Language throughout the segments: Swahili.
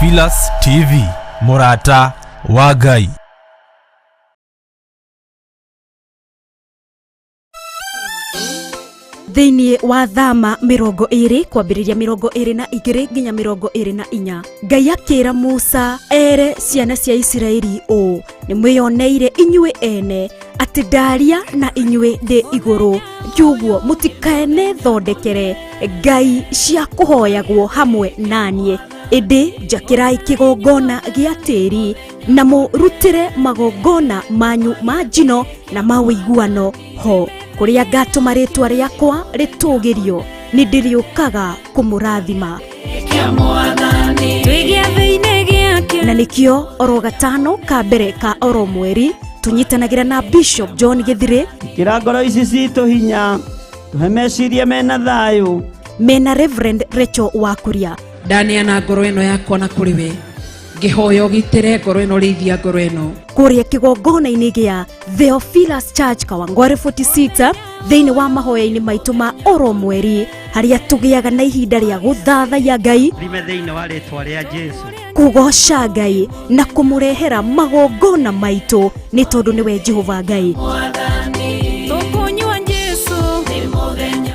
Theophilus TV, Murata wa Ngai. Thĩinĩ wa thama 20 kwambĩrĩria 22 nginya 24, Ngai akĩra Musa ere ciana cia Isiraeli ũũ: nĩ mwĩoneire inyuĩ ene atĩ ndaria na inyuĩ ndĩ igũrũ, kiuguo mũtikaene thondekere ngai cia kũhoyagwo hamwe naniĩ, ĩndĩ njakĩrai kĩgongona gĩa tĩri na mũrutĩre magongona manyu ma njino na ma ũiguano ho, kũrĩa ngatũma rĩtwa rĩakwa rĩtũgĩrio, nĩ ndĩrĩũkaga kũmũrathima. Na nĩkĩo oro gatano ka mbere ka oro mweri tunyitanagĩra na Bishop John Githire, kĩra ngoro ici citũ hinya, tũhe meciria mena thayũ, mena Reverend Rachel Wakuria. Ndaneana ngoro ĩno yakwa na kũrĩ we, ngĩhoya ũgitĩre ngoro ĩno, rĩithia ngoro ĩno. Kũrĩa kĩgongona-inĩ gĩa Theophilus Church Kawangware 46 thĩinĩ wa mahoya-inĩ maitũ ma oro mweri, harĩa tũgĩaga na ihinda rĩa gũthathaiya Ngai, rime thĩinĩ wa rĩtwa rĩa Jesu, kũgoca Ngai na kũmũrehera magongona maitũ, nĩ tondũ nĩwe Jehova Ngai.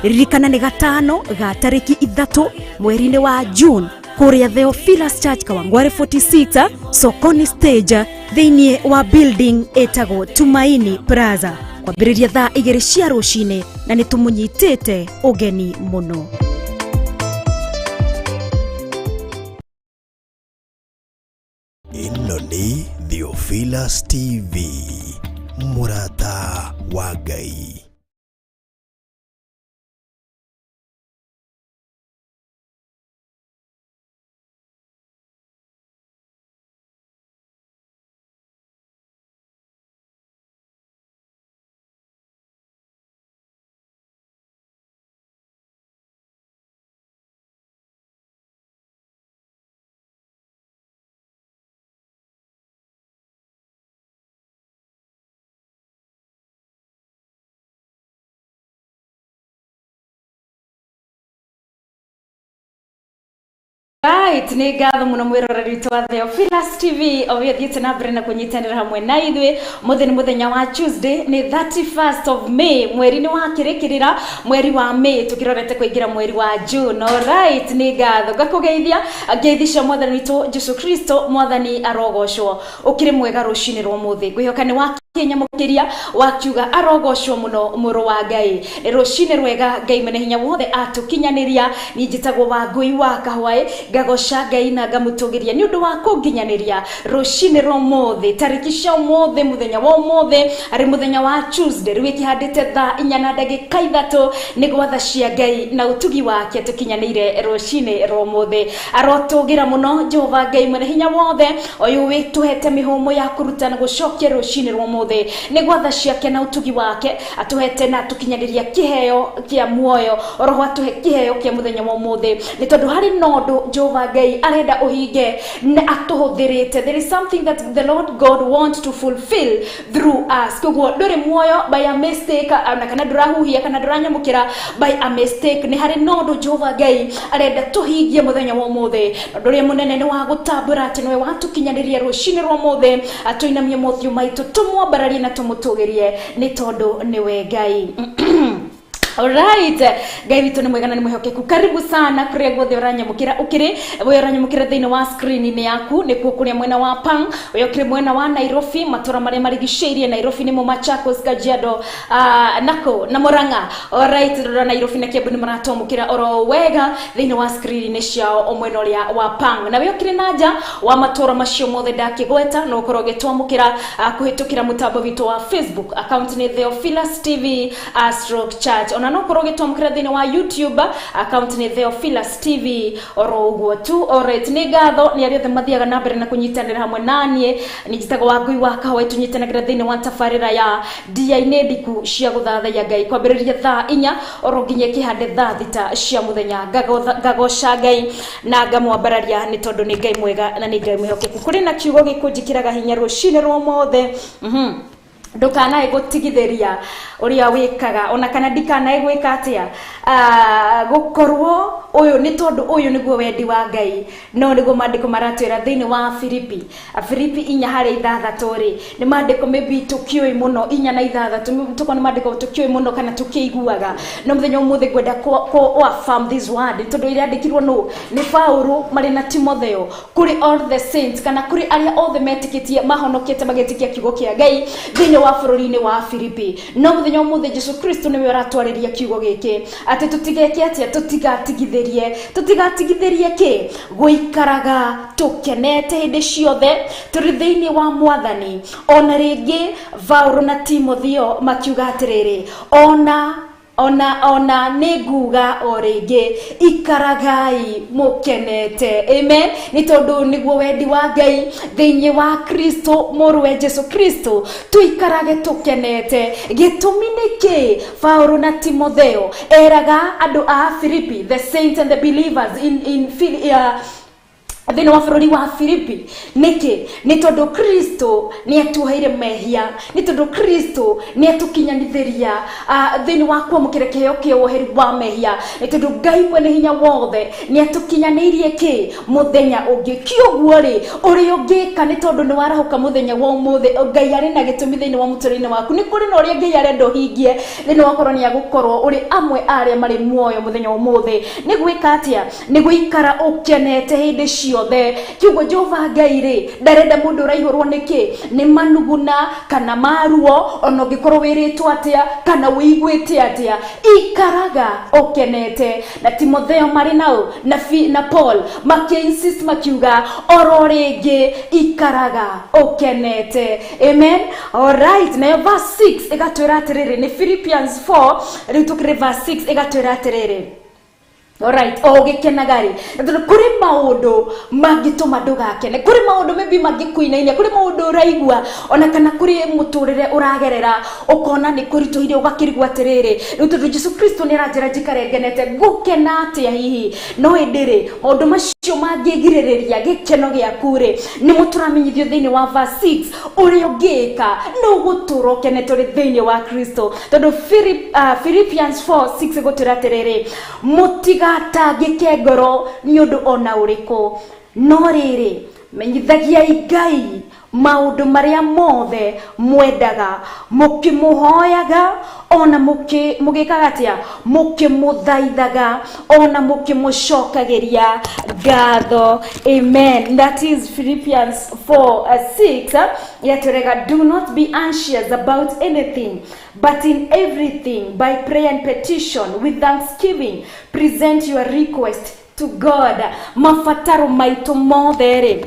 Ririkana nĩ gatano ga tarĩki 3 mweri-inĩ wa June kũrĩa Theophilus Church Kawangware 46 Sokoni Stage thĩinĩ wa building ĩtagwo Tumaini Plaza, kwambĩrĩria thaa 2 cia rũcinĩ, na nĩ tũmũnyitĩte ũgeni mũno. Ĩno nĩ Theophilus TV, Murata wa Ngai. Right, nĩ ngatho mũno mwĩroreri witũ wa Theophilus TV ũrĩa thiĩte na mbere na kũnyitanĩra hamwe na ithuĩ. Mũthenya nĩ mũthenya wa Tuesday, nĩ 31st of May, mweri-inĩ wa kĩrĩkĩrĩra mweri wa May, tũkĩrorete kũingĩra mweri wa June. Alright, nĩ ngatho ngakũgeithia, ngeithi mwathani witũ Jesu Kristo, mwathani arogocwo. Ũkĩrĩ mwega rũcinĩ rwa mũthĩ, ngwĩhoka nĩ wa nyamũkĩria wakiuga arogocwo mũno mũrũ wa Ngai. Rũcinĩ rwega, Ngai mwene hinya wothe atũkinyanĩria. Niĩ njĩtagwo Wangui wa Kahwaĩ, ngagoca Ngai na ngamũtũgĩria nĩ ũndũ wa kũnginyanĩria rũcinĩ rwa mũthĩ, tarĩki cia ũmũthĩ, mũthenya wa ũmũthĩ arĩ mũthenya wa Tuesday, rĩu ĩkĩhandĩte thaa 4 na ndagĩka 3 nĩ gwatha cia Ngai na ũtugi wake tũkinyanĩire rũcinĩ rwa ũmũthĩ. Arotũgĩra mũno Jehova Ngai mwene hinya wothe, ũyũ wĩtũhete mĩhũmũ ya kũruta na gũcokia rũcinĩ rwa ũmũthĩ, nĩ gwatha ciake na ũtugi wake atũhete na tũkinyanĩria kĩheo kĩa muoyo, oroho atũhe kĩheo kĩa mũthenya wa ũmũthĩ, nĩ tondũ harĩ na ũndũ Jehova Ngai arenda ũhinge na atũhũthĩrĩte. There is something that the Lord God wants to fulfill through us. Koguo ndũrĩ muoyo by a mistake, na kana ndũrahuhia kana ndũranyamũkĩra by a mistake. Nĩ harĩ na ũndũ Jehova Ngai arenda tũhingie mũthenya wa ũmũthĩ, ũndũ ũrĩa mũnene nĩ wa gũtambũra atĩ nĩwe watũkinyanĩria rũcinĩ rwa ũmũthĩ, atũinamie mothiũ maitũ tũmwambararie na tũmũtũgĩrie, nĩ tondũ nĩwe Ngai. Alright, Ngai witũ nĩ mwega na nĩ mwĩhokeku. Karibu sana kũrĩa guothe ũranyamũkĩra, ũranyamũkĩra thĩinĩ wa screen-inĩ yaku, nĩkuo kũrĩa mwena wa Pang, ũkĩrĩ mwena wa Nairobi, matũra marĩa marigicĩirie Nairobi nĩmo Machakos, Kajiado, nako na Murang'a. Alright, rora Nairobi na Kiambu nĩ maratwamũkĩra oro wega thĩinĩ wa screen-inĩ ciao omwena ũrĩa wa Pang. Na ũkĩrĩ na nja wa matũra macio mothe ndakĩgweta no ũkorwo ũgĩtwamũkĩra kũhĩtũkĩra mũtambo witũ wa Facebook, account nĩ Theophilus TV /Church. No korwo gĩtwamũkĩra thĩinĩ wa YouTube, account nĩ Theophilus TV oro ũguo tu. Alright, nĩ ngatho nĩ arĩa othe mathiaga na mbere na kũnyitanĩra hamwe naniĩ. Nĩ njĩtagwo Wangui wa Kahwaĩ, tũnyitanagĩra thĩinĩ wa tabarĩra ya ndia-inĩ ndiku cia gũthathaiya Ngai, kwambĩrĩria thaa 4 oro nginya kĩhande thaa 6 cia mũthenya, ngagoca Ngai na ngamwambararia nĩ tondũ nĩ Ngai mwega na nĩ Ngai mwĩhokeku. Kũrĩ na kiugo gĩkũnjĩkĩraga hinya rũcinĩ rwa ũmũthĩ, ndukanae gutigithiria uria wikaga ona kana ndikanae gwika atia gukorwo uyu ni tondu uyu niguo wendi wa Ngai no niguo mandiko maratwira thiini wa Filipi 4:6 ri ni mandiko maybe tukioi muno 4:6 tuko ni mandiko tukioi muno kana tukiiguaga no muthenya umuthi gwenda ko affirm this word tondu iri andikirwo no ni Paulo mari na Timotheo kuri all the saints kana kuri aria othe metikitie mahonokete magetikia kiugo kia Ngai thiini wa bururi-ini wa Filipi no muthenya umuthi Jesu Kristo niwe aratwariria kiugo giki ati tutigeke atia tutigatigithirie ki guikaraga tukenete hindi ciothe turi thiini wa Mwathani ona ringi Paulo na Timotheo makiuga atiriri ona neguga oringi ikaragai mukenete amen ni tondu niguo wendi wa Ngai thiini wa Kristo murwe Jesu Kristo tuikarage tukenete gitumi niki Paulo na Timotheo eraga andu a Filipi the saints and the believers in thini wa bururi wa Filipi niki ni tondu Kristo ni atuheire mehia ni tondu Kristo ni atukinyanithiria thini wa kwamukire kiheo kia woheri wa mehia ni tondu Ngai mwene hinya wothe ni atukinyanirie ki muthenya ungi kiuguo ri uri ungika ni tondu ni warahuka muthenya wa umuthi Ngai ari na gitumi thini wa muturire waku ni kuri no ri Ngai arendo hingie thini wa koroni ya gukorwo uri amwe aria mari muoyo muthenya wa umuthi ni gwika atia ni guikara ukenete hindi ciothe kiugo Jehova Ngai ri ndarenda mundu uraihurwo niki ni manuguna kana maruo ono gikorwo wiritwo atia kana wiguite atia ikaraga ukenete na Timotheo mari nao na Paul insist makiuga oro ringi ikaraga ukenete amen alright na verse 6 igatwira atiriri ni Philippians 4 ritukire verse 6 igatwira atiriri alright ogekenagari ndu kuri maundu mangituma ndugakene kuri maundu maybe mangikuinainia kuri maundu uraigua ona kana kuri muturire uragerera ukona ni kurituhire ugakirigwa atiriri ndu Jesu Kristo ni aranjira njikarengenete gukena atia hihi no indiri maundu macio mangigiriria gikeno giaku ri ni muturamenyithio thiini wa verse 6 uri ugika no guturoke turi thiini wa Kristo tondu Philippians 4:6 gutira atiriri mutigатagike ngoro ni undu ona uriku no riri menyithagia Ngai maundu maria mothe mwendaga mukimuhoyaga ona mugikagatia mukimuthaithaga ona mukimucokagiria ngatho amen that is Philippians 4:6 yaturega do not be anxious about anything but in everything by prayer and petition with thanksgiving present your request to God mafataro maitu mothe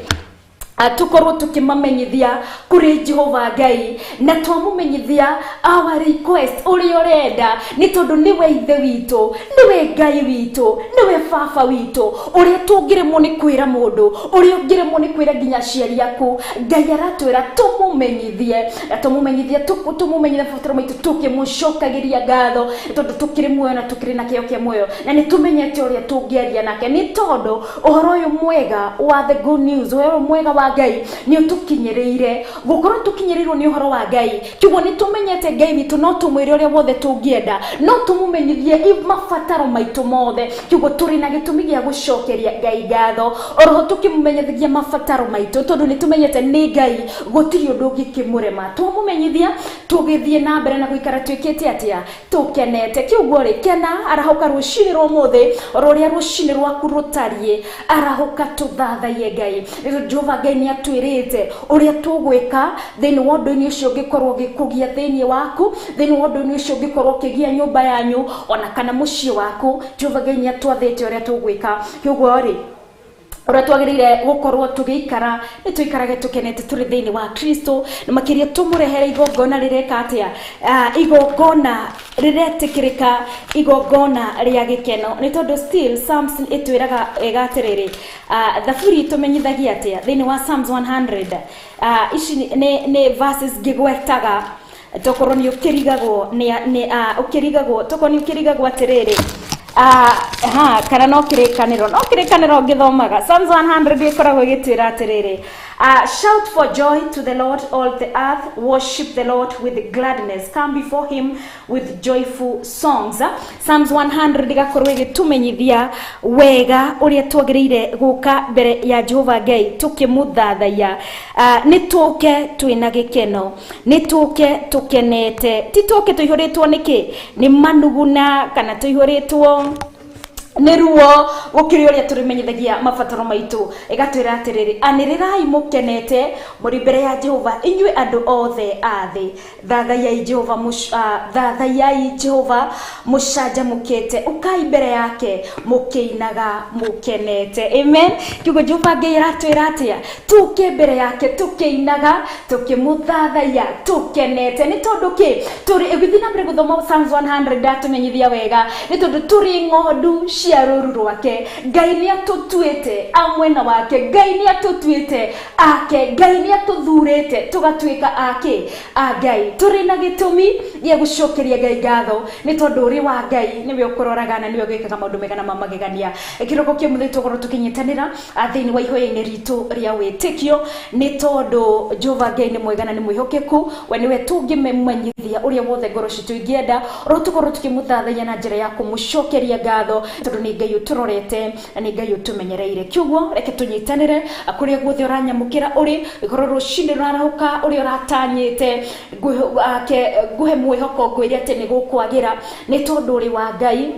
tukorwo tukimamenyithia kuri Jehova Ngai na twamumenyithia our request uri urenda ni tondu niwe ithe witu niwe Ngai witu niwe baba witu uri tungiremwo ni kwira mundu uri ungiremwo ni kwira nginya ciari yaku Ngai aratwira tumumenyithie na tumumenyithie fataro maitu tukimucokagiria ngatho tondu tukiri muoyo na tukiri na kio kia muoyo na ni tumenyete uria tungiaria nake ni tondu uhoro uyu mwega wa the good news uhoro mwega wa Ngai ni utukinyiriire gukorwo tukinyirirwo ni uhoro wa Ngai kiugo ni tumenyete Ngai witu no tumwire uria wothe tungienda no tumumenyithie mafataro maitu mothe kiugo turi na gitumi gia gucokeria Ngai ngatho oroho tukimumenyithia mafataro maitu tondu ni tumenyete ni Ngai gutiri undu ungikimurema tumumenyithia tugithie na mbere na guikara twikite atia tukenete kiugo ri kena arahuka rucinirwo muthe ororia rucinirwo kurutarie arahuka tuthathaie Ngai Jehova Ngai ni atwirite uria tugwika thini wa undu-ini ucio ngikorwo gikugia thini waku thini wa undu-ini ucio ngikorwo kigia nyumba yanyu ona kana mucii waku Jehova Ngai ni atwathite uria tugwika kiugo ri ora twagirire gukorwo tugiikara ni tuikarage tukenete turi thiini wa Kristo na makiria tumurehere igongona rireka atia igongona riretikirika igongona ria gikeno ni tondu still Psalms itwiraga egatiriri thaburi tumenyithagia atia thiini wa Psalms 100 ici ni verses gigwetaga tokorwo ni ukirigagwo ni ukirigagwo tokorwo ni ukirigagwo atiriri kana no kirikaniro ngithomaga Psalms 100 ikoragwo gitwira atiriri Shout for joy to the Lord, all the earth. Worship the Lord with gladness. Come before him with joyful songs. Psalms 100 gakorwo gitumenyithia wega uria twagirire guka mbere ya Jehova Ngai tukimuthathaya. Nituke twina gikeno, nituke tukenete, tituke tuihuritwo niki ni manuguna kana tuihuritwo neruo gukiri uria turimenyithagia mabataro maitu igatwira atiriri anirirai mukenete muri mbere ya Jehova inyue andu othe athi thathayai Jehova thathayai Jehova mushanjamukite ukai mbere yake mukiinaga mukenete. Amen. Kiugo Jehova Ngai aratwira atia tuke mbere yake tukiinaga tukimuthathaya tukenete ni tondu ki turi igithina mbere guthoma Psalms 100 datumenyithia wega ni tondu turi ng'ondu cia ruru rwake. Ngai ni atutuite amwena wake, Ngai ni atutuite ake, Ngai ni atuthurite tugatuika ake Ngai. Turi na gitumi gya gucokeria Ngai ngatho ni tondu uri wa Ngai niwe ukuroraga na niwe gwikaga maundu mega na mamagegania. Kiroko kia muthito goro tukinyitanira thiini wa ihoya-ini ritu ria witikio ni tondu Jehova Ngai ni mwega na ni mwihokeku. We niwe tungimemenyithia uria wothe ngoro citu ingienda ro tukorwo tukimuthathaya na njira ya kumucokeria ngatho tondu ni Ngai uturorete na ni Ngai utumenyereire. Kiugo reke tunyitanire akuria guothe uranyamukira uri ikorwo rucini ruraruka uri uratanyite guhe mwihoko ngwiri ati ni gukwagira ni tondu uri wa Ngai.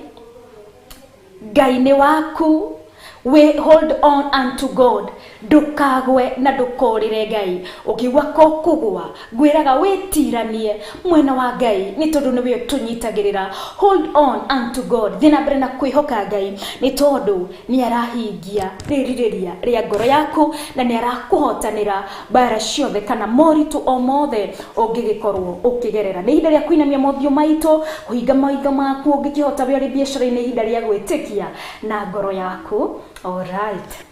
Ngai ni waku. We hold on unto God. Ndukagwe na ndukorire Ngai. Ukiwa ko kugwa gwiraga witiranie mwena wa Ngai ni tondu niwe tunyitagirira. Hold on unto God. Thina mbere na kwihoka Ngai ni tondu ni arahingia riririria ria ngoro yaku na ni arakuhotanira bara ciothe kana moritu o mothe ungigikorwo ukigerera. Ni ihinda ria kuinamia mothio maito kuhinga maitho maku ungikihota we uri biacara-ini ihinda ria gwitikia na ngoro yaku. All right.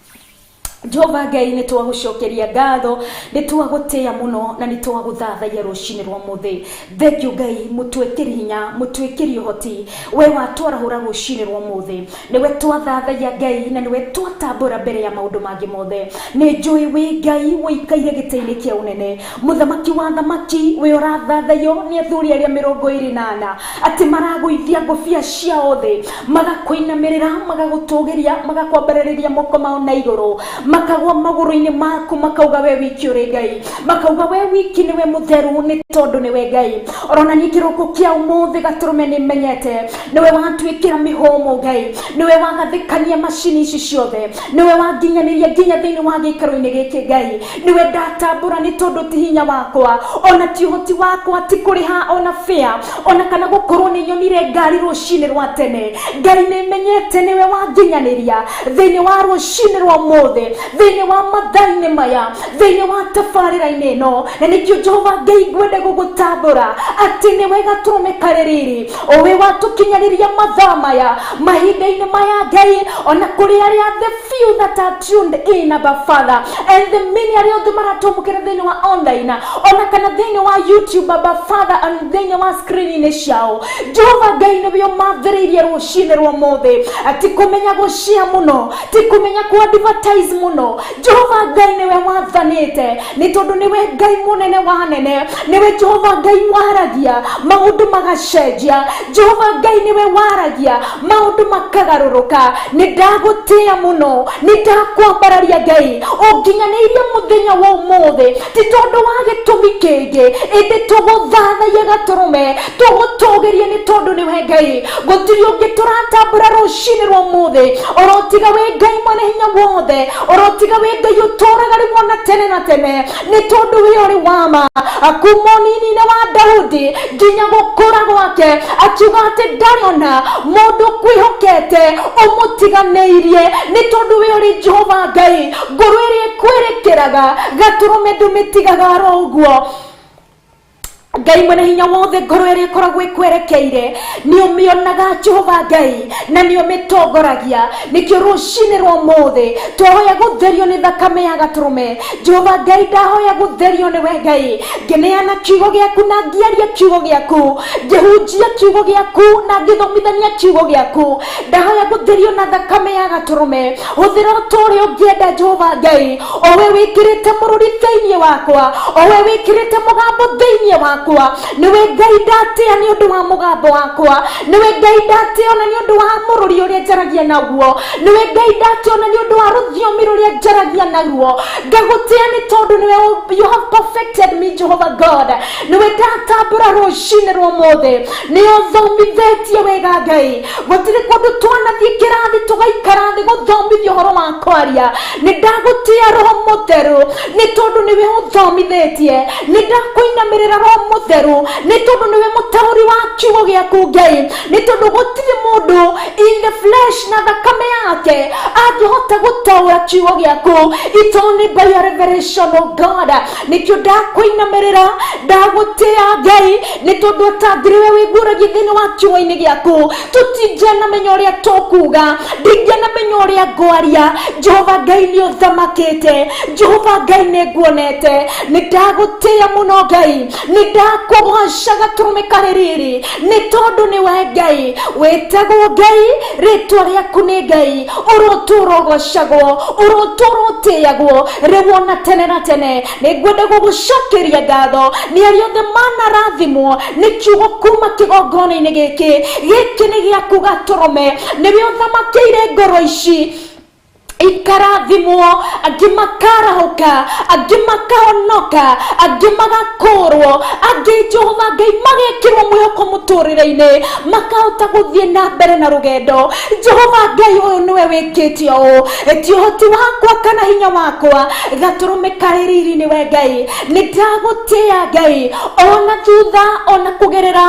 Jehova Ngai ni twagucokeria ngatho ni twagutia muno na ni twaguthathaya rucini rwa muthi. Thank you Ngai mutwekiri hinya mutwekiri uhoti we watwarahura rucini rwa muthi niwe twathathaya Ngai na niwe twatambura mbere ya maundu mangi mothe. Ni njui we Ngai wikaire giti-ini kia unene muthamaki wa thamaki we urathathayo ni athuri aria 28 ati maraguithia ngobia cia othe magakuinamirira magagutugiria magakwambaririria moko mao na iguru makagwa maguru-ini maku makauga we wiki uri Ngai makauga we wiki niwe mutheru ni tondu niwe Ngai. Orona ni kiroko kia umuthi gaturume ni menyete niwe watwikira mihomo Ngai niwe wagathikania macini ici ciothe niwe wanginyaniria nginya thiini wa gikaro-ini giki Ngai niwe ndatambura ni tondu ti hinya wakwa ona ti uhoti wakwa ti kuriha ona fea ona kana gukorwo ni nyonire ngari rucini rwa tene. Ngai ni menyete niwe wanginyaniria thiini wa rucini rwa muthi thiini wa mathaa-ini maya thiini wa tabarira-ini ino na nikio Jehova Ngai ngwenda gugutambura ati ni wega turumekareriri o we watukinyaniria mathaa maya mahinda-ini maya Ngai ona kuri aria the few that are tuned in Abba Father and the many aria othe maratumukira thiini wa online ona kana thiini wa YouTube Abba Father and thiini wa screen-ini ciao. Jehova Ngai niwe mathiriirie rucini rwa muthi ati kumenya gucia muno ti kumenya ku advertise muno. Jehova Ngai niwe wathanite ni tondu niwe Ngai munene wa nene niwe Jehova Ngai waragia maundu magacenjia. Jehova Ngai niwe waragia maundu makagaruruka. Ni ndagutia muno ni ndakwambararia Ngai unginyanirie muthenya wa umuthi ti tondu wa gitumi kingi indi tuguthathaya gaturume tugutugirie ni tondu niwe Ngai gutiri ungi turatambura rucini rwa umuthi orotiga we Ngai mwene hinya wothe orotiga we Ngai uturaga rimwe na tene ni tondu we uri wama akumonini na wa Daudi nginya gukura gwake akiuga ati ndariona mundu kwihokete umutiganeirie ni tondu we uri Jehova Ngai ngoro iria kwirikiraga gaturume ndumitigaga ro uguo Ngai mwene hinya wothe ngoro ĩrĩa ĩkoragwo ĩkwerekeire nĩ ũmĩonaga Jehova Ngai na nĩ ũmĩtongoragia. Nĩkĩo rũcinĩ rwa ũmũthĩ twahoya gũtherio nĩ thakame ya Gatũrũme. Jehova Ngai ndahoya gũtherio nĩwe Ngai, ngĩneana kiugo gĩaku na ngĩaria kiugo gĩaku, ngĩhunjia kiugo gĩaku na ngĩthomithania kiugo gĩaku. Ndahoya gũtherio na thakame ya Gatũrũme. Hũthĩra o ta ũrĩa ũngĩenda Jehova Ngai, o we wĩkĩrĩte mũrũri thĩinĩ wakwa, o we wĩkĩrĩte mũgambo thĩinĩ wakwa. Nĩwe Ngai ndatĩa nĩ ũndũ wa mũgambo wakwa, nĩwe Ngai ndatĩa ona nĩ ũndũ wa mũrũri ũrĩa njaragia naguo, nĩwe Ngai ndatĩa ona nĩ ũndũ wa rũthiomi rũrĩa njaragia naruo. Ngagũtĩa nĩ tondũ nĩwe you have perfected me Jehovah God. Nĩwe ndatambũra rũcinĩ rwa ũmũthĩ, nĩ ũthomithĩtie wega Ngai. Gũtirĩ kũndũ twanathiĩ kĩrathi tũgaikara thĩ gũthomithia ũhoro wa kwaria. Nĩ ndagũtĩa Roho Mũtheru nĩ tondũ nĩwe ũthomithĩtie. Nĩ ndakũinamĩrĩra Roho Mũtheru nĩ tondũ nĩwe mũtaũri wa kiugo gĩaku Ngai. Nĩ tondũ gũtirĩ mũndũ in the flesh na thakame yake angĩhota gũtaũra kiugo gĩaku. It's only by your revelation of God. Nĩkĩo ndakũinamĩrĩra ndagũtĩa Ngai nĩ tondũ atangĩrĩwe wĩguũragia thĩinĩ wa kiugo-inĩ gĩaku tũtingĩanamenya ũrĩa tũkuga, ndingĩanamenya ũrĩa ngwaria. Jehova Ngai nĩ ũthamakĩte, Jehova Ngai nĩ nguonete. Nĩ ndagũtĩa mũno Ngai, nĩ ndakũgoca Gatũrũme karĩ rĩrĩ nĩ tondũ nĩwe Ngai. Wĩtagwo Ngai, rĩtwa rĩaku nĩ Ngai, ũrotũũra ũgocagwo, ũrotũũra ũtĩĩagwo rĩu ona tene na tene. Nĩ ngwenda gũgũcokeria ngatho nĩ arĩa othe manarathimwo nĩ kiugo kuma kĩgongona-inĩ gĩkĩ. Gĩkĩ nĩ gĩaku Gatũrũme, nĩwe ũthamakĩire ngoro ici ikarathimwo, angĩ makarahũka, angĩ makahonoka, angĩ magakũrwo, angĩ Jehova Ngai magekĩrwo mwĩhoko mũtũrĩre-inĩ makahota gũthiĩ na mbere na rũgendo. Jehova Ngai ũyũ nĩwe wĩkĩte ũũ, ti ũhoti wakwa kana hinya wakwa. Gatũrũme karĩ riri nĩwe Ngai. Nĩ ndagũtĩa Ngai ona thutha ona kũgerera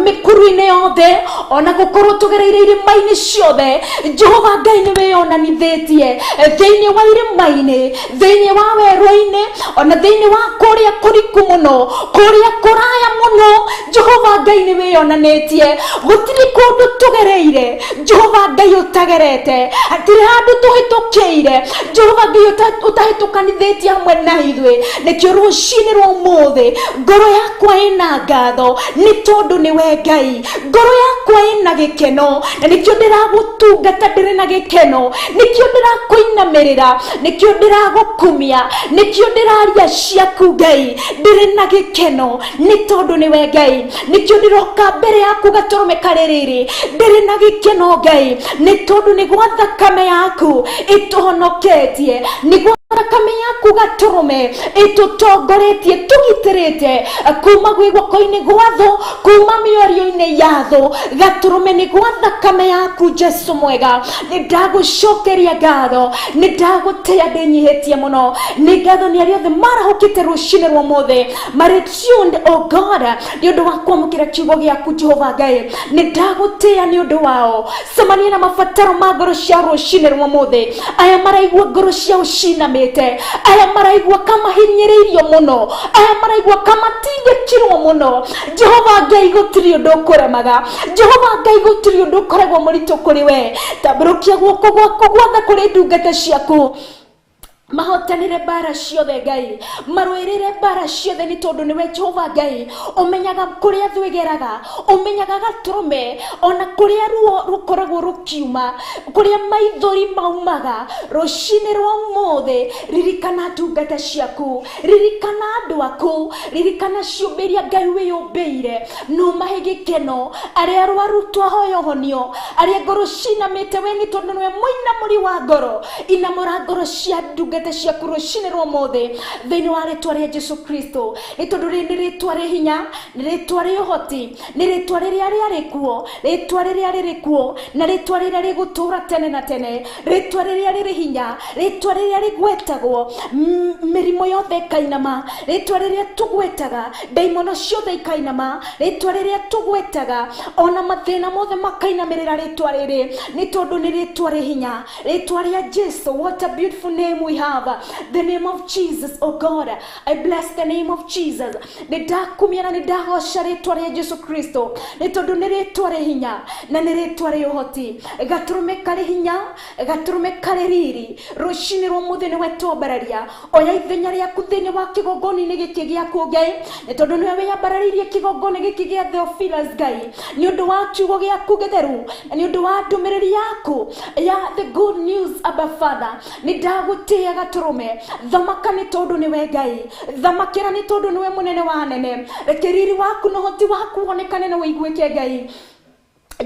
mĩkuru-inĩ yothe, ona gũkorwo tũgereire irĩma-inĩ ciothe. Jehova Ngai nĩwe yonanithĩtie thĩinĩ wa irĩma-inĩ, thĩinĩ wa werũ-inĩ, ona thĩinĩ wa kũrĩa kũriku mũno, kũrĩa kũraya mũno. Jehova Ngai nĩwe yonanĩtie. Gũtirĩ kũndũ tũgereire Jehova Ngai ũtagerete, hatirĩ handũ tũhĩtũkĩire Jehova Ngai ũtahĩtũkanithĩtie hamwe na ithuĩ. Nĩkĩo rũcinĩ rwa ũmũthĩ ngoro yakwa ĩna ngatho nĩ tondũ nĩwe Ngai. Ngoro yakwa ĩna gĩkeno na nĩkĩo ndĩragũtungata ndĩrĩ na gĩkeno, nĩkĩo ndĩrakũinamĩrĩra, nĩkĩo ndĩragũkumia, nĩkĩo ndĩraria ciaku Ngai ndĩrĩ na gĩkeno nĩ tondũ nĩwe Ngai. Nĩkĩo ndĩroka mbere yaku Gatũrũme karĩ rĩrĩ ndĩrĩ na gĩkeno Ngai nĩ tondũ nĩ gwa thakame yaku ĩtũhonoketie, nĩ gwa thakame yaku Gatũrũme ĩtũtongoretie, tũgitĩrĩte kuma gwĩ guoko-inĩ gwa thũ, kuma mĩario-inĩ ya thũ. Gatũrũme nĩ gwa thakame yaku Jesu mwega. Nĩ ndagũcokeria ngatho, nĩ ndagũtĩa ndĩnyihĩtie mũno. Nĩ ngatho nĩ arĩa othe marahũkĩte rũcinĩ rwa ũmũthĩ marĩ tuned oh God nĩ ũndũ wa kwamũkĩra kiugo gĩaku Jehova Ngai. Nĩ ndagũtĩa nĩ ũndũ wao. Cemania na mabataro ma ngoro cia rũcinĩ rwa ũmũthĩ, aya maraigua ngoro ciao cinamĩte, aya maraigua kamahinyĩrĩirio mũno, aya maraigua kamatingĩkirwo mũno. Jehova Ngai gũtirĩ ũndũ ũkũremaga, Jehova Ngai gũtirĩ ũndũ ũkoragwo mũritũ kũrĩ we. Tambũrũkia guoko gwaku guothe kũrĩ ndungata ciaku, mahotanire mbara ciothe Ngai, marũĩrĩre mbara ciothe nĩ tondũ nĩwe Jehova Ngai ũmenyaga kũrĩa thwĩgeraga, ũmenyaga Gatũrũme ona kũrĩa ruo rũkoragwo rũkiuma, kũrĩa maithori maumaga. Rũcinĩ rwa ũmũthĩ ririkana ndungata ciaku, ririkana andũ aku, ririkana ciũmbĩria Ngai wĩyũmbĩire, nũmahe gĩkeno. Arĩa arwaru twahoya ũhonio, arĩa ngoro cinamĩte we nĩ tondũ nĩwe mũinamũri wa ngoro, inamũra ngoro cia ndungata ciaku rũcinĩ rwa ũmũthĩ thĩinĩ wa rĩtwa rĩa Jesu Kristo. Nĩ tondũ rĩrĩ nĩ rĩtwa rĩ hinya, nĩ rĩtwa rĩ ũhoti, nĩ rĩtwa rĩrĩa rĩarĩ kuo, rĩtwa rĩrĩa rĩrĩ kuo na rĩtwa rĩrĩa rĩgũtũũra tene na tene, rĩtwa rĩrĩa rĩrĩ hinya, rĩtwa rĩrĩa rĩgwetagwo mĩrimũ yothe ĩkainama, rĩtwa rĩrĩa tũgwetaga ndaimono ciothe ikainama, rĩtwa rĩrĩa tũgwetaga ona mathĩna mothe makainamĩrĩra rĩtwa rĩrĩ, nĩ tondũ nĩ rĩtwa rĩ hinya, rĩtwa rĩa Jesu. What a beautiful name we have. have the name of Jesus, oh God. I bless the name of Jesus. Nidakumia na nidahosha ritwa rĩa Jesu Kristo nĩ tondũ nĩ rĩtwa rĩ hinya na nĩ rĩtwa rĩ ũhoti. Gatũrũme karĩ hinya, gatũrũme karĩ riri. Rũcinĩ rwa mũthenya wetwambararia oya ithenya rĩaku thĩinĩ wa kĩgongona-inĩ gĩkĩ gĩaku Ngai, nĩ tondũ nĩwe wĩyambararirie kĩgongona gĩkĩ gĩa Theophilus Ngai, nĩ ũndũ wa kiugo gĩaku gĩtheru, nĩ ũndũ wa ndũmĩrĩri yaku ya the good news, Abba Father. Nĩ ndagũtĩĩa gatũrũme, thamaka nĩ tondũ nĩwe Ngai, thamakĩra nĩ tondũ nĩwe mũnene wa anene. Reke riri waku na ũhoti waku wonekane na ũiguĩke Ngai.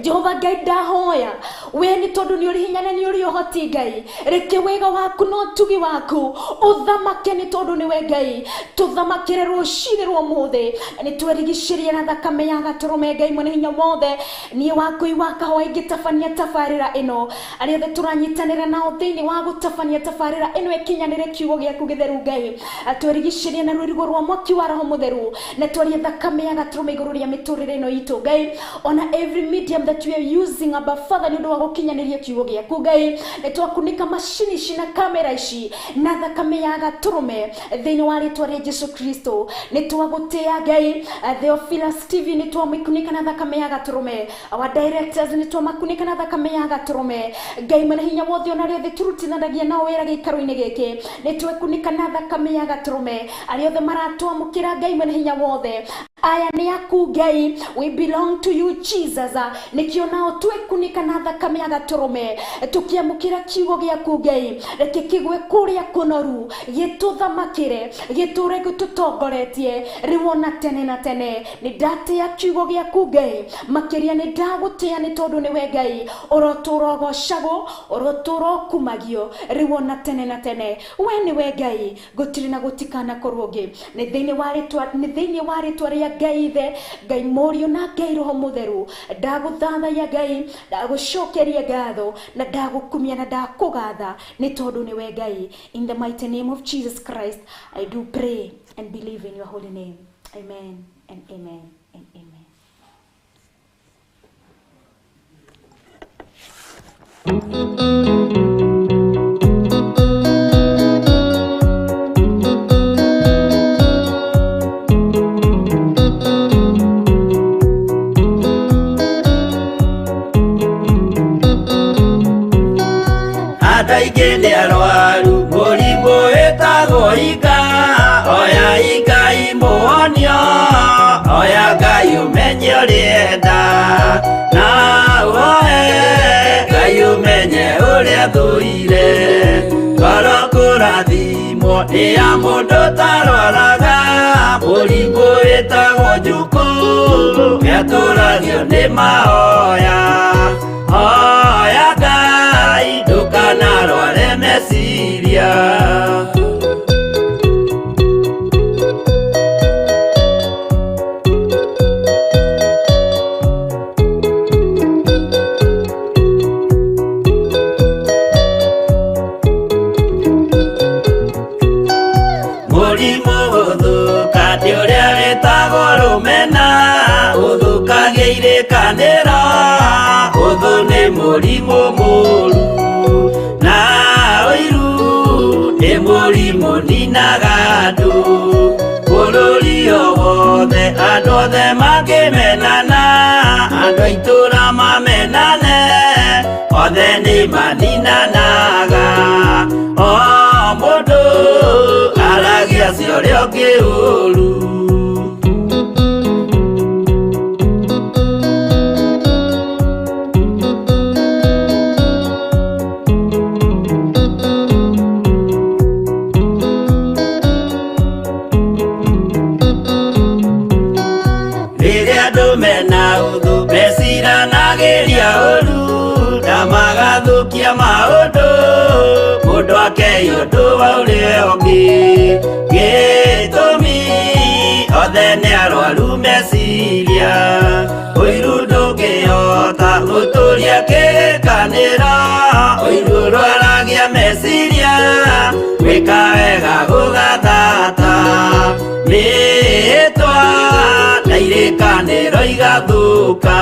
Jehova Ngai ndahoya we nĩ tondũ nĩ ũrĩ hinya na nĩ ũrĩ ũhoti Ngai, reke wega waku na ũtugi waku ũthamake nĩ tondũ nĩwe Ngai. Tũthamakĩre rũcinĩ rwa ũmũthĩ, nĩ twerigicĩrie na thakame ya gatũrũme Ngai mwene hinya wothe. Niĩ wakũi wakahoya ingĩtabania tabarĩra ĩno, arĩa othe tũranyitanĩra nao thĩinĩ wa gũtabania tabarĩra ĩno ĩkinyanĩre kiugo gĩaku gĩtheru Ngai, twerigicĩrie na rũirigo rwa mwaki wa Roho Mũtheru, na twarie thakame ya gatũrũme igũrũ rĩa mĩtũrĩre ĩno itũ Ngai, ona every medium that we are using, Abba Father, nĩ ũndũ wa gũkinyanĩria kiugo gĩaku Ngai. Nĩ twakunĩka macini ici na kamera ici na thakame ya gatũrũme thĩinĩ wa rĩtwa rĩa Jesu Kristo. Nĩ twagũtĩĩa Ngai. Theophilus TV nĩ twamĩkunĩka na thakame ya gatũrũme. Our directors nĩ twamakunĩka na thakame ya gatũrũme Ngai mwene hinya wothe, ona arĩa othe turutithanagia nao wĩra gĩikaro-inĩ gĩkĩ nĩ twekunĩka na thakame ya gatũrũme. Arĩa othe maratwamũkĩra Ngai mwene hinya wothe, aya nĩ aku Ngai, we belong to you Jesus. Nĩkĩo nao twekunika na thakame ya gatũrũme tũkĩamũkĩra kiugo gĩaku Ngai, reke kĩgwe kũrĩa kũnoru gĩtũthamakĩre, gĩtũre gĩtũtongoretie rĩu na tene na tene. Nĩ ndatĩĩa kiugo gĩaku Ngai, makĩria nĩ ndagũtĩĩa nĩ tondũ nĩwe Ngai ũrotũũra ũgocagwo, ũrotũũra ũkumagio rĩu na tene na tene. We nĩwe Ngai, gũtirĩ na gũtikanakorwo ũngĩ. Nĩ thĩinĩ wa rĩtwa rĩa Ngai Ithe, Ngai Mũriũ na Ngai Roho Mũtheru, ndagũthathaiya Ngai, ndagũcokeria ngatho na ndagũkumia na ndakũgatha nĩ tondũ nĩwe Ngai. In the mighty name of Jesus Christ I do pray and believe in your holy name. Amen and amen and amen. Ataige nĩ arwaru mũrimũ wĩtagwo ika, oya ika imũhonio, oya Ngai ũmenye ũrĩenda na ũhoe Ngai ũmenye ũrĩa thũire. Ngoro kũrathimwo nĩ ya mũndũ tarwaraga mũrimũ wĩtagwo njukũ, gĩatũragio nĩ mahoya. Oya Ngai ndũkanarware meciria. Mũrimũ gũthũka nĩ ũrĩa wĩtagwo rũmena, ũthũkagia irĩkanĩro, ũthũ nĩ mũrimũ mũru na ũiru nĩ mũrimũ ninaga andũ. Bũrũri o wothe andũ othe mangĩmenana, andũ a itũũra mamenane, othe nĩ maninanaga. O mũndũ aragia cio ũrĩa ũngĩ ũru. Magathũkia maũndũ, mũndũ akei ũndũ wa ũrĩa ũngĩ. Gĩtũmi othe nĩ arwaru meciria, ũiru ndũngĩhota gũtũũria kĩrĩkanĩro, ũiru ũrwaragia meciria, gwĩka wega gũgathata mĩĩtwa na irĩkanĩro igathũka.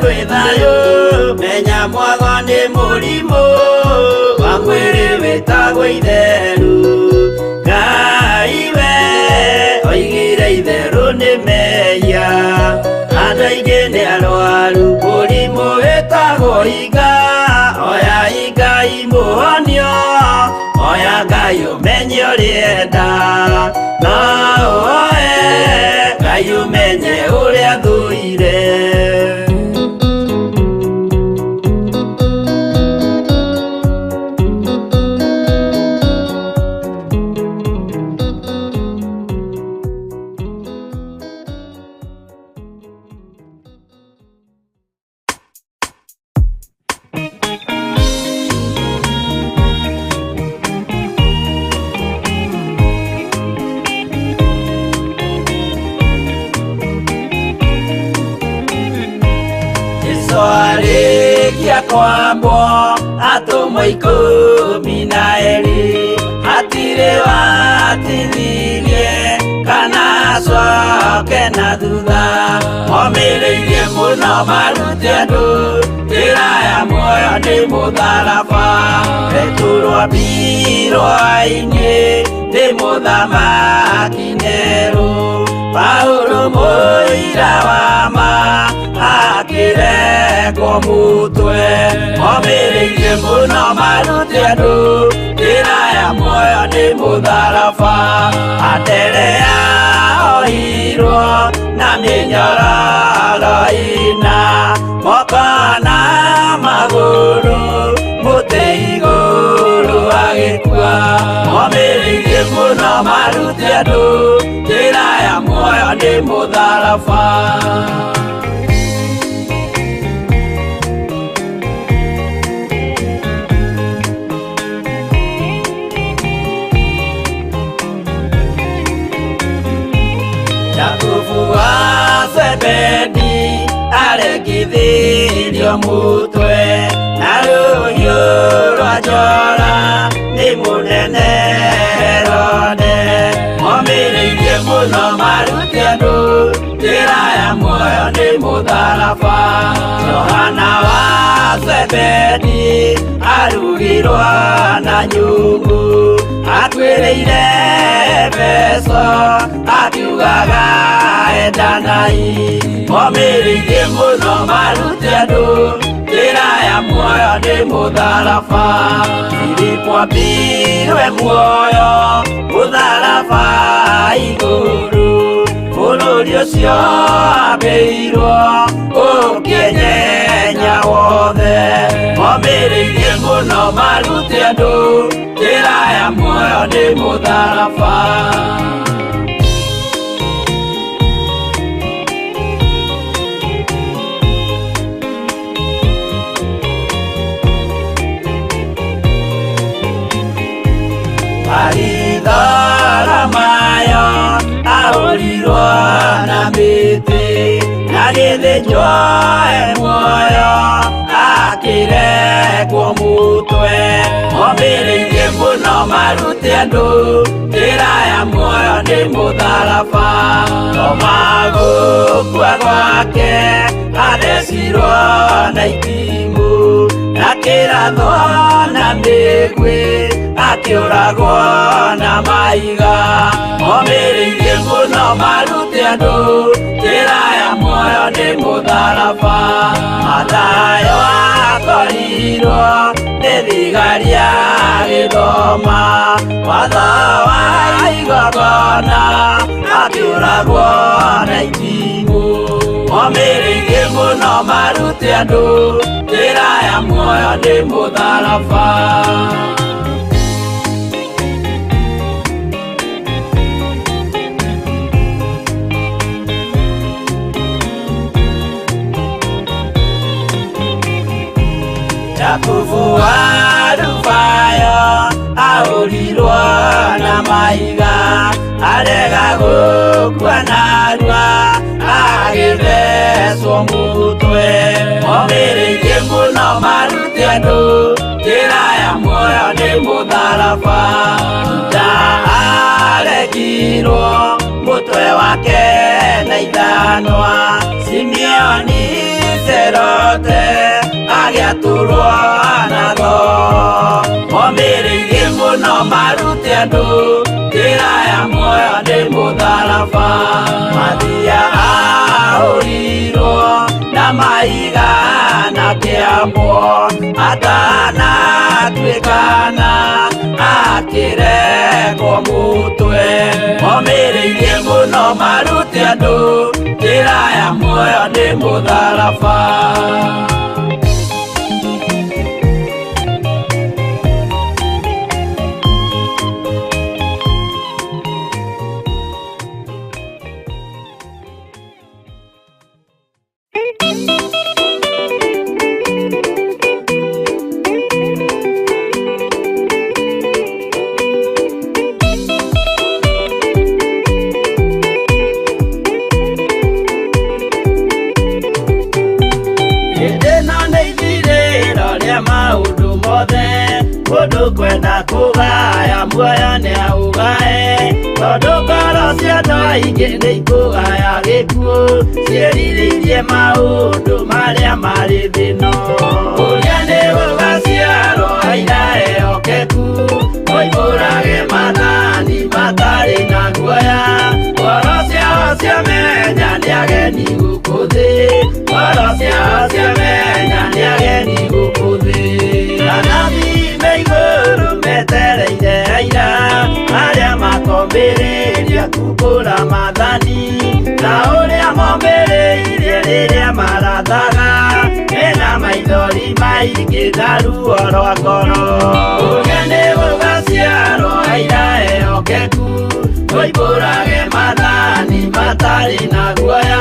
withayo menya mwago ni murimu wa mwiri witagwo itheru Ngai we oigire itheru ni meya andu aingi ni arwaru murimu witagwo inga oya inga imuhonio oya Ngai umenye urienda na oe Ngai umenye uria thuire kwambo atumwa 12 atire watithirie kana coke na thutha momireirie muno marute andu njira ya muoyo ni mutharaba returwo mbirwa-ini ni muthamaki Neru Paulo muira wa ma akirekwo mutwe momireirie muno marute andu njira ya muoyo ni mutharaba aterea oirwo na minyororo ina moko na maguru muti iguru agikua momireirie muno marute andu njira ya muoyo ni mutharaba Zebedi aregithirio mutwe na ruhiu rwa njora ni munene Herode momireirie muno marute andu njira ya muoyo ni mutharaba Yohana wa Zebedi arugirwo na nyungu atwireire beso akiugaga endanai momireirie muno marute andu njira ya muoyo ni mutharaba Filipo ambirwe muoyo mutharaba iguru bururi ucio ambirwo ukinyenya wothe momireirie muno marute andu njira ya muoyo ni mutharaba Aridara mayo aurirwo na miti na githinjwo muoyo akirekwo mutwe momireirie muno marute andu njira ya muoyo ni mutharaba tomagukua gwake athecirwo na itimũ na kĩratho na mĩgwĩ akiũragwo na maiga momireirie muno marute andu njira ya muoyo ni mutharaba Mathayo akorirwo ni thigari agĩthoma watho wa igongona akiũragwo na itimũ momireirie muno marute andu njira ya muoyo ni mutharaba Yakubu wa Rufayo aurirwo na maiga arega gukua narua agĩthecwo mutwe momireirie muno marute andu njira ya muoyo ni mutharaba Juda aregirwo mutwe wake na ithanwa Simeoni Zero arote agiaturwo anatho mombĩrĩirie mũno marute andũ njĩra ya muoyo nĩ mũtharaba mathiaga ahũrirwo na mahiga na kĩambo atanatuĩkana akĩrekwo mũtwe mombĩrĩirie mũno marute andũ njĩra ya muoyo nĩ mũtharaba Mũndũ kwenda kũgaya muoyo nĩ aũgae tondũ ngoro cia andũ aingĩ nĩ ikũgaya gĩkuũ ciĩrirĩirie maũndũ marĩa marĩ thĩno ũrĩa nĩ gũgaciarwo aira ehokeku oimbũrage mathani matarĩ na guoya ngoro ciao ciamenya nĩ ageni gũkũ thĩ ngoro ciao ciamenya nĩ ageni gũkũ thĩ igũrũ metereire aira arĩa makombĩrĩria kumbũra mathani na ũrĩa mombĩrĩirie rĩrĩa marathaga mena maithori maingĩ na ruo rwa ngoro ũrĩa nĩ gũgaciarwo aira ehokeku oimbũrage mathani matarĩ na guoya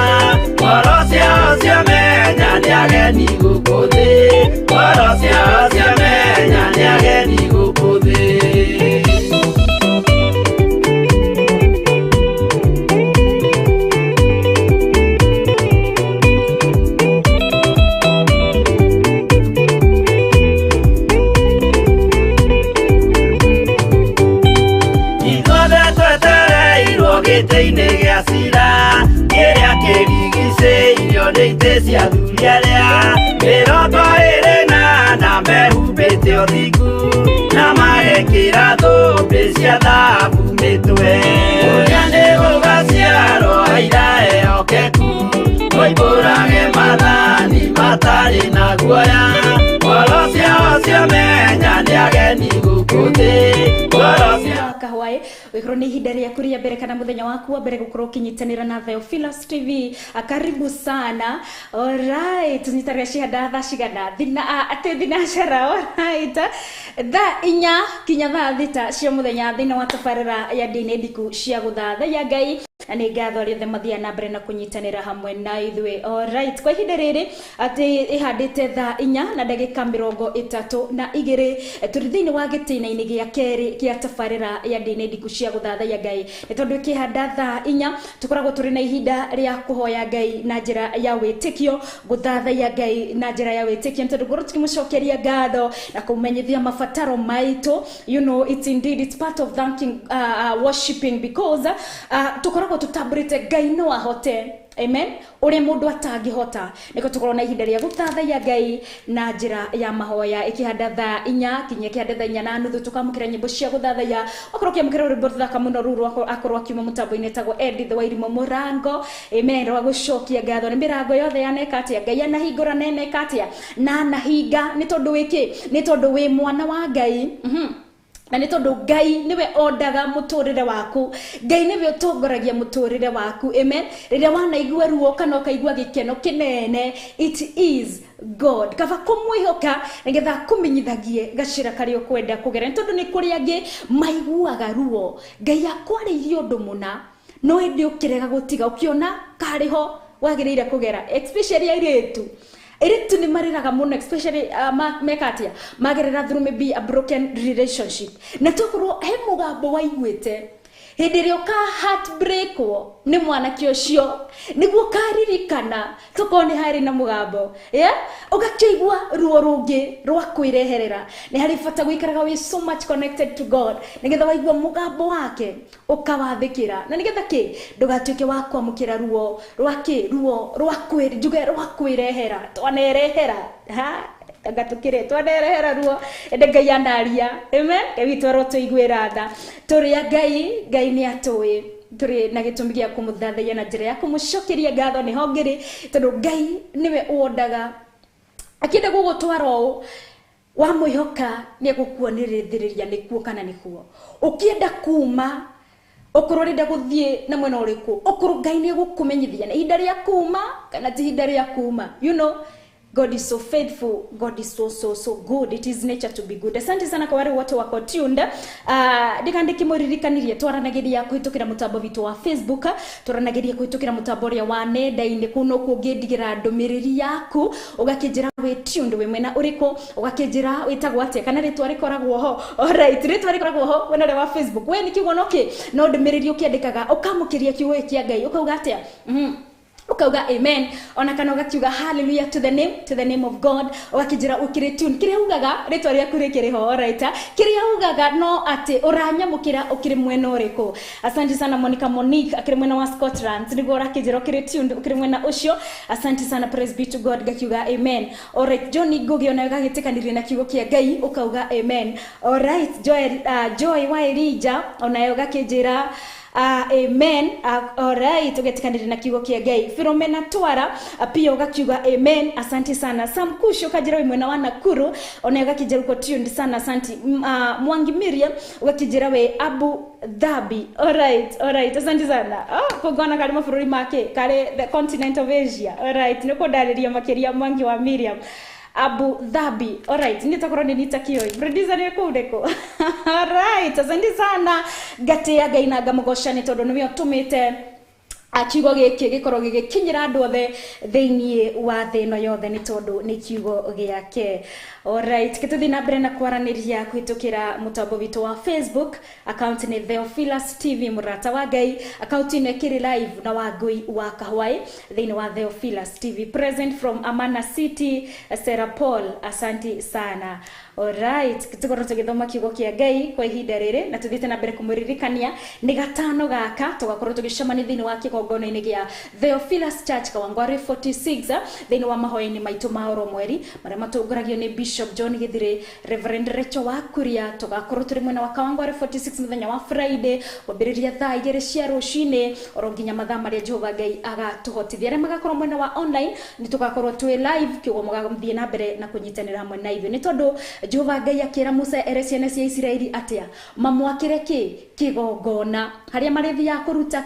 ngoro ciao ciamenya nĩ ageni gũkũ thĩ ngoro ciao ciamenya nĩ ageni gũkũ thĩ ithuothe twetereirwo gĩtĩ-inĩ gĩa cira kĩrĩa kĩrigicĩirio nĩ itĩ cia athuri arĩa mĩrongo ĩrĩ na mehumbĩte ũthingu na magekĩra thũmbĩ cia thahabu mĩtwe ũrĩa nĩ gũgaciarwo aira ehokeku oimbũrage mathani matarĩ na guoya ngoro ciao ciamenya nĩ ageni gũkũ thĩ ngoro ciao kahwaĩ wĩkorwo nĩ ihinda rĩaku rĩa mbere kana mũthenya waku wa mbere gũkorwo ũkĩnyitanĩra na Theophilus TV karibu sana alright tunyitarĩra cihanda thaa cigana thinacara alright thaa inya kinya thaa thita cia mũthenya thĩinĩ wa tabarĩra ya ndini ndiku cia gũthathaiya Ngai na nĩ ngatho arĩa mathia na mbere na kũnyitanĩra hamwe na ithuĩ alright kwa ihinda rĩrĩ atĩ ihandĩte thaa inya na ndagĩka 32 tũrĩ thĩinĩ wa gĩtĩna-inĩ gĩa kerĩ gĩa tabarĩra ya ndini ndiku cia gũthathaiya Ngai nĩ tondũ ikĩhanda thaa inya tũkoragwo tũrĩ na ihinda rĩa kũhoya Ngai na njĩra ya wĩtĩkio gũthathaiya Ngai na njĩra ya wĩtĩkio tondũ ngoro tukĩmũcokeria ngatho na kũmenyithia mabataro maitũ you know it's part of thanking worshiping because tũkoragwo tutambũrĩte Ngai no ahote amen ũrĩa mũndũ atangĩhota nĩko tũkorwo na ihinda rĩa gũthathaiya Ngai na njĩra ya mahoya ikĩhanda thaa inya kinya kĩhanda thaa inya na nuthu tũkamũkĩra nyĩmbo cia gũthathaiya okorwo kĩamũkĩra rwĩmbo rũthaka mũno ruru akorwo akiuma mũtambo-inĩ tagwo Edith Wairimu Mũrango amen rwa gũcokia ngatho nĩ mĩrango yothe yaneka atĩa Ngai anahingũra neneka atĩa na anahinga nĩ tondũ wĩkĩ nĩ tondũ wĩ mwana wa Ngai na nĩ tondũ Ngai niwe ondaga mũtũrĩre waku Ngai niwe ũtongoragia mũtũrĩre waku amen rĩrĩa wanaigua ruo kana ũkaigua gĩkeno kĩnene it is God kaba kũmwĩhoka nĩgetha kũmenyithagie gacĩra karĩa ũkwenda kũgera nĩ tondũ nĩ kũrĩ angĩ maiguaga ruo Ngai akwarĩirie ũndũ mũna no hĩndĩ ũkĩrega gũtiga ũkĩona karĩho wagĩrĩire kũgera especially airĩtu Eritu ni mariraga muno especially mekatia magerera through maybe a broken relationship na tokoro he mugambo waiguite hindi ria ka heartbreak wo ni mwana kiocio niguo karirikana tukone hari na mugambo ugakigwa ruo rungi rwa kwireherera ni hari fata gwikaraga we so much connected to God nigetha waigwa mugambo wake ukawathikira na nigetha ki ndugatuike wa kwamukira ruo rwa kwirehera twanerehera gatukire twanerehera ruo ende Ngai anaria amen ewitwaro tuigwira tha turi Ngai ni atoi turi na gitumi gia kumuthathia na njira ya kumucokeria ngatho ni hongiri tondu Ngai niwe wondaga akinde gugutwara wa muihoka ni gukuonirithiriria nikuo kana nikuo ukienda kuma okurorida guthie na mwena uriku okuru Ngai ni gukumenyithia na ihinda ria kuma kana ti ihinda ria kuma God is so faithful. God is so good. It is nature to be good. Asante sana kwa wale wote wako tuned. Ndikandiki muririkanirie twaranagiria kuhitukira mutambo witu wa Facebook, twaranagiria kuhitukira mutambo ria wa nenda-ini kuno kungidigira ndumiriri yaku ugakijira we tuned we mwena uriku ugakijira witagwo atia kana ritwa rikoragwo ho. Alright, ritwa rikoragwo ho wena wa Facebook. We nikiugo noki no ndumiriri ukiandikaga ukamukiria kiugo kia Ngai ukauga atia ukauga amen ona kana ugakiuga hallelujah to the name of God wakijira ukire tune kiria ugaga ritwa ria kure kire ho. Alright, kiria ugaga no ati uranyamukira ukire mwena uriko. Asante sana Monique akire mwena wa Scotland nigo rakijira ukire tune ukire mwena ucio. Asante sana, praise be to God, gakiuga amen. Alright, Johnny Gogi ona gagitikanire na kiugo kia Ngai ukauga amen. Alright, Joy wa Elija ona gakijira amen. Alright, ugetikanire na kiugo kia Ngai. Philomena Twara pia ugakiuga amen. Asante sana. Sam Kusho kajira mwena wa Nakuru ona ugakijira uko tuned sana. Asante. Mwangi Miriam ugakijira we Abu Dhabi. Alright. Asante sana. Kugona kali mafururi make kale the continent of Asia. Alright, niko daliria makeria Mwangi wa Miriam Abu Dhabi. Alright, nitakoroni nitakio. Producer ni kudeko. Alright, asante sana. Gate ya Ngai na gamugoshani tondu niwe tumite akiugo giki gikorwo gikinyira andu othe thiini wa thino yothe ni tondu ni kiugo giake. Alright, kituthi na mbere na kwaraniria kuhitukira mutambo witu wa Facebook, account ni Theophilus TV murata wa Ngai, account ni kiri live na Wangui wa Kahwai thiini wa Theophilus TV, present from Amana City, Sarah Paul. Asante sana. Alright, kitukorwo tugithoma kiugo kia Ngai kwa ihinda riri na tuthite na mbere kumuririkania ni gatano gaka tugakorwo tugicemania thiini wa kigongona-ini gia Theophilus Church Kawangware 46 thiini wa mahoya-ini maitu ma oro mweri maria matungoragio ni Bishop John Githire, Reverend Rachel Wakuria. Tugakorwo turi mwena wa Kawangware 46 muthenya wa Friday wambiriria thaa 2 cia rucini oro nginya mathaa maria Jehova Ngai agatuhotithia. Aria magakorwo mwena wa online ni tugakorwo twi live kiugo mugathie na mbere na kunyitanira hamwe na ithuĩ ni tondu Jehova Ngai akira Musa ere ciana cia Israeli atia mamwakire kigongona haria marithia kuruta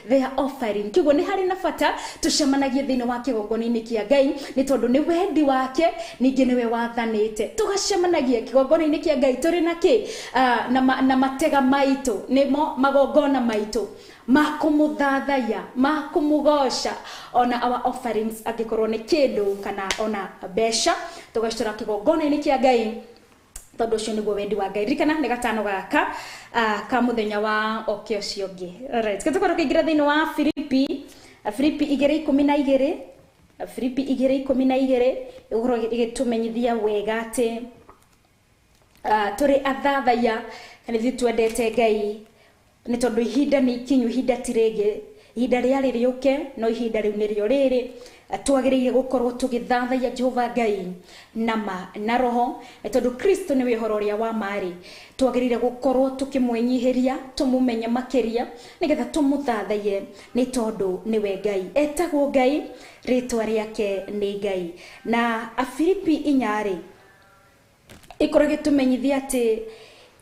their offering. Kiugo ni hari na bata tucemanagie thiini wa kigongona-ini kia Ngai ni tondu ni wendi wake ningi niwe wathanite tugacemanagie kigongona-ini kia Ngai turi na na matega maitu nimo magongona maitu makumuthathaya makumugosha ona our offerings agikorwo ni kindu kana ona besha tugacora kigongona-ini kia Ngai tondu ucio niguo wendi wa Ngai. Ririkana ni gatano gaka ka muthenya wa okio ciongi. Alright, tugakorwo kiingira thiini wa Filipi 2:12 Filipi 2:12 igoro igitumenyithia wega ati turi athathaya kana thi twendete Ngai ni tondu ihinda ni ikinyu, ihinda tirege, ihinda ria ririuke no ihinda riu nirio riri twagiriire gukorwo tugithathaya Jehova Ngai na roho tondu Kristo ni wihoro ria wa mari. Twagiriire gukorwo tukimwenyihiria tumumenye makiria nigetha tumuthathaye ni tondu niwe Ngai, etagwo Ngai, ritwa riake ni Ngai. Na Afilipi 4 ikoro gitumenyithia ati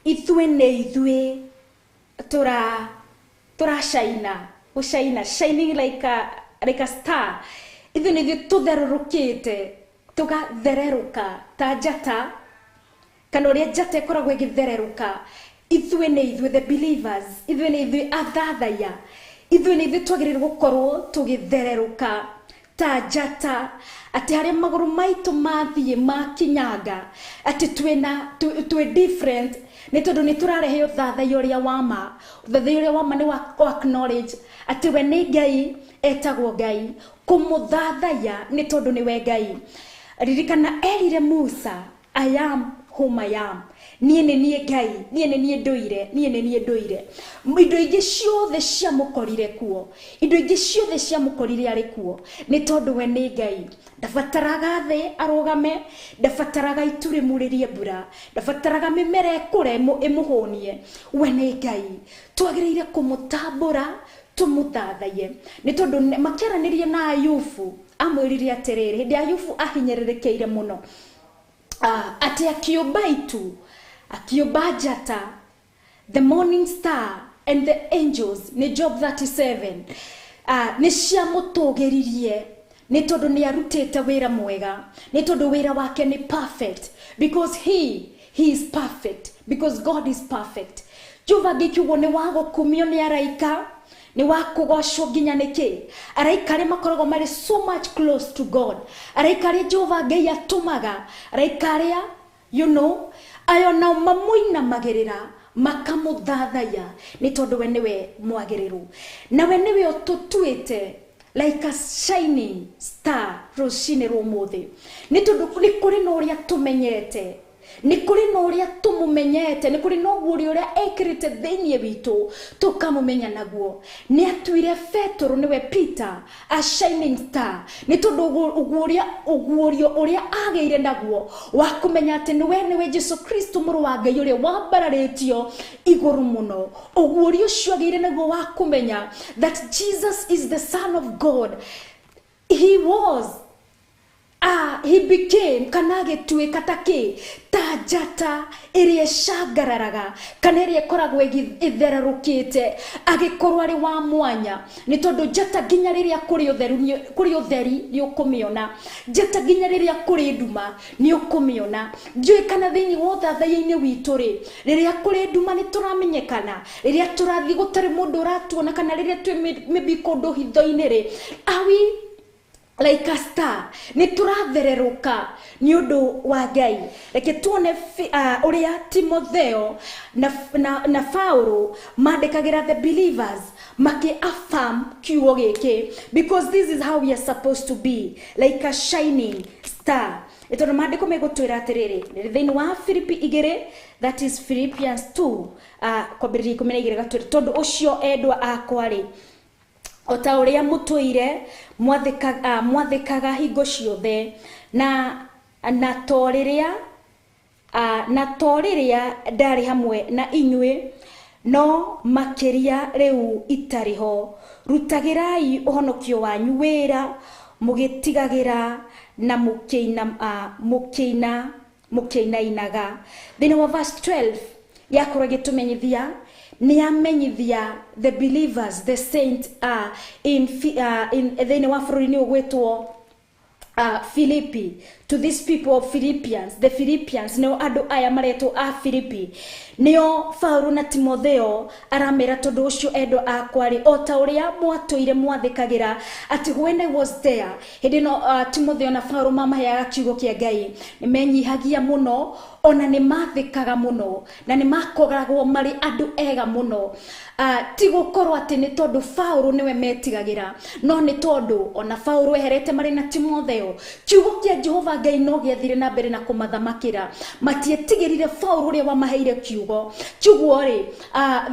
ithuĩ tura shining like a star. Ithuĩ nĩ tutherurukite tugathereruka ta njata kana uria njata ikoragwo igĩthereruka. Ithuĩ nĩ the believers, ithuĩ nĩ athathaya, ithuĩ nĩ twagĩrĩirwo gũkorwo tũgĩthereruka ta njata ati haria maguru maitu mathie makinyaga ati twe different ni tondu ni turarehe uthathai uria wama ni wa acknowledge ati we ni Ngai etagwo Ngai kumuthathaya ni tondu ni we Ngai. Ririkana erire Musa, I am whom I am. Niĩ nĩ Ngai, niĩ nĩ ndũire. Indo ingĩ ciothe ciamũkorire kuo, indo ingĩ ciothe ciamũkorire arĩ kuo, nĩ tondũ we nĩ Ngai. Ndabataraga thĩ arũgame, ndabataraga itu rĩmurĩrie mbura, ndabataraga mĩmera ĩkũre ĩmũhũnie. We nĩ Ngai. Twagĩrĩire kũmũtambũra, tumuthathaye. Nĩ tondũ makĩaranĩria na Ayubu, amwĩrire atĩrĩrĩ, hĩndĩ Ayubu ahinyĩrĩrĩkĩire mũno, ati akiumba itu, akiumba njata, the morning star and the angels, ni Job 37, ni ciamũtũgĩririe ni tondu ni arutite wira mwega, ni tondu wira wake ni perfect, because he is perfect, because God is perfect. Jehova ngikiugo ni wagukumio ni araika, ni wakugocwo nginya niki araika ri makoragwo mari so much close to God, araika ri Jehova Ngai atumaga, araika ri ayo na mamuina magirira makamuthathaya ni tondu we niwe mwagiriru, na we niwe ututuite like a shining star rucini rumuthi, ni tondu ni kuri no ria tumenyete, ni kuri no ria tumumenyete, ni kuri no guria uria ekirite thiini witu tukamumenya naguo. Ni atuire Petro niwe Peter a shining star, ni tondu ugurio uria ageire naguo wa kumenya ati niwe Jesu Kristo muru wa Ngai uria wambararitio iguru muno. Ugurio ucio ageire naguo wa kumenya that Jesus is the Son of God. He became kanage katake ta njata iria shagararaga kana iria koragwo itherarukite agikorwo ari wa mwanya, ni tondu njata ginya riria kuri utheri ni ukumiona, njata ginya riria kuri nduma ni ukumiona. Njui kana thiini wa uthathai-ini witu ri riria kuri nduma ni turamenyekana, riria turathi gutari mundu uratuona, kana riria twi maybe kundu hitho-ini ri awi like a star ni turathereruka ni undu wa Ngai. Reke tuone uria Timotheo na Paulo mandikagira the believers maki affirm kiugo giki, because this is how we are supposed to be, like a shining star. Ito mandiko megutwira atiriri thiini wa Filipi 2, that is Philippians 2 kwambĩrĩria 12, tondu ucio endwa akwa ri ota uria mutuire mwathikaga hingo ciothe na toriria ndari hamwe na inyue, no makiria riu itariho. Rutagirai uhonokio wanyu wira mugitigagira na mukiinainaga. Thiini wa verse 12 yakorwo gitumenyithia ni amenyithia the believers, the saints in the wa furuni ugwetwo Philippi, to these people of Philippians, the Philippians, no adu aya mareto a Philippi, nio Paulo na Timotheo aramera tondu ucio endo akwari ota uria mwatuire mwathikagira ati when I was there, hidino Timotheo na Paulo mamaheaga kiugo kia Ngai ni menyihagia muno, ona ni mathikaga muno, na ni makogagwo mari andu ega muno. Ti gukorwo ati ni tondu Paulo niwe metigagira, no ni tondu ona Paulo eherete mari na Timotheo kiugo kia Jehova Ngai no giathire na mbere na kumathamakira, matietigirire Paulo uria wamaheire kiugo ri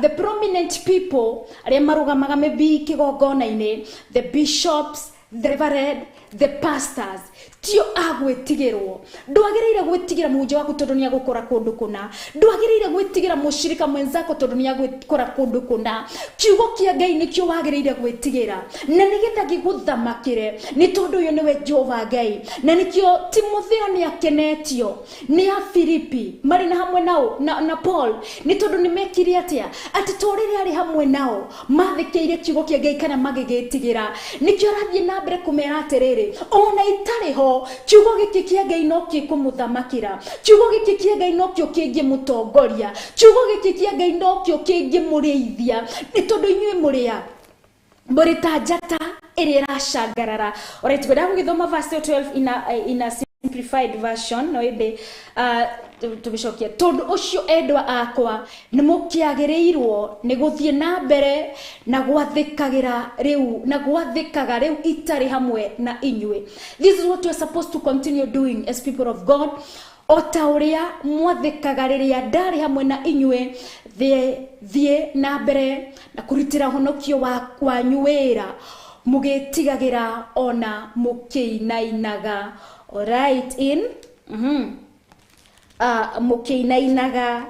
the prominent people aria marugamaga maybe kigongona-ini, the bishops, the reverend, the pastors, tio agwetigirwo. Ndwagiriire gwitigira muhunjia waku tondu ni agukora kundu kuna, ndwagiriire gwitigira mushirika mwenzako tondu ni agukora kundu kuna. Kiugo kia Ngai nikio wagiriire gwitigira, na nigetha giguthamakire ni tondu uyu niwe Jehova Ngai. Na nikio Timotheo ni akenetio ni a Filipi mari na hamwe nao na Paul, ni tondu ni mekiri atia ati torire ari hamwe nao mathikeire kiugo kia Ngai kana magigitigira. Nikio rathie na mbere kumera atiriri ona itariho kiugo giki kia Ngai no kikumuthamakira, kiugo giki kia Ngai no kio kingimutongoria, kiugo giki kia Ngai no kio kingimurithia, ni tondu inyuĩ muria muri ta njata ĩrĩa ĩracangarara. Alright, gwenda gũgĩthoma verse 12 in a simplified version, no ĩndĩ tũgĩcokia tondũ ũcio endwa akwa nĩ mũkĩagĩrĩirwo nĩ gũthiĩ na mbere na gwathĩkagĩra rĩu na gwathĩkaga rĩu itarĩ hamwe na inyuĩ. This is what we are supposed to continue doing as people of God. O ta ũrĩa mwathĩkaga rĩrĩa ndarĩ hamwe na inyuĩ, thiĩ na mbere na kũrutĩra honokio wanyu wĩra mũgĩtigagĩra ona mũkĩinainaga. Alright, in mũkĩinainaga.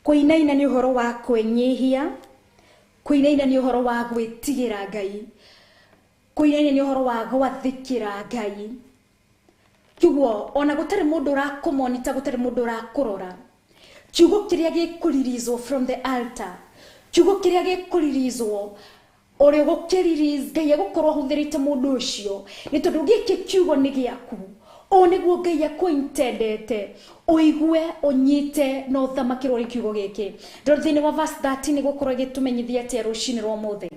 Kũinaina nĩ ũhoro wa kwĩnyihia, kũinaina nĩ ũhoro wa gwĩtigĩra Ngai, kũinaina nĩ ũhoro wa gwathĩkĩra Ngai. Kĩguo ona gũtarĩ mũndũ ũrakũmonita, gũtarĩ mũndũ ũrakũrora, kiugo kĩrĩa gĩkũririzwo from the altar, kiugo kĩrĩa gĩkũririzwo ũrĩa gũkĩririz Ngai agũkorwo ahũthĩrĩte mũndũ ũcio, nĩ tondũ gĩkĩ kiugo nĩ gĩaku. O nĩguo Ngai akwĩintendete ũigue ũnyite na ũthamakĩrwo nĩ kiugo gĩkĩ. Ndĩrĩ thĩinĩ wa verse 13 nĩ gũkorwo gĩtũmenyithia atĩa rũcinĩ rwa ũmũthĩ.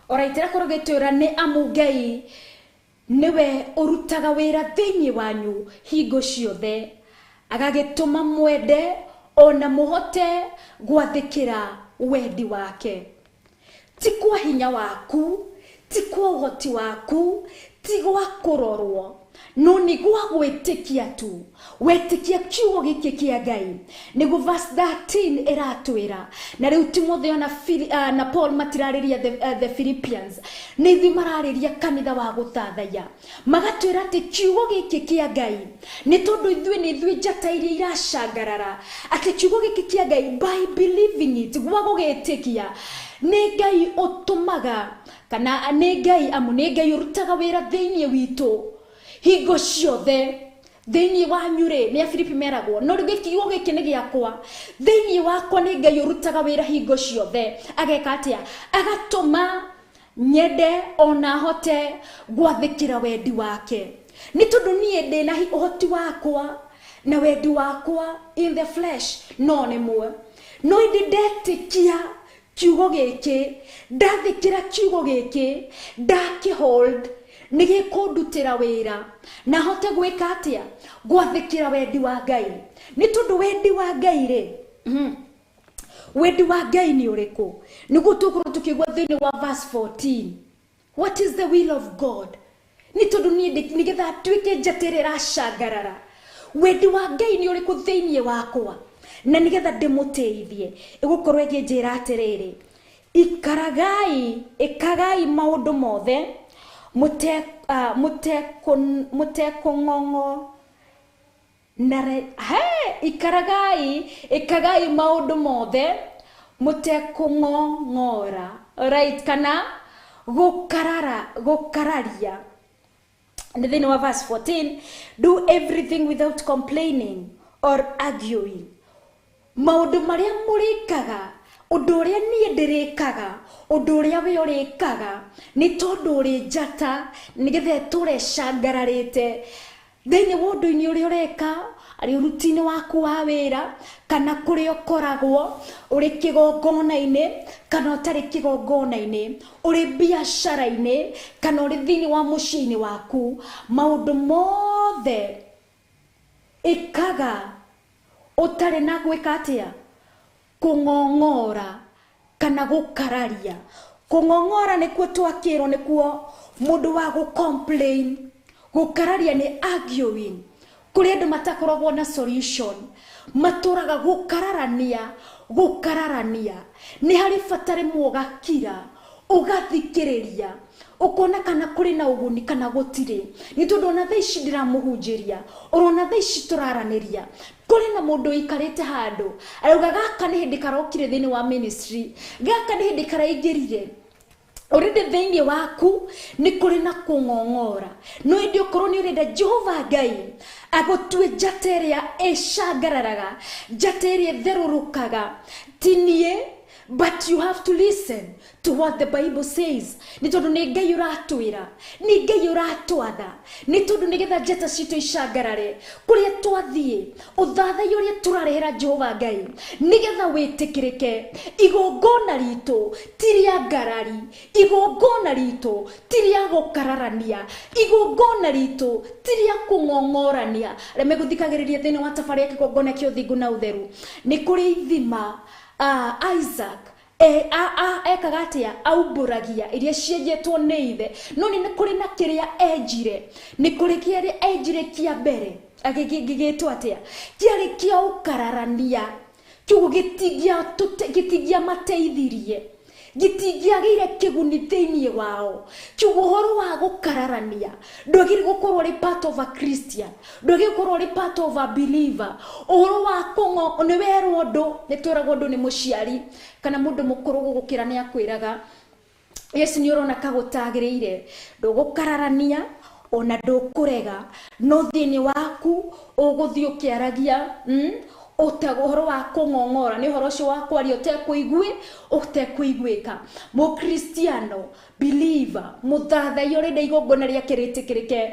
Alright, ĩrakorwo gĩtwĩra nĩ amu Ngai niwe ũrutaga wĩra thĩinĩ wanyu hingo ciothe, agagĩtũma mwende ona mũhote gwathĩkĩra wendi wake. Ti kwa hinya waku, ti kwa ũhoti waku, ti gwa kũrorwo, no nĩ gwa gwĩtĩkia tu. Wetĩkia kiugo gĩkĩ kĩa Ngai. Nĩguo verse 13 ĩratwĩra, na rĩu Timotheo na Paul matirarĩria the Philippians, nĩ ithuĩ mararĩria kanitha wa gũtathaya, magatwĩra atĩ kiugo gĩkĩ kĩa Ngai nĩ tondũ ithuĩ nĩ ithuĩ njata iria iracangarara, atĩ kiugo gĩkĩ kĩa Ngai by believing it, gwa gũgĩtĩkia, nĩ Ngai ũtũmaga, kana nĩ Ngai amu nĩ Ngai ũrutaga wĩra thĩinĩ witũ hingo ciothe. Thĩinĩ wanyu rĩ, nĩ Afilipi meragwo, no rĩu kiugo gĩkĩ nĩ gĩakwa, thĩinĩ wakwa nĩ Ngai ũrutaga wĩra hingo ciothe. Ageka atĩa? Agatũma nyende ona hote gwathĩkĩra wendi wake. Nĩ tondũ niĩ ndĩ na ũhoti wakwa na wendi wakwa in the flesh no nĩ mwe, no ĩndĩ ndetĩkia kiugo gĩkĩ, ndathĩkĩra kiugo gĩkĩ, ndakĩhold, nĩ gĩkũndutĩra wĩra na hote gwĩka atĩa? Gwathĩkĩra wendi wa Ngai. Nĩ tondũ wendi wa Ngai rĩ, wendi wa Ngai nĩ ũrĩkũ? Nĩguo tũkorwo tũkĩigua thĩinĩ wa verse 14. What is the will of God? Nĩ tondũ nĩgetha tuĩke njata ĩrĩa ĩracangarara, wendi wa Ngai nĩ ũrĩkũ thĩinĩ wakwa, na nĩgetha ndĩmũteithie. Ĩgũkorwo ĩkĩnjĩra atĩrĩrĩ, ĩkagai maũndũ mothe mũtekũng'ong'o ikagai maũndũ mothe mũtekũng'ong'ora. Alright, kana gũkararia. And then in verse 14, do everything without complaining or arguing. Maũndũ marĩa mũrĩkaga, ũndũ ũrĩa niĩ ndĩrĩkaga, ũndũ ũrĩa we ũrĩkaga, nĩ tondũ ũrĩ njata, nĩgetha tũrecangararĩte thĩinĩ wa ũndũ-inĩ ũrĩa ũreka, arĩ ũruti-inĩ waku wa wĩra, kana kũrĩa ũkoragwo, ũrĩ kĩgongona-inĩ kana ũtarĩ kĩgongona-inĩ, ũrĩ biacara-inĩ kana ũrĩ thĩinĩ wa mũciĩ-inĩ waku, maũndũ mothe ĩkaga ũtarĩ na gwĩka atĩa? Kũng'ong'ora kana gũkararia. Kũng'ong'ora nĩkuo twakĩrwo nĩkuo mũndũ wa gũcomplain. Gũkararia nĩ arguing, kũrĩa andũ matakoragwo na solution, matũraga gũkararania. Nĩ harĩ bata rĩmwe ũgakira, ũgathikĩrĩria, ũkona kana kũrĩ na ũguni kana gũtirĩ. Nĩ tondũ ona thaa ici ndĩramũhunjĩria, ona thaa ici tũraranĩria, kũrĩ na mũndũ ũikarĩte handũ arauga gaka nĩ hĩndĩ karokire thĩinĩ wa ministry, gaka nĩ hĩndĩ karaingĩrire. Already thĩinĩ waku nĩ kũrĩ na kũng'ong'ora, no hĩndĩ okorwo nĩ ũrenda Jehova Ngai agũtue njata ĩrĩa ĩcangararaga, njata ĩrĩa ĩtherũrũkaga, ti niĩ but you have to listen to what the Bible says. Ni tondu ni Ngai uratwira, ni Ngai uratwatha, ni tondu nigetha njata citu icangarare kuria twathie uthathai uria turarehera Jehova Ngai nigetha witikirike. Igongona ritu tiria ngarari, igongona ritu tiria gukararania, igongona ritu tiria kungongorania. Reme guthikagiriria thini wa tafari ya kigongona kio thingu na utheru. Ni kuri ithima Isaac ekaga atia aumburagia iria cienjetwo nĩ ithe, no nĩ kũrĩ na kĩrĩa enjire, nĩ kũrĩ kĩrĩa enjire kia mbere agĩgĩtwo atia kĩarĩ kĩa ũkararania, kiugo gĩtingia mateithirie, gĩtingiagĩire kĩguni thĩinĩ wao. Kiugo ũhoro wa gũkararania ndwagĩrĩire gũkorwo ũrĩ part of a Christian, ndwagĩrĩire gũkorwo ũrĩ part of a believer. Ũhoro wa kũng'o nĩ werwo ũndũ, nĩ twĩragwo ũndũ nĩ mũciari kana mũndũ mũkũrũ gũgũkĩra nĩ akwĩraga Yesu nĩ ũrona kagũtagĩrĩire, ndũgũkararania ona ndũkũrega, no thĩinĩ waku ũgũthiĩ ũkĩaragia ũhoro wa kũng'ong'ora, nĩ ũhoro ũcio wa kwaria ũtekũiguĩka. Mũkristiano, believer, mũthathai ũrenda igongona rĩake rĩtĩkĩrĩke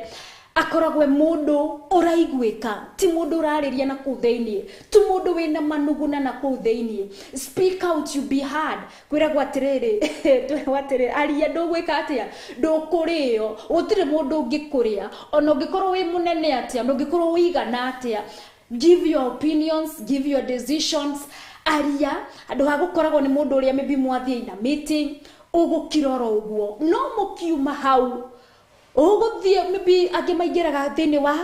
akoragwo mũndũ ũraiguĩka, ti mũndũ ũrarĩria na kũu thĩinĩ, ti mũndũ wĩna manuguna na kũu thĩinĩ. Speak out, you be heard. Kwĩragwo atĩrĩrĩ, aria ndũgwĩka atĩa, ndũkũrĩo, gũtirĩ mũndũ ũngĩkũrĩa, ona ũngĩkorwo wĩ mũnene atĩa, ona ũngĩkorwo wĩigana atĩa. Give your opinions, give your decisions. Aria, andũ hagũkoragwo nĩ mũndũ ũrĩa maybe mwathiĩ na meeting, ũgũkirora ũguo, no mũkiuma hau ũgũthiĩ maybe angĩ maingĩraga thĩinĩ wa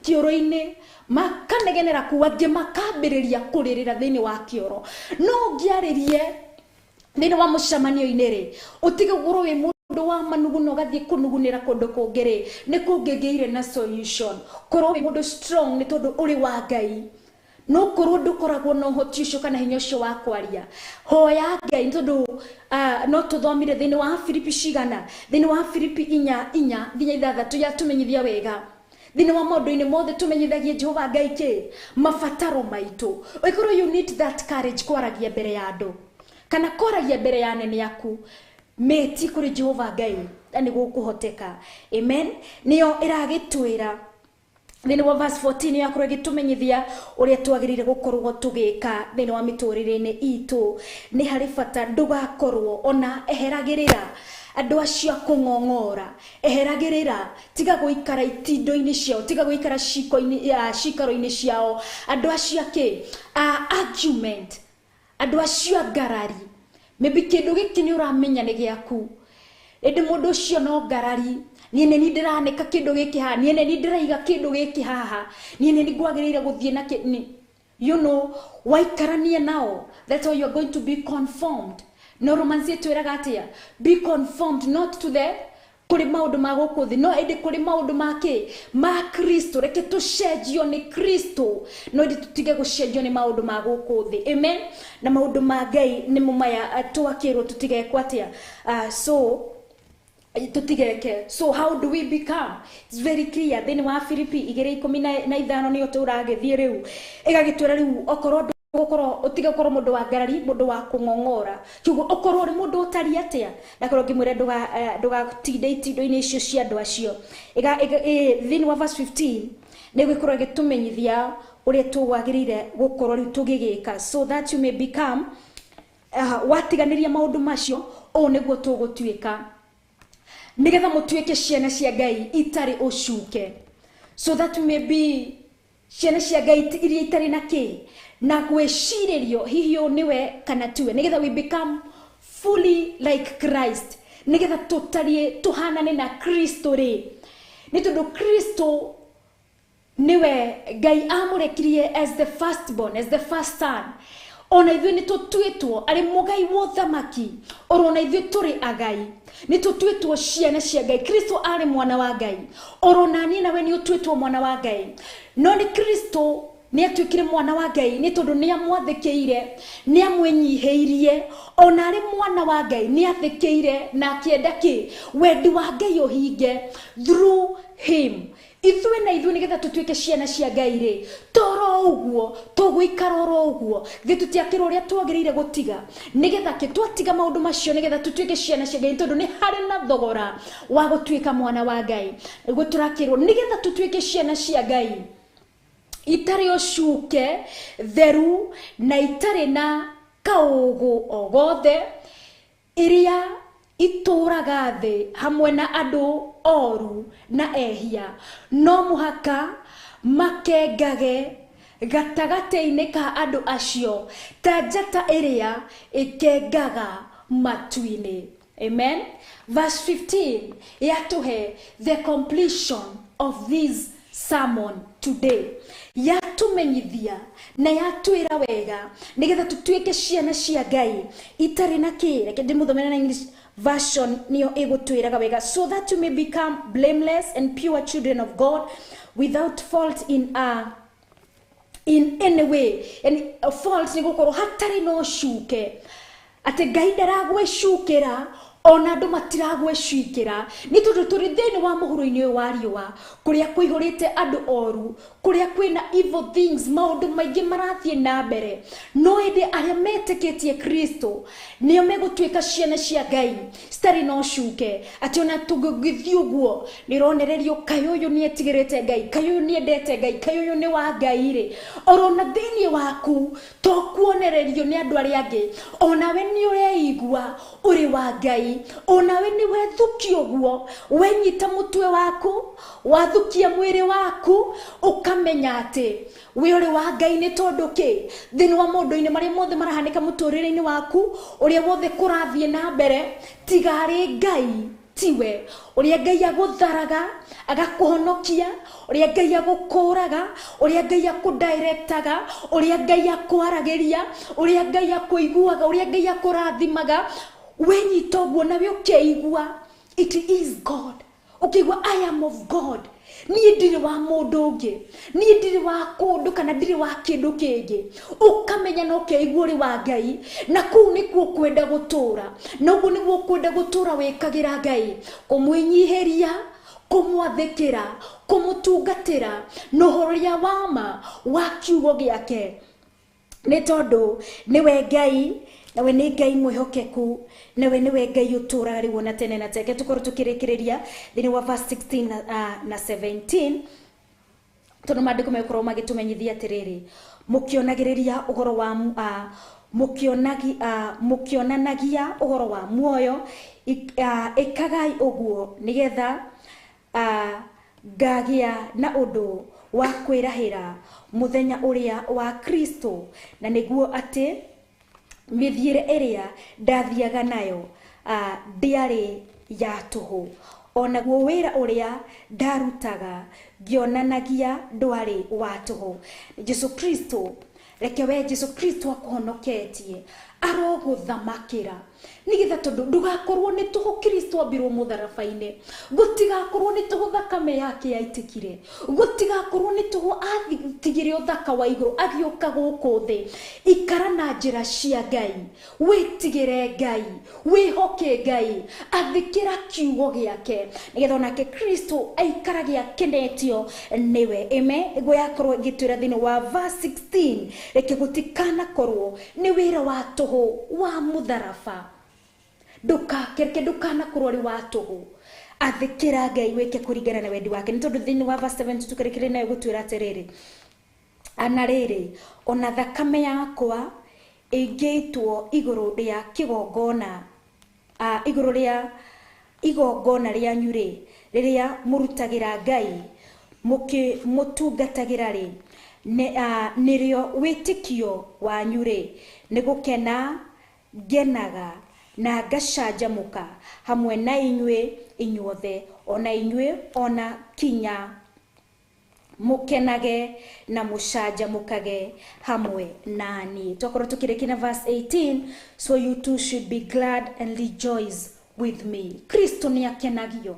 kĩoro-inĩ makanegenera kuo, angĩ makambĩrĩria kũrĩrĩra thĩinĩ wa kĩoro. No ũngĩarĩrie thĩinĩ wa mũcemanio-inĩ rĩ, ũtige gũkorwo wĩ mũndũ wa manuguna ũgathiĩ kũnugunĩra kũndũ kũngĩ rĩ, nĩ kũngĩgĩire na solution. Korwo wĩ mũndũ strong nĩ tondũ ũrĩ wa Ngai, no korwo ndũkoragwo na ũhoti ũcio kana hinya ũcio wa kwaria, hoya Ngai. Nĩ tondũ no tũthomire thĩinĩ wa Filipi cigana, thĩinĩ wa Filipi 4:6 ya tũmenyithia wega thĩinĩ wa maũndũ-inĩ mothe tũmenyithagie Jehova Ngai kĩ mabataro maitũ. Ũkorwo you need that courage kwaragia mbere ya andũ kana kwaragia mbere ya anene aku, meti kuri Jehova Ngai nĩ gũkũhoteka. Amen. Nĩyo ĩragĩtwĩra thĩinĩ wa verse 14 yakorwo ĩgĩtũmenyithia ũrĩa twagĩrĩire gũkorwo tũgĩka thĩinĩ wa mĩtũrĩre-inĩ itũ. Nĩ harĩ bata ndũgakorwo ona eheragĩrĩra andũ acio kũng'ong'ora, eheragĩrĩra, tiga gũikara itindo-inĩ ciao, tiga gũikara cikaro-inĩ ciao, andũ acio argument, andũ acio ngarari. Maybe kĩndũ gĩkĩ nĩ ũramenya nĩ gĩaku, ĩndĩ mũndũ ũcio no ngarari, niĩ nĩ ndĩraneka kĩndũ gĩkĩ haha, niĩ nĩ ndĩraiga kĩndũ gĩkĩ haha, niĩ nĩ ngwagĩrĩire gũthiĩ na you know, waikarania nao, that's how you're going to be conformed. No Romans twĩraga atĩa, be conformed not to the kuri maundu ma gũkũ thĩ, no ĩndĩ kuri maundu ma Kristo. Reke tũcenjio nĩ Kristo, no ĩndĩ tũtige gũcenjio nĩ maundu ma gũkũ thĩ. Amen. Na maundu ma Ngai nĩmo maya twakĩrwo tũtigeke atĩa, so tutigeke. So how do we become? It's very clear thĩinĩ wa Filipi 2:15 nĩyo tũragĩthiĩ rĩu, ĩgagĩtwĩra rĩu okorwo gũkorwo ũtige gũkorwo mũndũ wa ngarari, mũndũ wa kũng'ong'ora, kiugo ũkorwo ũrĩ mũndũ ũtari atĩa, nakorwo ngĩmwĩra ndũgatinde itindo-inĩ icio cia andũ acio. Thĩinĩ wa verse 15 nĩ gũkorwo ĩgĩtũmenyithia ũrĩa tũgwagĩrĩire gũkorwo rĩu tũgĩgĩka, so that you may become watiganĩria maũndũ macio, ũũ nĩguo tũgũtuĩka nigetha mũtuĩke ciana cia Ngai itarĩ ũcuke, so that we may be ciana cia Ngai iria itarĩ na na gwĩcirĩrio hihi ũũ nĩwe kana tiwe, nigetha we become fully like Christ, nigetha tuhanane na Kristo rĩ, nĩ tondũ Kristo niwe Ngai amũrekirie as the firstborn, as the first son. Ona ithuĩ nĩ tũtuĩtwo arĩ mũgai wa ũthamaki, ona ithuĩ tũrĩ agai, nĩ tũtuĩtwo ciana cia Ngai. Kristo arĩ mwana wa Ngai, ona niĩ nawe nĩ ũtuĩtwo mwana wa Ngai, no nĩ Kristo nĩ atuĩkire mwana wa Ngai nĩ tondũ nĩ amwathĩkĩire, nĩ amwenyihĩirie, ona arĩ mwana wa Ngai nĩ athĩkĩire na akĩenda wendi wa Ngai ũhinge through him. Ithwe na ithuĩ nĩgetha tũtuĩke ciana cia Ngai rĩ, toro ũguo tũgũikara oro ũguo gĩtutiakĩrwo ũrĩa twagĩrĩire gũtiga nĩgetha twatiga maũndũ macio nĩgetha tũtuĩke ciana cia Ngai, tondũ nĩ harĩ na thogora wa gũtuĩka mwana wa Ngai. Nĩguo tũrakĩrwo nĩgetha tũtuĩke ciana cia Ngai itarĩ ũcuke, theru na itarĩ na kaũgũ o gothe, iria itũraga thĩ hamwe na andũ oru na ehia, no mũhaka makengage gatagatĩ-inĩ ka andũ acio ta njata ĩrĩa ĩkengaga matu-inĩ. Amen. Verse 15 yatũhe the completion of this sermon today, yatumenyithia na yatwĩra wega nĩgetha tũtuĩke ciana cia Ngai itarĩ na reke ndĩmũthomere na English version niyo ĩgũtwĩraga wega, so that you may become blameless and pure children of God without fault in any way. And fault nĩ gũkorwo hatarĩ no cuke, atĩ Ngai ndaragwĩcukĩra ona andũ matiragwĩcukĩra, nĩ tondũ tũrĩ thĩinĩ wa mũhuro-inĩ ũyũ wa riũa kũrĩa kũihũrĩte andũ oru, kũrĩa kwĩna evil things, maũndũ maingĩ marathiĩ na mbere. No hĩndĩ arĩa metĩkĩtie Kristo nĩo megũtuĩka ciana cia Ngai citarĩ no cuke, atĩ ona tũngĩthiĩ ũguo nĩronererio kaĩ ũyũ nĩetigĩrĩte Ngai, kaĩ ũyũ nĩendete Ngai, kaĩ ũyũ nĩ wa Ngai rĩ, ona thĩinĩ waku tokuonererio nĩ andũ arĩa angĩ, onawe nĩ ũreigua ũrĩ wa Ngai, onawe nĩ wethũkia ũguo, wenyita mũtwe waku, wathukia mwĩrĩ waku, ukamenya atĩ we ũrĩ wa Ngai. Nĩ tondũ thĩinĩ wa maũndũ-inĩ marĩa mothe marahanĩka mũtũrĩre-inĩ waku, ũrĩa wothe kũrathiĩ na mbere, tiga arĩ Ngai tiwe, ũrĩa Ngai agũtharaga agakũhonokia, ũrĩa Ngai agũkũraga, ũrĩa Ngai akũdirectaga, ũrĩa Ngai akwaragĩria, ũrĩa Ngai akũiguaga, ũrĩa Ngai akũrathimaga. Wenyita ũguo nawe ũkeigua it is God, ũkeigua I am of God, niĩ ndirĩ wa mũndũ ũngĩ, niĩ ndirĩ wa kũndũ kana ndirĩ wa kĩndũ kĩngĩ, ũkamenya na ũkeigua ũrĩ wa Ngai, na kũu nĩkuo kwenda gũtũra, na ũguo nĩguo kwenda gũtũra wĩkagĩra Ngai, kũmwĩnyihĩria, kũmwathĩkĩra, kũmũtungatĩra na ũhoria wa ma wa kiugo gĩake, nĩ tondũ nĩwe Ngai, nawe nĩ Ngai mwĩhokeku, nawe nĩwe Ngai ũtũraga rĩu na tene na teke. Tũkorwo tũkĩrĩkĩrĩria thĩinĩ wa verse 16 na 17, tondũ maandĩko megũkorwo magĩtũmenyithia atĩrĩrĩ, mũkĩonagĩrĩria ũhoro wa mũkĩonanagia ũhoro wa muoyo, ĩkagai ũguo nĩgetha ngagĩa na ũndũ wa kwĩrahĩra mũthenya ũrĩa wa Kristo, na nĩguo atĩ mithiĩre ĩrĩa ndathiaga nayo ndiarĩ ya tũhũ, onaguo wĩra ũrĩa ndarutaga ngĩonanagia ndwarĩ wa tũhũ. Jesu Kristo, reke we Jesu Kristo akũhonoketie, arogũthamakĩra nĩgetha tondũ ndũgakorwo nĩ tũhũ Kristo ambirwo mũtharaba-inĩ, gũtigakorwo nĩ tũhũ thakame yake yaitĩkire, gũtigakorwo nĩ tũhũ atigire ũthaka wa igũrũ agĩũka gũkũ thĩ. Ikara na njĩra cia Ngai, wĩtigĩre Ngai, wĩhoke Ngai, athĩkĩra kiugo gĩake nĩgetha onake Kristo aikarage akenetio nĩwe. Amen. Ĩguo yakorwo ĩgĩtwĩra thĩinĩ wa verse 16, reke gũtikanakorwo nĩ wĩra wa tũhũ wa mũtharaba, ndũkanakorwo ũrĩ wa tũhũ, athĩkĩra Ngai, wĩke kũringana na wendi wake. Nĩ tondũ thĩinĩ wa verse 7 tũkĩrĩkĩrĩria nayo gũtwĩra atĩrĩrĩ, ana rĩrĩ ona thakame yakwa ĩngĩitwo igũrũ rĩa kĩgongona, igũrũ rĩa igongona rĩanyu rĩ, rĩrĩa mũrutagĩra Ngai mũtungatagĩra rĩ, nĩrĩo wĩtĩkio wanyu rĩ, nĩ gũkena ngenaga na ngacanjamũka hamwe na inyuĩ inyuothe, ona inyuĩ ona kinya mũkenage na mũcanjamũkage hamwe nani. Twakorwo tũkĩrĩkia na verse 18, so you too should be glad and rejoice with me. Kristo nĩ akenagio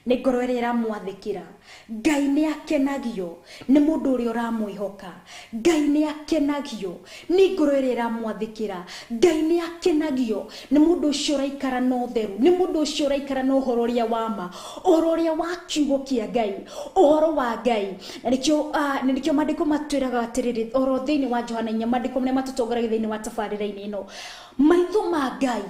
nĩ ngoro ĩrĩa ĩramwathĩkĩra. Ngai nĩ akenagio nĩ mũndũ ũrĩa ũramwĩhoka. Ngai nĩ akenagio nĩ ngoro ĩrĩa ĩramwathĩkĩra. Ngai nĩ akenagio nĩ mũndũ ũcio ũraikara na ũtheru, nĩ mũndũ ũcio ũraikara na ũhoro ũrĩa wa ma, ũhoro ũrĩa wa kiugo kĩa Ngai, ũhoro wa Ngai. Na nĩkĩo maandĩko matwĩraga atĩrĩrĩ, oro thĩinĩ wa Johana 4, maandĩko marĩa matũtongoragia thĩinĩ wa tabarĩra-inĩ ĩno, maitho ma Ngai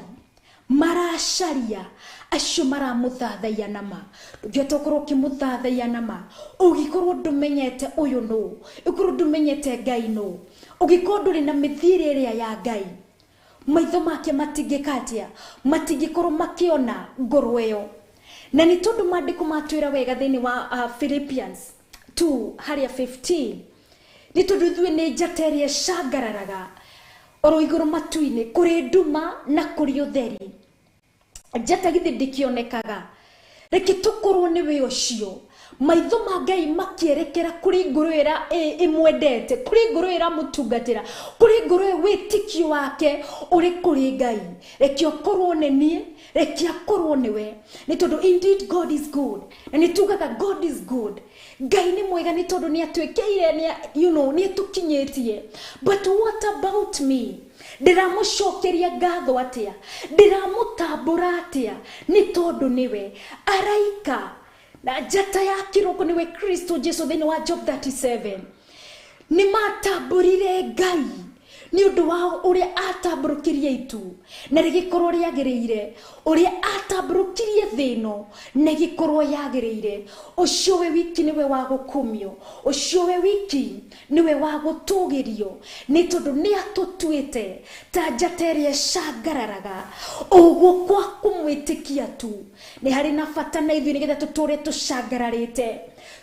maracaria acio maramũthathaiya nama. Ndũngĩhota gũkorwo ũkĩmũthathaiya nama ũgĩkorwo ndũmenyete ũyũ nũ, ũgĩkorwo ndũmenyete Ngai nũ, ũgĩkorwo ndũrĩ na mĩthiĩre ĩrĩa ya Ngai. Maitho make matingĩkatia, matingĩkorwo makĩona ngoro ĩyo. Na nĩ tondũ maandĩko matwĩra wega thĩinĩ wa Philippians 2:15, nĩ tondũ ithuĩ nĩ njata ĩrĩa ĩcangararaga oro igũrũ matu-inĩ, kũrĩ nduma na kũrĩ ũtheri. Njata githĩ ndĩkĩonekaga. Reke tũkorwo nĩwe ũcio. Maitho ma Ngai makĩerekera kũrĩ ngoro ĩrĩa ĩmwendete, kũrĩ ngoro ĩrĩa ĩramũtungatĩra, kũrĩ ngoro ĩyo wĩtĩkio wake ũrĩ kũrĩ Ngai. Reke okorwo nĩ niĩ, reke akorwo nĩwe. Nĩ tondũ indeed God is good. Na nĩ tugaga God is good. Ngai nĩ mwega nĩ tondũ nĩ atwĩkĩire, nĩ atũkinyĩtie. But what about me? Ndiramũcokeria ngatho atĩa? Ndiramũtambũra atĩa? Nĩ tondũ nĩwe araika na njata ya kĩroko nĩwe Kristo Jesu thĩinĩ wa Job 37. Nĩ matambũrire Ngai nĩ ũndũ wa ũrĩa atambũrũkirie itu na rĩgĩkorwo rĩagĩrĩire, ũrĩa atambũrũkirie thĩ ĩno na gĩkorwo yagĩrĩire. Ũcio we wiki nĩwe wa gũkumio, ũcio we wiki nĩwe wa gũtũgĩrio, nĩ tondũ nĩ atũtuĩte ta njata ĩrĩa ĩcangararaga. Ũguo kwa kũmwĩtĩkia tu nĩ harĩ na bata na ithuĩ nĩgetha tũtũre tũcangararĩte,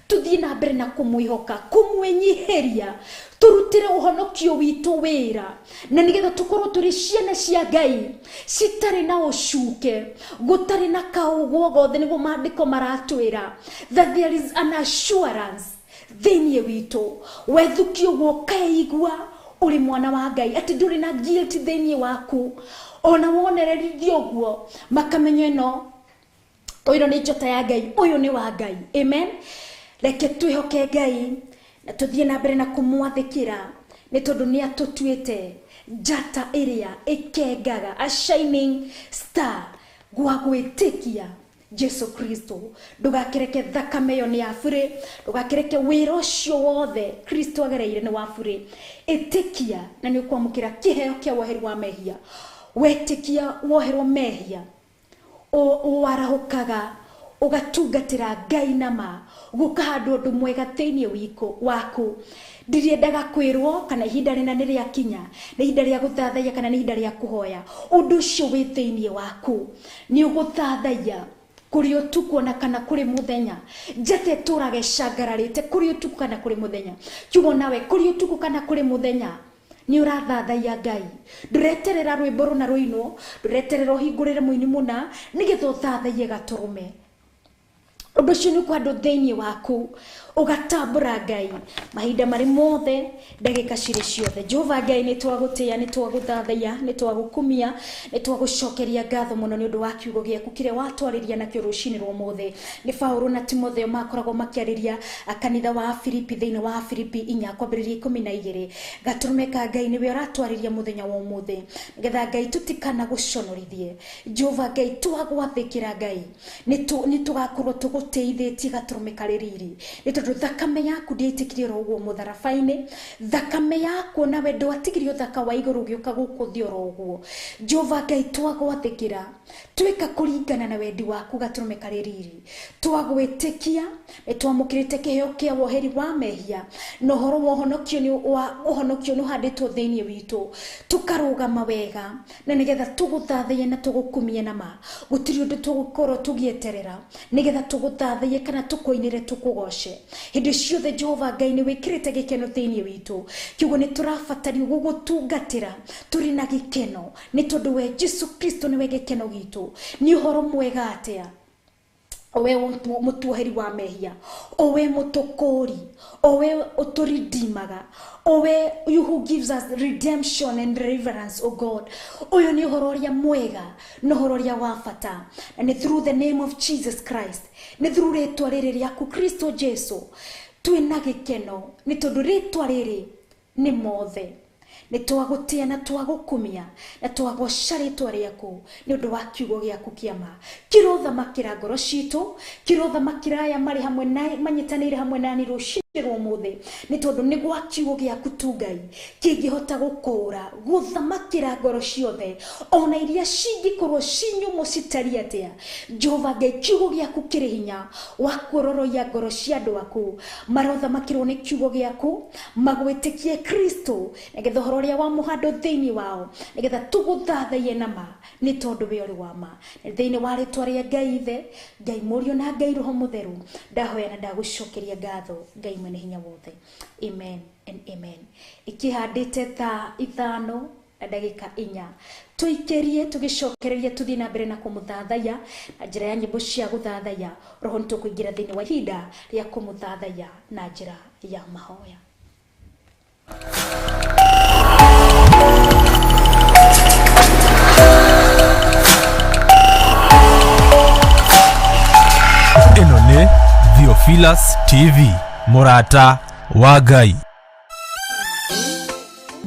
tuthiĩ na mbere na kũmwĩhoka, kũmwĩnyihĩria, turutire ũhonokio witũ wĩra, na nĩgetha tũkorwo tũrĩ ciana cia Ngai citarĩ na ũcuke, gũtarĩ na kaũgwo gothe. Nĩguo maandĩko maratwĩra that there is an assurance thĩinĩ witũ. Wethukio guo kaigua ũrĩ mwana wa Ngai, atĩ ndũrĩ na guilt thĩinĩ waku. Ona wonererithio guo makamenya ĩno, ũyũ nĩ njata ya Ngai, ũyũ nĩ wa Ngai. Amen. Reke twĩhoke Ngai na tuthiĩ na mbere na kũmwathĩkĩra, nĩ tondũ nĩ atũtuĩte njata ĩrĩa ĩkengaga, a shining star gwa gwĩtĩkia Jesu Kristo. Ndũgakĩreke thakame ĩyo nĩ ya bũrĩ, ndũgakĩreke wĩra ũcio wothe Kristo agereire nĩ wa bũrĩ. Ĩtĩkia na nĩ ũkwamũkĩra kĩheo kĩa woheru wa mehia. Wetĩkia woherwo mehia, warahũkaga ugatungatĩra Ngai nama, gũkahandwo ũndũ mwega thĩinĩ waku. Ndiriendaga kwĩrwo kana ihinda rĩna nĩ rĩakinya, nĩ ihinda rĩa gũthathaiya kana nĩ ihinda rĩa kũhoya. Ũndũ ũcio wĩ thĩinĩ waku nĩ ũgũthathaiya kũrĩ ũtukũ na kana kũrĩ mũthenya. Njata ĩtũraga ĩcangararĩte kũrĩ ũtukũ kana kũrĩ mũthenya. Kiugo nawe kũrĩ ũtukũ kana kũrĩ mũthenya ni ũrathathaiya Ngai. Ndũreterera rwĩmbo rũna rũinwo, ndũreterera ũhingũrĩre mũini mũna nĩgetha ũthathaiye gatũrũme. Ũndũ ũcio nĩ ũkwandũ thĩinĩ waku, ũgatambũra Ngai mahinda marĩ mothe, ndagĩka cirĩ ciothe. Jehova Ngai, nĩ twagũtĩĩa, nĩ twagũthathaiya, nĩ twagũkumia, nĩ twagũcokeria ngatho mũno nĩ ũndũ wa kiugo gĩaku kĩrĩa watwarĩria nakĩo rũcinĩ rwa ũmũthĩ. Nĩ Paulo na Timotheo makoragwo makĩarĩria kanitha wa Filipi thĩinĩ wa Filipi 4 kwambĩrĩria 12. Gatũrũme ka Ngai nĩwe ũratwarĩria mũthenya wa ũmũthĩ, nĩgetha Ngai tũtikana gũconorithie. Jehova Ngai, twagwathĩkĩra Ngai, nĩ tũgakorwo tũgũteithĩtie gatũrũme karĩ riri, nĩ tondũ thakame yaku ndĩtĩkirie ro ũguo mũtharabai-inĩ. Thakame yaku nawe ndwatigirio thaka wa igũrũ ũgĩũka gũkũ thĩ oro ũguo. Jehova Ngai, twagwathĩkĩra, twĩka kũringana na wendi waku gatũrũme karĩ riri. Twagwĩtĩkia, nĩ twamũkĩrĩte kĩheo kĩa woheri wa mehia, na ũhoro wa ũhonokio nĩ ũhandĩtwo thĩinĩ witũ. Tũkarũgama wega na nĩgetha tũgũthathaiye na tũgũkumie nama. Gũtirĩ ũndũ tũgũkorwo tũgĩeterera nĩgetha tũgũthathaiye kana tũkũinĩre tũkũgoce. Hĩndĩ ciothe Jehova Ngai nĩ wĩkĩrĩte gĩkeno thĩinĩ witũ. Kiugo nĩ tũrabatario gũgũtungatĩra tũrĩ na gĩkeno, nĩ tondũ we Jesu Kristo nĩwe gĩkeno gitũ. Nĩ ũhoro mwega atĩa owe mutuheri wa mehia, owe mutokori, owe uturidimaga, owe you who gives us redemption and deliverance, oh God. Oyo ni hororia mwega, no hororia wafata. And through the name of Jesus Christ, ni through retwa riri ryaku Kristo Jesu, twina gikeno, ni tondu retwa riri ni mothe. Ni twagutia na twagukumia na twagoca ritwa riaku ni undu wa kiugo giaku kiama kirothamakira ngoro citu kirothamakira aya mari hamwe na manyitanire hamwe nani rushirwo muthe ni tondu ni gwa kiugo giaku tu Ngai kingihota gukura guthamakira ngoro ciothe ona iria cingikorwo cinyumu citari atia Jehova Ngai kiugo giaku kiri hinya wa kuroroya ngoro cia andu aku marothamakirwo ni kiugo giaku magwitikie Kristo negetha hororia wa muhando thiini wao negetha tuguthathaie nama ni tondu we uri wa ma thiini wa ritwa ria Ngai ithe Ngai murio na Ngai roho mutheru ndahoya na ndagucokeria ngatho Ngai mwene hinya wothe. Amen and amen. Ikihandite thaa 5 na ndagika 4 tuikerie tugicokereria tuthii na mbere na kumuthathaya na njira ya nyimbo cia guthathaya roho nitukuingira thiini wa ihinda ria kumuthathaya na njira ya mahoya. Ino ni Theophilus TV, Murata wa Ngai.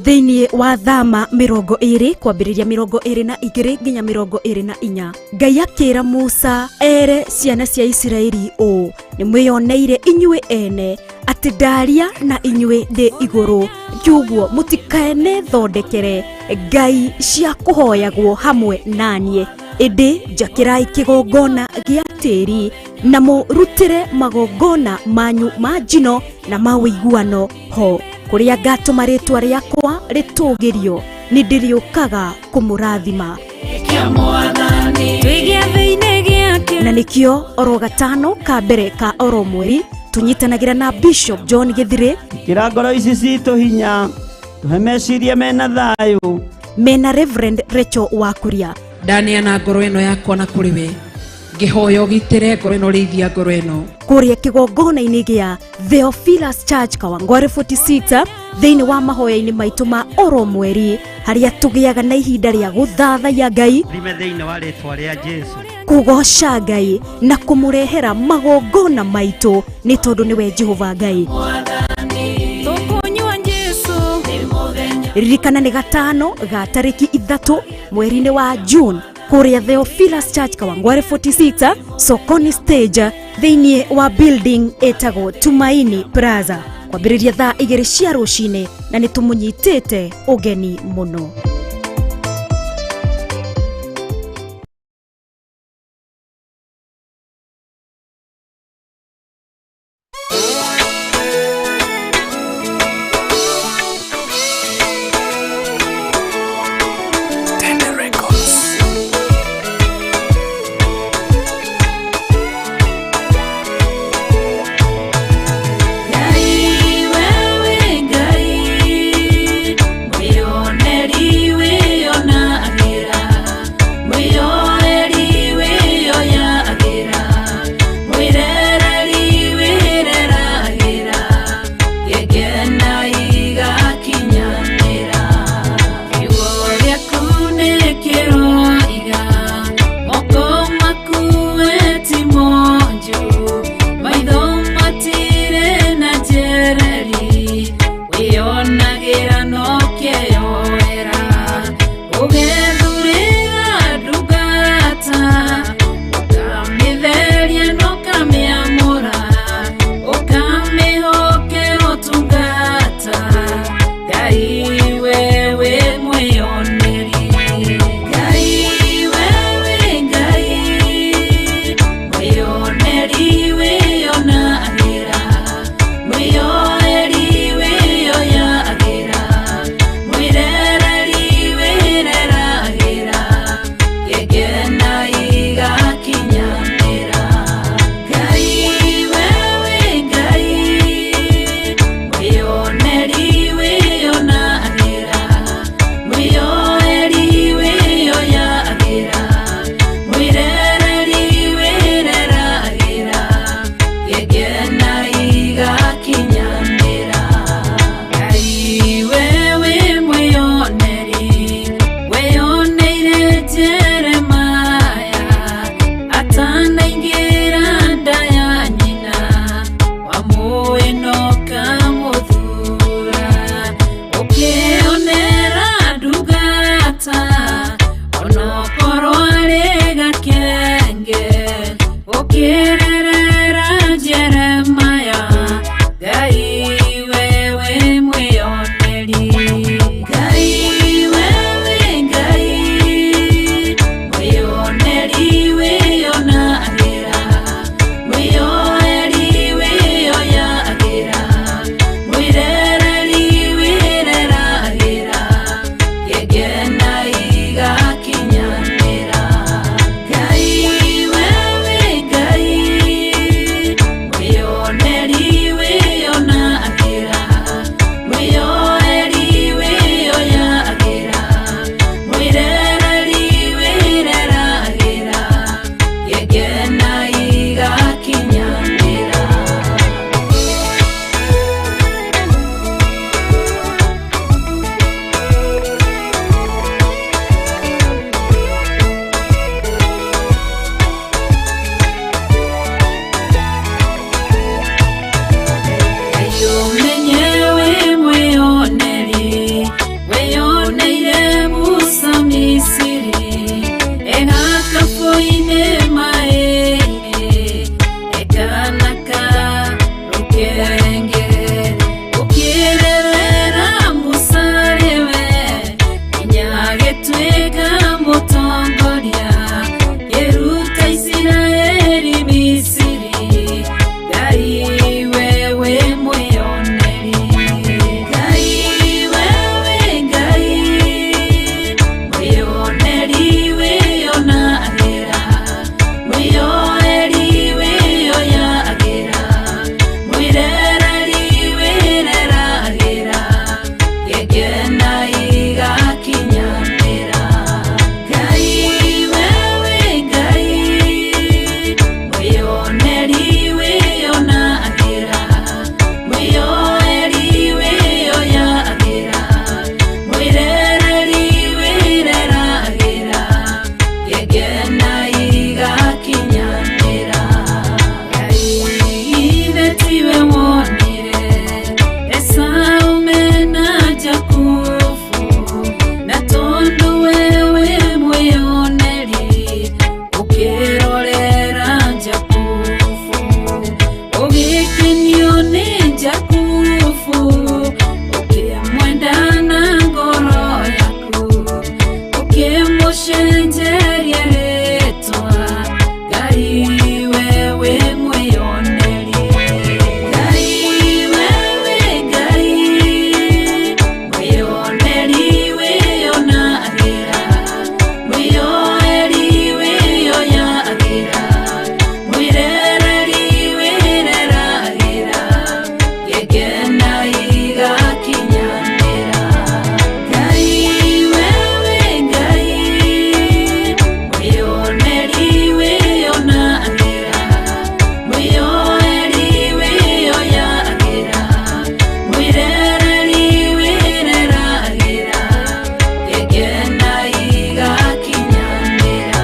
Thiini wa thama 20 kwambiriria 22 nginya 24 Ngai akira Musa ere ciana cia Isiraeli o ni mwiyoneire inyue ene ati ndaria na inyue ndi iguru kiuguo mutikaene thondekere ngai cia kuhoyagwo hamwe nanie indi njakirai kigongona gia tiri na murutire magongona manyu ma njino na mawiguano ho kuria ngatuma ritwa riakwa ritugirio ni ndiriukaga kumurathima na nikio oro gatano ka mbere ka oro mweri tunyitanagira na Bishop John Githire kirangoro ici citu hinya tuhemecirie mena thayu mena Reverend Rachel Wakuria ndania na ngoro ino yakwa na kuri we ngihoyo gitire ngoro ino rithia ngoro ino kuria kigongona-ini gia Theophilus Church Kawangware 46 thiini wa mahoya-ini maitu ma oro mweri haria tugiaga na ihinda ria guthathaya Ngai rime thiini wa ritwa ria Jesu kugoca Ngai na kumurehera magongona maitu ni tondu niwe Jehova Ngai ririkana ni gatano ga tariki 3 mweri-ini wa June kuria Theophilus Church Kawangware 46 Sokoni Stage thiini wa building etago Tumaini Plaza kwambiriria thaa 2 cia rucini na nitumunyitite ugeni muno. Ngai wewe Ngai mwioneri Menyewe mweyoneri weyoneire Musa Misiri egakafoine maere ekanaka rukenge ukirerera Musa rewe inyagetweka mutongoria yeruta Isiraeli Misiri Gai wewe mweyoneri Gai wewe Gai mweyoneri weyonagera mweyoeri weyoyagera mwirereri wereragera gegena igakinyanira Gai wewe Gai mweyoneri weyonagera mweyoeri weyoyagera mwirereri wereragera gegena igakinyanira Gai betiwe wonire Esaume na Jakufu na tondu wewe mweyoneri ukirorera Jakufu ugikenio ni Jakufu ukimwenda na ngoro yaku ukimushenjeria ritwa Gai wewe mweyoneri Gai wewe Gai mweyoneri weyonagera mweyoeri weyoyagera mwirereri wereragera gegena igakinyanira Gai wewe Gai mweyoneri weyonagera mweyoeri weyoyagera mwirereri wereragera gegena igakinyanira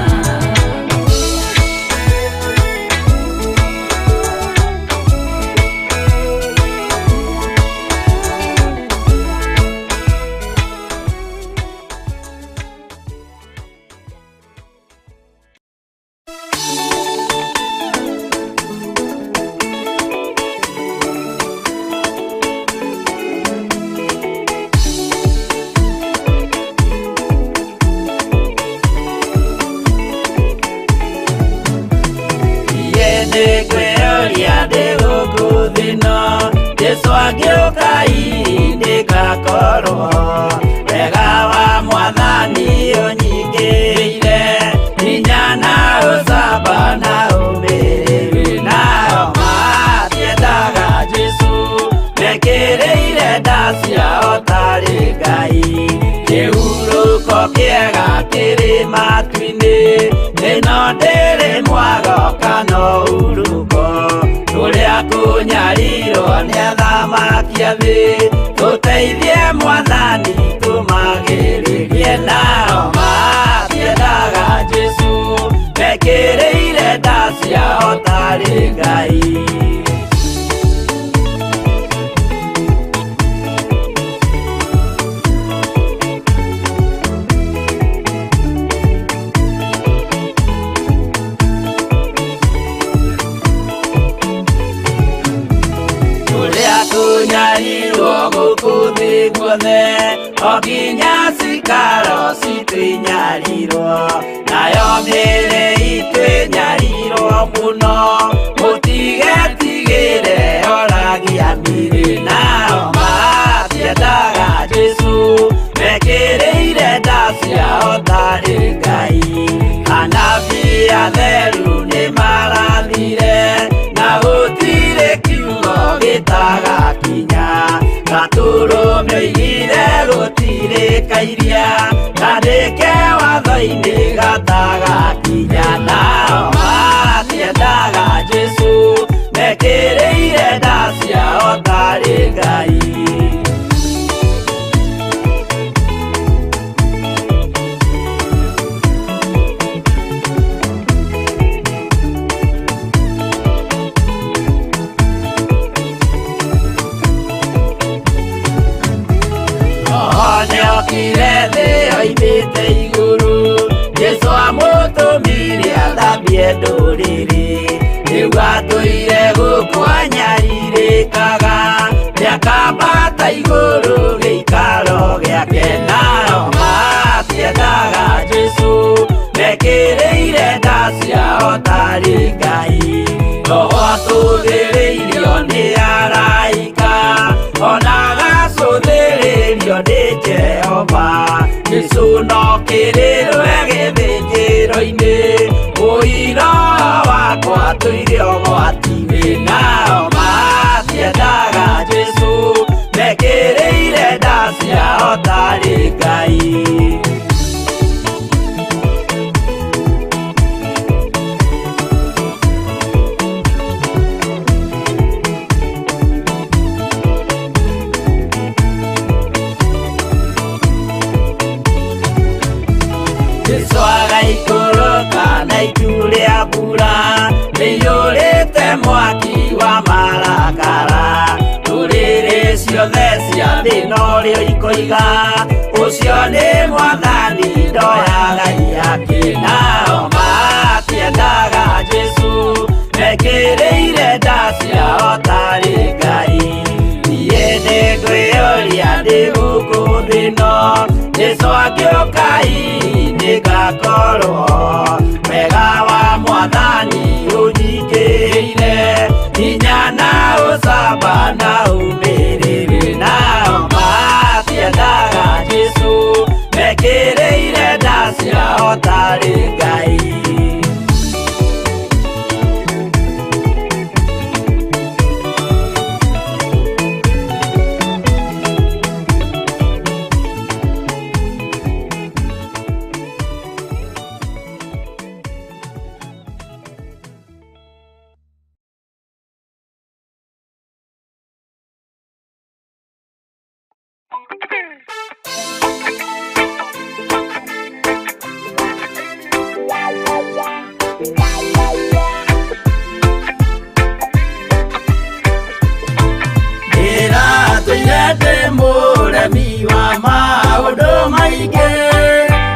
Yende kweoria de gukuthino Jesu agioka indi gakorwo wega wa Mwathani unyingĩrĩire hinya na ũcamba na ũmĩrĩru nao matiendaga Jesu mekĩrĩire nda ciao tarĩ Ngai kĩhurũko kĩega kĩrĩ matu-inĩ ĩno ndĩrĩ mwago kana ũruko tũrĩa kũnyarirwo nĩ athamaki a thĩ tũteithie Mwathani tũmagĩrĩrie nao matiendaga Jesu mekĩrĩire nda ciao tarĩ Ngai Tunyarirwo gũkũ thĩ guothe o nginya cikaro citwĩnyarirwo nayo mĩĩrĩ itwĩnyarirwo mũno mũtigetigĩre oragia mĩĩrĩ nao matiendaga Jesu mekĩrĩire nda ciao tarĩ Ngai anabii atheru nĩ marathire na gũtirĩ kiugo gĩtagakinya gatũrũme oigire gũtirĩkairia gandĩke watho-inĩ gatagakinya nao matiendaga Jesu mekĩ Neokire thĩ oimĩte igũrũ Jesũ amũtũmire athambie ndũrĩrĩ Rĩu atũire gũkũ anyarirĩkaga Nĩakambata igũrũ gĩikaro gĩake Nao matiendaga Jesũ Mekĩrĩire nda ciao tarĩ Ngai Roho atũthĩrĩirio nĩ araika Ona agacũthĩrĩrio nĩ Jehova Jesũ no kĩrĩrwe gĩthĩnjĩro-inĩ Ũira wakwa tũire ũgwati-inĩ Nao matiendaga Jesũ Mekĩrĩire nda ciao tarĩ Ngai Jesũ agaikũrũka na itu rĩa mbura Nĩiyũrĩte mwaki wa marakara Ndũrĩrĩ ciothe cia thĩ norĩo ikoiga Ũcio nĩ Mwathani ndoya Ngai yake Nao matiendaga Jesũ Mekĩrĩire nda ciao tarĩ Ngai Niĩ nĩngwĩyũria ndĩ gũkũ thĩ ĩno Jesũ angĩũka nĩngakorwo wega wa Mwathani ũnyingĩrĩire hinya na ũcamba na ũmĩrĩru Nao matiendaga Jesũ Mekĩrĩire nda ciao tarĩ Ngai Mũremi wa maũndũ maingĩ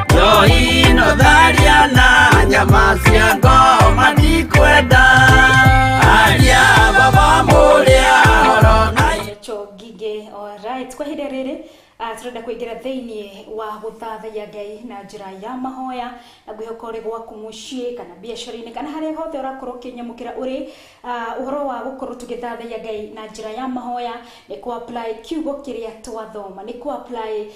Njohi no tharia na nyama cia ngoma ndikwenda Aria baba mũrĩa horo na Chogige. Alright, kwa hili rĩrĩ turenda kuingira thĩinĩ wa gũthathaiya Ngai na njĩra ya mahoya na gwĩhoka ũrĩ gwaku mũciĩ kana biacara-inĩ kana harĩa hothe ũrakorwo ũkĩnyamũkĩra ũrĩ ũhoro wa gũkorwo tũgĩthathaiya Ngai na njĩra ya mahoya nĩ ku apply kiugo kĩrĩa twathoma nĩ ku apply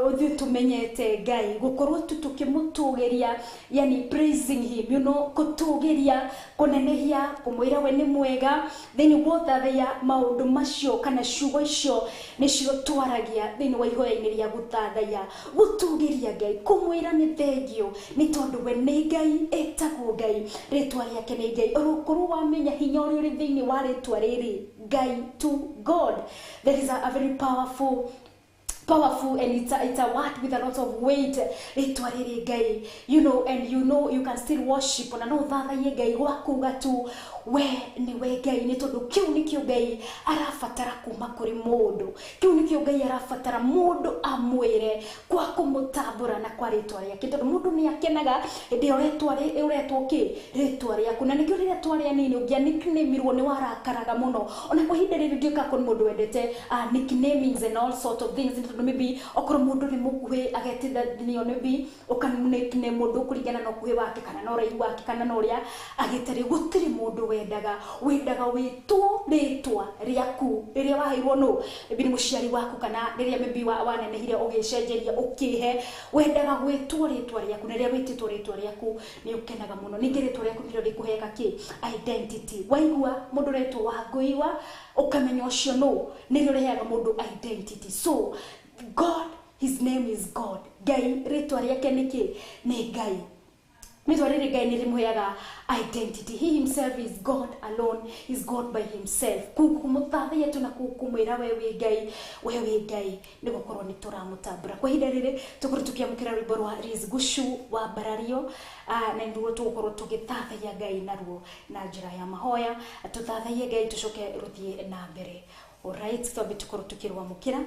ũthiĩ tũmenyete Ngai gũkorwo tũkĩmũtũgĩria yani praising him, you know, kũtũgĩria kũnenehia kũmwĩra we nĩ mwega thĩinĩ wa ũthathaiya maũndũ macio kana ciugo icio nĩcio twaragia thĩinĩ wa ihoya-inĩ rĩa gũthathaiya gũtũgĩria Ngai kũmwĩra nĩ thengio nĩ tondũ we nĩ Ngai etagwo Ngai rĩtwa rĩake nĩ Ngai ũrũkorwo wamenya hinya ũrĩa ũrĩ thĩinĩ wa rĩtwa rĩrĩ Ngai to God. There is a very powerful and it's a word with a lot of weight. Rĩtwa rĩrĩ Ngai, you know you can still worship na no thathaie Ngai gwakuga tu we ni we Ngai nĩ tondũ kiu nĩkĩo Ngai arabatara kuma kũrĩ mũndũ kiu nĩkĩo Ngai arabatara mũndũ amwĩre kwa kũmũtambũra na kwa rĩtwa rĩake tondũ mũndũ nĩ akenaga hĩndĩ ũretwo rĩtwa rĩaku na nĩkĩo rĩrĩa twarĩa nini ũngĩanicknameirwo nĩ warakaraga mũno ona kwa ihinda rĩrĩ ndĩũka kũrĩ mũndũ wendete nicknamings and all sort of things tondũ maybe okorwo mũndũ nĩ mũkuhĩ agetithanio maybe ũkamnickname mũndũ kũringana na ũkuhĩ wake kana na ũraihu wake kana na ũrĩa agĩtarĩ gũtirĩ mũndũ wendaga wĩtwo rĩtwa rĩaku rĩrĩa waheirwo no maybe nĩ mũciari waku kana rĩrĩa maybe wanenehire ũgĩcenjeria ũkĩhe wendaga gwĩtwo rĩtwa rĩaku na rĩrĩa wĩtĩtwo rĩtwa rĩaku nĩ ũkenaga mũno ningĩ rĩtwa rĩaku nĩrĩo rĩkũheaga identity waigua mũndũ rĩtwo Wangũiwa ũkamenya ũcio no nĩrĩo rĩheaga mũndũ identity. So God, his name is God. Ngai rĩtwa rĩake nĩ Ngai. Rĩtwa rĩrĩ Ngai nĩrĩmũheaga identity. He himself is God alone. He's God by himself. Kũmũthathaiya tu na kũmwĩra we wĩ Ngai nĩ gũkorwo nĩ tũramũtambũra. Kwa ihinda rĩrĩ tũkorwo tũkĩamũkĩra rwĩmbo rwa Riz Gushu wa Mbarario na nĩruo tũgũkorwo tũgĩthathaiya Ngai naruo na njĩra ya mahoya tũthathaiye Ngai tũcoke rũthiĩ na mbere. Alright, twambe tũkorwo tũkĩrwamũkĩra.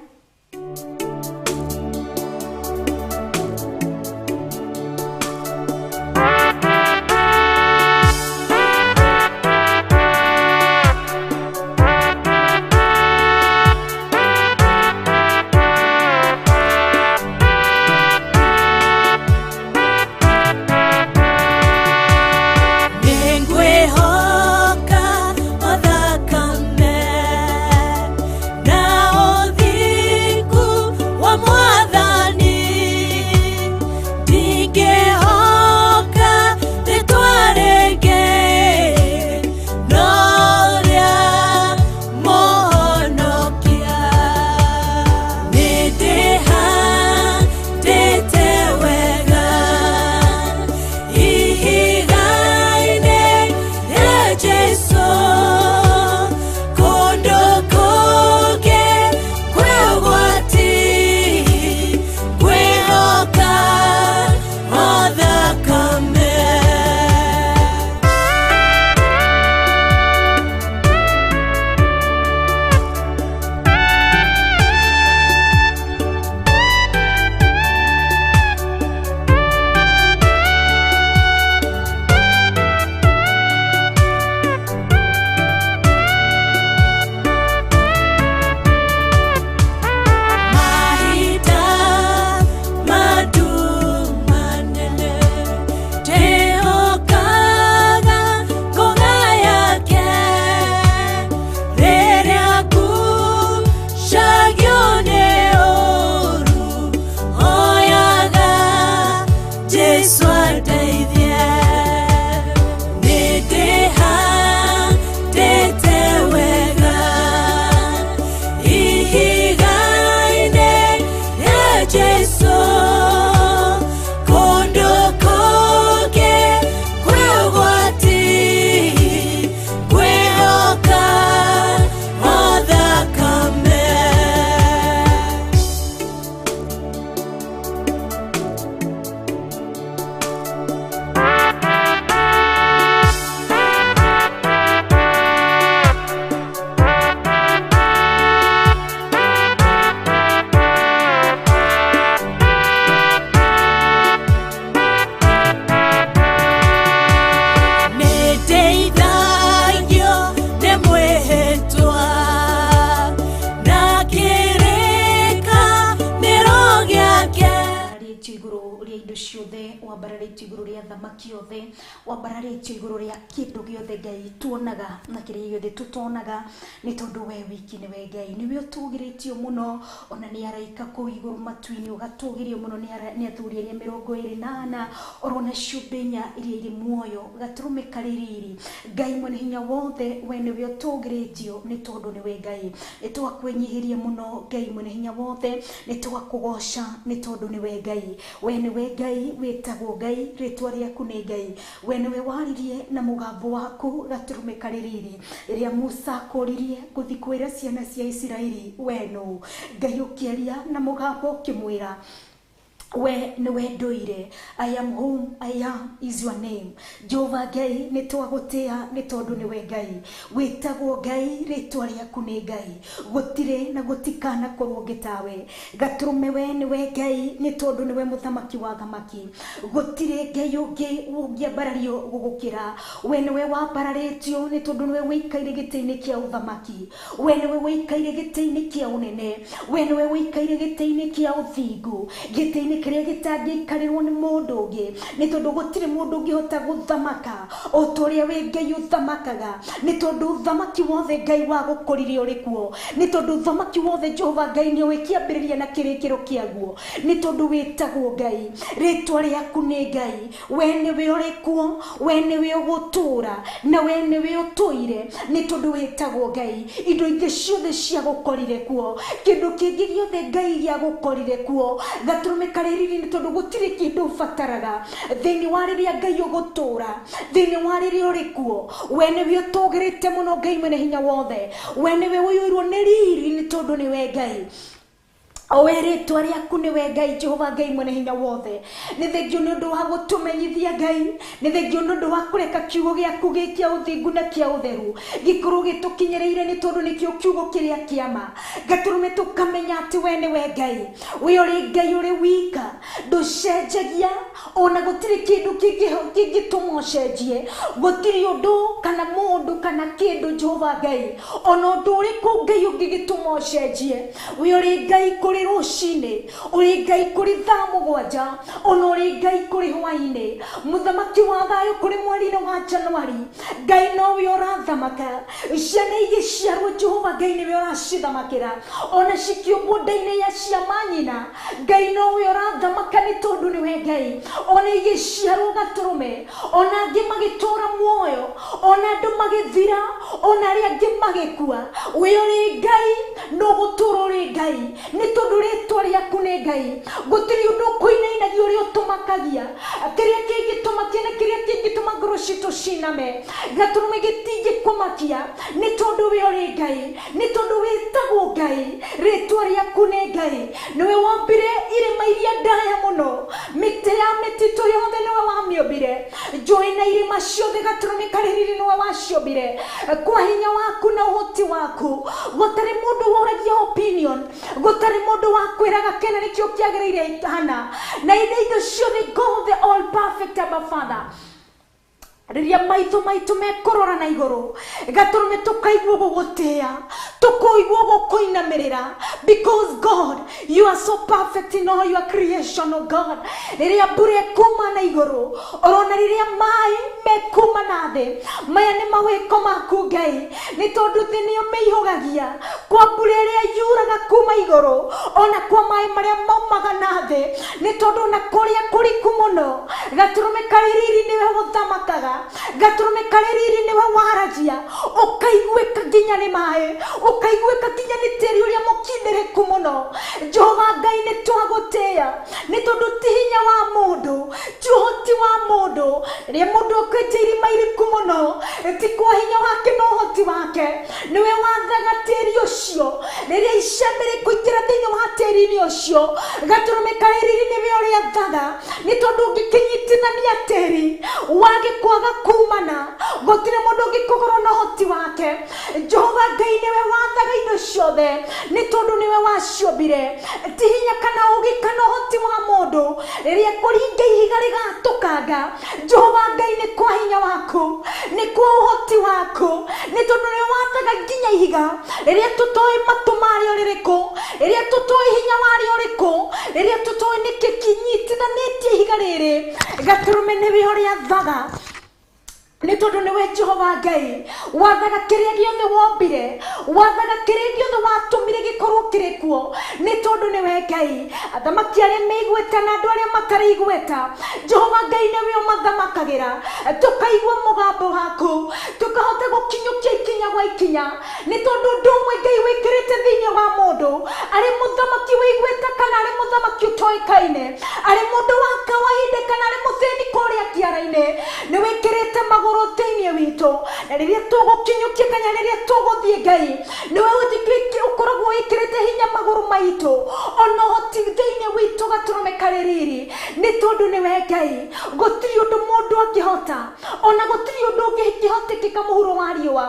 wambararĩtio igũrũ rĩa thamaki othe, wambararĩtio igũrũ rĩa kĩndũ gĩothe Ngai tuonaga na kĩrĩa gĩothe tũtonaga, nĩ tondũ we wiki nĩwe Ngai, nĩwe ũtũgĩrĩtio mũno, ona nĩ araika kũu igũrũ matu-inĩ, ũgatũgĩrio mũno nĩ athuri arĩa 24, orona ciũmbe 4 iria irĩ muoyo, gatũrũme karĩrĩri. Ngai mwene hinya wothe, we nĩwe ũtũgĩrĩtio nĩ tondũ nĩwe Ngai. Nĩtwakwenyihirie mũno Ngai mwene hinya wothe, nĩtwakũgoca nĩ tondũ nĩwe Ngai. We nĩwe Ngai, wĩtagwo Ngai, rĩtwa rĩaku nĩ Ngai. We nĩwe waririe na mũgambo waku, gatũrũme karĩrĩri, rĩrĩa Musa akũririe gũthiĩ kwĩra ciana cia Isiraeli, we nũ? Ngai ũkĩaria na mũgambo ũkĩmwĩra, we nĩwe ndũire. I am whom I am is your name. Jehova Ngai, nĩtwagũtĩa nĩ tondũ nĩwe Ngai. Wĩtagwo Ngai, rĩtwa rĩaku nĩ Ngai. Gũtirĩ na gũtikana korwo ũngĩ tawe. Gatũrũme, we nĩwe Ngai nĩ tondũ nĩwe mũthamaki wa thamaki. Gũtirĩ Ngai ũngĩ ũngĩambarario gũgũkĩra. We nĩwe wambararĩtio nĩ tondũ nĩwe wĩikaire gĩtĩ-inĩ kĩa ũthamaki. We nĩwe wĩikaire gĩtĩ-inĩ kĩa ũnene. We nĩwe wĩikaire gĩtĩ-inĩ kĩa ũthingu, gĩtĩ-inĩ kĩrĩa gĩtangĩikarĩrwo nĩ mũndũ ũngĩ, nĩ tondũ gũtirĩ mũndũ ũngĩhota gũthamaka o ta ũrĩa we Ngai ũthamakaga, nĩ tondũ ũthamaki wothe Ngai wagũkũrire ũrĩ kuo, nĩ tondũ ũthamaki wothe Jehova Ngai nĩwe kĩambĩrĩria na kĩrĩkĩro kĩaguo, nĩ tondũ wĩtagwo Ngai, rĩtwa rĩaku nĩ Ngai. We nĩwe ũrĩ kuo, we nĩwe ũgũtũra, na we nĩwe ũtũire, nĩ tondũ wĩtagwo Ngai. Indo ingĩ ciothe cia gũkorire kuo, kĩndũ kĩngĩ gĩothe Ngai gĩa gũkorire kuo, gatũrũme karĩrĩri, nĩ tondũ gũtirĩ kĩndũ ũbataraga thĩinĩ wa rĩrĩa Ngai ũgũtũra, thĩinĩ wa rĩrĩa ũrĩ kuo. We nĩwe ũtũgĩrĩte mũno Ngai mwene hinya wothe, we nĩwe ũiyũirwo nĩ riri nĩ tondũ nĩwe Ngai. We rĩtwa rĩaku nĩwe Ngai, Jehova Ngai mwene hinya wothe. Nĩ thengio nĩ ũndũ wa gũtũmenyithia Ngai, nĩ thengio nĩ ũndũ wa kũreka kiugo gĩaku gĩ kĩa ũthingu na kĩa ũtheru gĩkorwo gĩtũkinyĩrĩire, nĩ tondũ nĩkĩo kiugo kĩrĩa kĩama. Gatũrũme tũkamenya atĩ we nĩwe Ngai, we ũrĩ Ngai ũrĩ wika, ndũcenjagia, ona gũtirĩ kĩndũ kĩngĩtũma ũcenjie, gũtirĩ ũndũ kana mũndũ kana kĩndũ Jehova Ngai, ona ũndũ ũrĩkũ Ngai ũngĩgĩtũma ũcenjie. We ũrĩ Ngai kũrĩ rũcinĩ, ũrĩ Ngai kũrĩ thaa 7, ona ũrĩ Ngai kũrĩ hwainĩ, mũthamaki wa thayũ kũrĩ mweri-inĩ wa Januari. Ngai nowe ũrathamaka, ciana igĩciarwo Jehova Ngai nĩwe ũracithamakĩra, ona cikiumbwo nda-inĩ ya cia manyina, Ngai nowe ũrathamaka nĩ tondũ nĩwe Ngai. Ona igĩciarwo gatũrũme, ona angĩ magĩtũra muoyo, ona andũ magĩthira, ona arĩa angĩ magĩkua, we ũrĩ Ngai, no gũtũra ũrĩ Ngai, nĩ tondũ rĩtwa rĩaku nĩ Ngai. Gũtirĩ ũndũ ũkũinainagia ũrĩa ũtũmakagia, kĩrĩa kĩngĩtũmakia na kĩrĩa kĩngĩtũma ngoro citũ ciname, gatũrũme gĩtingĩkũmakia, nĩ tondũ we ũrĩ Ngai, nĩ tondũ wĩtagwo Ngai, rĩtwa rĩaku nĩ Ngai. Nĩwe wombire irĩma iria ndaya mũno, mĩtĩ ya mĩtitũ yothe nĩwe wamĩũmbire, njũĩ na irĩma ciothe gatũrũme karĩrĩri nĩwe waciombire, kwa hinya waku na ũhoti waku. Gũtarĩ mũndũ woragia opinion, gũtarĩ mũndũ wakwĩraga kena nĩkĩo kĩagĩrĩire hana, na indo ciothe God the all perfect Abba Father. Rĩrĩa maitho maitũ mekũrora na igũrũ, gatũrũme tũkaigua gũgũtĩa, tũkaigua gũkũinamĩrĩra, because God, you are so perfect in all your creation, oh God. Rĩrĩa mbura ĩkuma na igũrũ, orona rĩrĩa maĩ mekuma na thĩ, maya nĩ mawĩko maku Ngai, nĩ tondũ thĩ nĩyo mĩihũgagia kwa mbura ĩrĩa yuraga kuma igũrũ, ona kwa maĩ marĩa maumaga na thĩ, nĩ tondũ na kũrĩa kũriku mũno, gatũrũme karĩrĩri nĩwe gũthamakaga, gatũrũme karĩrĩri nĩwe waragia, ũkaiguĩka nginya nĩ maĩ, ũkaiguĩka nginya nĩ tĩri ũrĩa mũkindĩrĩku mũno. Jehova Ngai, nĩ twagũtĩa, nĩ tondũ ti hinya wa mũndũ, ti ũhoti wa mũndũ. Rĩrĩa mũndũ okĩte irima iriku mũno, ti kwa hinya wake na ũhoti wake, nĩwe wathaga tĩri ũcio, rĩrĩa icembe rĩkũingĩra thĩinĩ wa tĩri-inĩ ũcio, gatũrũme karĩrĩri nĩwe ũrĩa athaga, nĩ tondũ ũngĩkĩnyitithania tĩri wage kwaga kumana, gũtirĩ mũndũ ũngĩkũgũrwo na ũhoti wake. Jehova Ngai nĩwe wathaga indo ciothe, nĩ tondũ nĩwe waciũmbire ti hinya kana ũgĩ kana ũhoti wa mũndũ rĩrĩa kũringa ihiga rĩgatũkanga Jehova Ngai nĩ kwa hinya waku nĩ kwa ũhoti waku nĩ tondũ nĩ wataga nginya ihiga rĩrĩa tũtoĩ matũ marĩo rĩrĩkũ rĩrĩa tũtoĩ hinya warĩo ũrĩkũ rĩrĩa tũtoĩ nĩkĩ kinyitithanĩtie ihiga rĩrĩ gatũrũme nĩwe ũrĩa thaga nĩ tondũ nĩwe Jehova Ngai wathaga kĩrĩa gĩothe wombire wathaga kĩrĩa gĩothe watũmire gĩkorwo kĩrĩ kuo nĩ tondũ nĩwe Ngai athamaki arĩa meiguĩte na andũ arĩa matarĩ igweta Jehova Ngai nĩwe ũmathamakagĩra tũkaigua mũgambo waku tũkahota gũkinyũkia ikinya gwa ikinya nĩ tondũ ũndũ ũmwe Ngai wĩkĩrĩte thĩinĩ wa mũndũ arĩ mũthamaki wĩiguĩte kana arĩ mũthamaki ũtoĩkaine arĩ mũndũ wa kawaida kana arĩ mũthĩni kũrĩa kĩara-inĩ nĩ wĩkĩrĩte magũrũ thĩinĩ witũ na rĩrĩa tũgũkinyũkia kana rĩrĩa tũgũthiĩ Ngai nĩwe ũkoragwo wĩkĩrĩte hinya magũrũ maitũ ona ũhoti thĩinĩ witũ gatũrũme karĩ riri nĩ tondũ nĩwe Ngai gũtirĩ ũndũ mũndũ angĩhota ona gũtirĩ ũndũ ũngĩhotekeka mũhuro wa riũa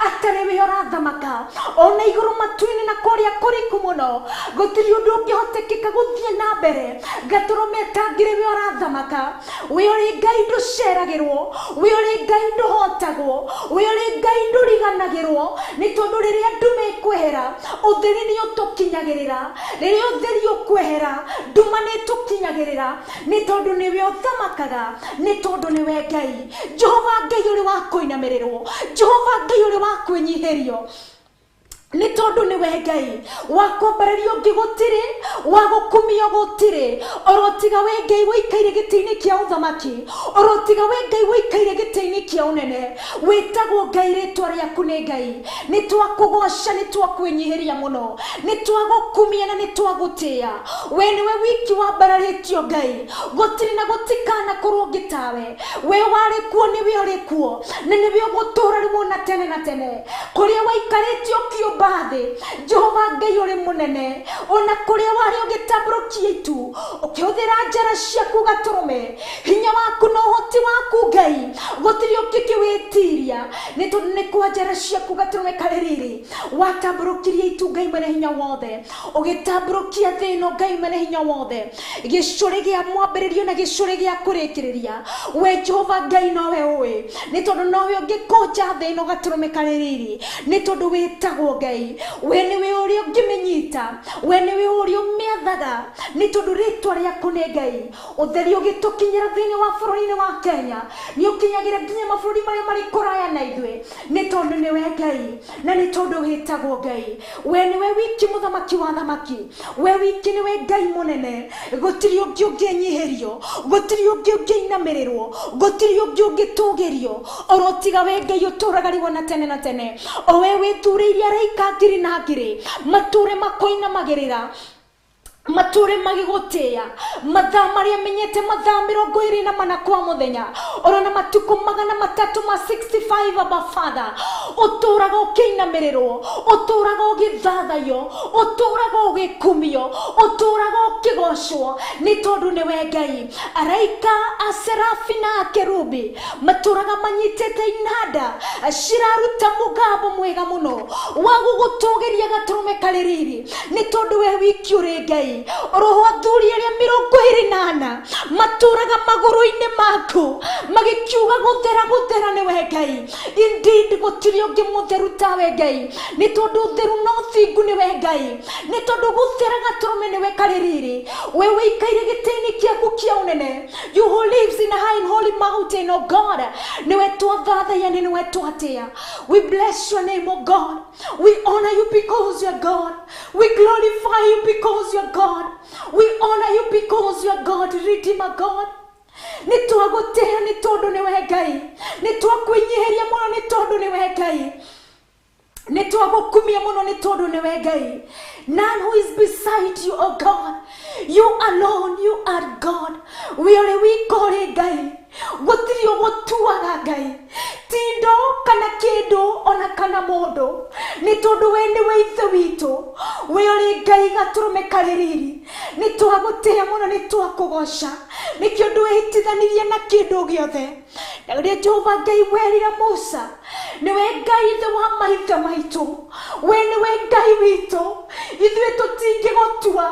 atarĩ we ũrathamaka ona igũrũ matu-inĩ na kũrĩa kũriku mũno gũtirĩ ũndũ ũngĩhotekeka gũthiĩ na mbere gatũrũme atangĩrĩ we ũrathamaka we ũrĩ Ngai ndũceragĩrwo we ũrĩ Ngai ndũhotagwo we ũrĩ Ngai ndũriganagĩrwo nĩ tondũ rĩrĩa andũ mekwehera ũtheri nĩ ũtũkinyagĩrĩra rĩrĩa ũtheri ũkwehera nduma nĩ ĩtũkinyagĩrĩra nĩ tondũ nĩwe ũthamakaga nĩ tondũ nĩwe Ngai Jehova Ngai ũrĩ wa kũinamĩrĩrwo Jehova Ngai ũrĩ wa kwĩnyihĩrio nĩ tondũ nĩwe Ngai wa kwambarĩrio ũngĩ gũtirĩ wa gũkumio gũtirĩ orotiga we Ngai wĩikaire gĩtĩ-inĩ kĩa ũthamaki orotiga we Ngai wĩikaire gĩtĩ-inĩ kĩa ũnene wĩtagwo Ngai rĩtwa rĩaku nĩ Ngai nĩ twakũgoca nĩ twakwĩnyihĩria mũno nĩ twagũkumia na nĩ twagũtĩĩa we nĩwe wiki wambararĩtio Ngai gũtirĩ na gũtikanakorwo ũngĩ tawe we warĩ kuo nĩwe ũrĩ kuo na nĩwe ũgũtũũra rĩmwe na tene na tene kũrĩa waikarĩtio kĩũmba thĩ Jehova Ngai ũrĩ mũnene ona kũrĩa warĩ ũgĩtambũrũkia itu ũkĩhũthĩra njara ciaku gatũrũme hinya waku na ũhoti waku Ngai gũtirĩ ũngĩkĩwĩtiria nĩ tondũ nĩ kwa njara ciaku gatũrũme karĩ riri watambũrũkirie itu Ngai mwene hinya wothe ũgĩtambũrũkia thĩ ĩno Ngai mwene hinya wothe gĩcũrĩ gĩa mwambĩrĩrio na gĩcũrĩ gĩa kũrĩkĩrĩria we Jehova Ngai nowe ũĩ nĩ tondũ nowe ũngĩkũnja thĩ ĩno gatũrũme karĩ riri nĩ tondũ wĩtagwo Ngai we nĩwe ũrĩa ũngĩmĩnyita we nĩwe ũrĩa ũmĩathaga nĩ tondũ rĩtwa rĩaku nĩ Ngai ũtheri ũgĩtũkinyĩra thĩinĩ wa bũrũri-inĩ wa Kenya nĩ ũkinyagĩra nginya mabũrũri marĩa marĩ kũraya na ithuĩ nĩ tondũ nĩwe Ngai na nĩ tondũ wĩtagwo Ngai we nĩwe wiki mũthamaki wa thamaki we wiki nĩwe Ngai mũnene gũtirĩ ũngĩ ũngĩnyihĩrio gũtirĩ ũngĩ ũngĩinamĩrĩrwo gũtirĩ ũngĩ ũngĩtũgĩrio orotiga we Ngai ũtũũraga rĩmwe na tene na tene o we wĩturĩirie araika ngiri na ngiri matũũre makoinamagĩrĩra matũũre magĩgũtĩĩa mathaa marĩa menyete mathaa 24 kwa mũthenya orona matukũ 365 aba Father ũtũũraga ũkĩinamĩrĩrwo ũtũũraga ũgĩthathaywo ũtũũraga ũgĩkumio ũtũũraga ũkĩgocwo nĩ tondũ nĩwe Ngai araika a serafi na akerubi matũũraga manyitĩte inanda ciraruta mũgambo mwega mũno wa gũgũtũũgĩria gatũrũme karĩ riri nĩ tondũ we wiki ũrĩ Ngai roho athuri arĩa 24 matũũraga magũrũ-inĩ maku magĩkiuga gũthera nĩwe Ngai indeed gũtirĩ ũngĩ mũtheru tawe Ngai nĩ tondũ ũtheru no thingu nĩwe Ngai nĩ tondũ gũthera gatũrũme nĩwe karĩ riri we wĩikaire gĩtĩ-inĩ gĩaku kĩa ũnene you who lives in a high and holy mountain oh God nĩwe twathathaya nĩwe twatĩĩa we bless your name oh God we honor you because you are God we glorify you because you are God we honor you because you are God Redeemer God nĩ twagũtĩĩa nĩ tondũ nĩwe Ngai nĩ twakwĩnyihĩria mũno nĩ tondũ nĩwe Ngai nĩ twagũkumia mũno nĩ tondũ nĩwe Ngai none who is beside you oh God you alone you are God we are wika ũrĩ Ngai gũtirĩ ũgũtuaga Ngai ti indo kana kĩndũ ona kana mũndũ nĩ tondũ we nĩwe ithe witũ we ũrĩ Ngai gatũrũme karĩ riri nĩ twagũtĩĩa mũno nĩ twakũgoca nĩkĩo ndwĩhĩtithanirie na kĩndũ gĩothe Na ria Jehova Ngai werira Musa niwe Ngai ithe wa maithe maitu, we niwe Ngai witu, ithuĩ tũtingĩgũtua,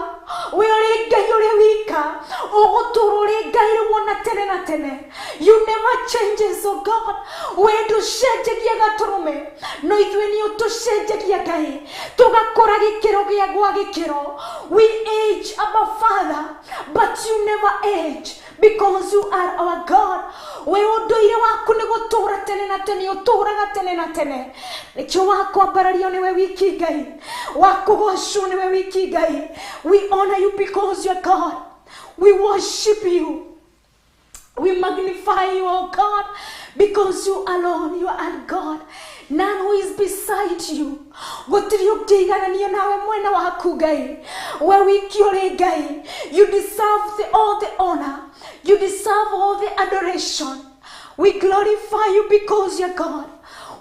we ũrĩ Ngai ũrĩ wika, ũgũtũũra ũrĩ Ngai wona tene na tene. You never changes, oh God. We ndũcenjagia gatũrũme, no ithuĩ nĩ ũtũcenjagia Ngai, tũgakũra gĩkĩro gĩa gwa gĩkĩro. We age, Abba Father, but you never age, because you are our God. We ũndũire waku nĩ gũtũũra tene na tene, ũtũũraga tene na tene. Nĩkĩo wakwambarario nĩwe wiki Ngai, wakũgocwo nĩwe wiki Ngai. We honor you because you're God. We worship you. We magnify you, oh God, because you alone, you are God. None who is beside you. Gũtirĩ ũngĩiganania nawe mwena waku Ngai. We wiki ũrĩ Ngai. You deserve all the honor. You deserve all the adoration. We glorify you because you're God.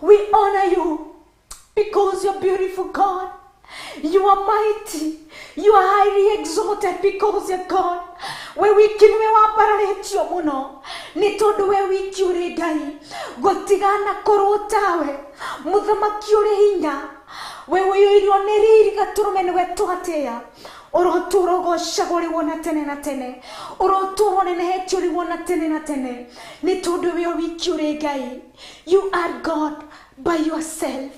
We honor you because you're beautiful, God. You are mighty. You are highly exalted because you're God. We wiki niwe wambararitio muno, ni tondu we wiki uri Ngai. Gutigana korwo tawe muthamaki uri hinya, we wiyuirio ni riri gaturume niwe twatia. Ũrotũũra ũgocagwo ũrĩ wona tene na tene, ũrotũũra ũnenehetio ũrĩ wona tene na tene, nĩ tondũ we wiki ũrĩ Ngai. You are God by yourself.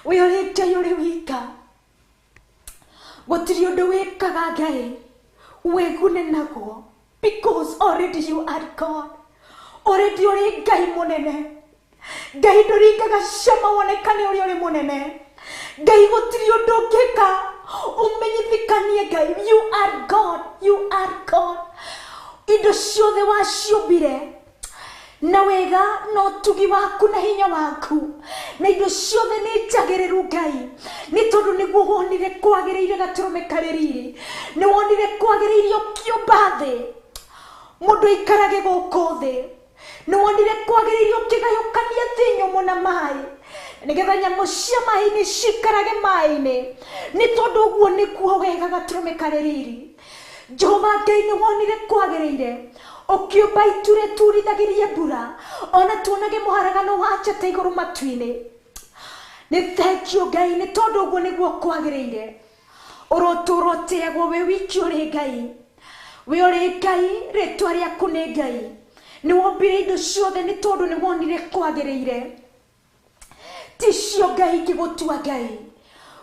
We ũrĩ Ngai ũrĩ wika, gũtirĩ ũndũ wĩkaga Ngai wĩgune naguo, because already you are God. Already ũrĩ Ngai mũnene. Ngai ndũringaga cama wonekane ũrĩ ũrĩ mũnene. Ngai gũtirĩ ũndũ ũngĩka umenyithikanie Ngai. You are God. You are God. Indo ciothe waciũmbire na wega na ũtugi waku na hinya waku, na indo ciothe nĩ njagĩrĩru Ngai, nĩ tondũ nĩguo wonire kwagĩrĩire gatũrũme karĩ riri, nĩ wonire kwagĩrĩire ũkĩũmba thĩ mũndũ aikarage gũkũ thĩ, nĩ wonire kwagĩrĩire ũkĩgayũkania thĩ nyũmũ na maĩ, nĩgetha nyamũ cia maĩ-inĩ cikarage maĩ-inĩ, nĩ tondũ ũguo nĩguo wega gatũrũme karĩ riri. Jehova Ngai nĩ wonire kwagĩrĩire ũkĩũmba itu rĩturithagĩrie mbura, ona tuonage mũharagano wa njata igũrũ matu-inĩ. Nĩ thengiũ Ngai, nĩ tondũ ũguo nĩguo kwagĩrĩire. Ũrotũũra ũtĩĩagwo we wiki ũrĩ Ngai. We ũrĩ Ngai, rĩĩtwa rĩaku nĩ Ngai. Nĩ wombire indo ciothe nĩ tondũ nĩ wonire kwagĩrĩire. Ti cio Ngai ingĩgũtua Ngai.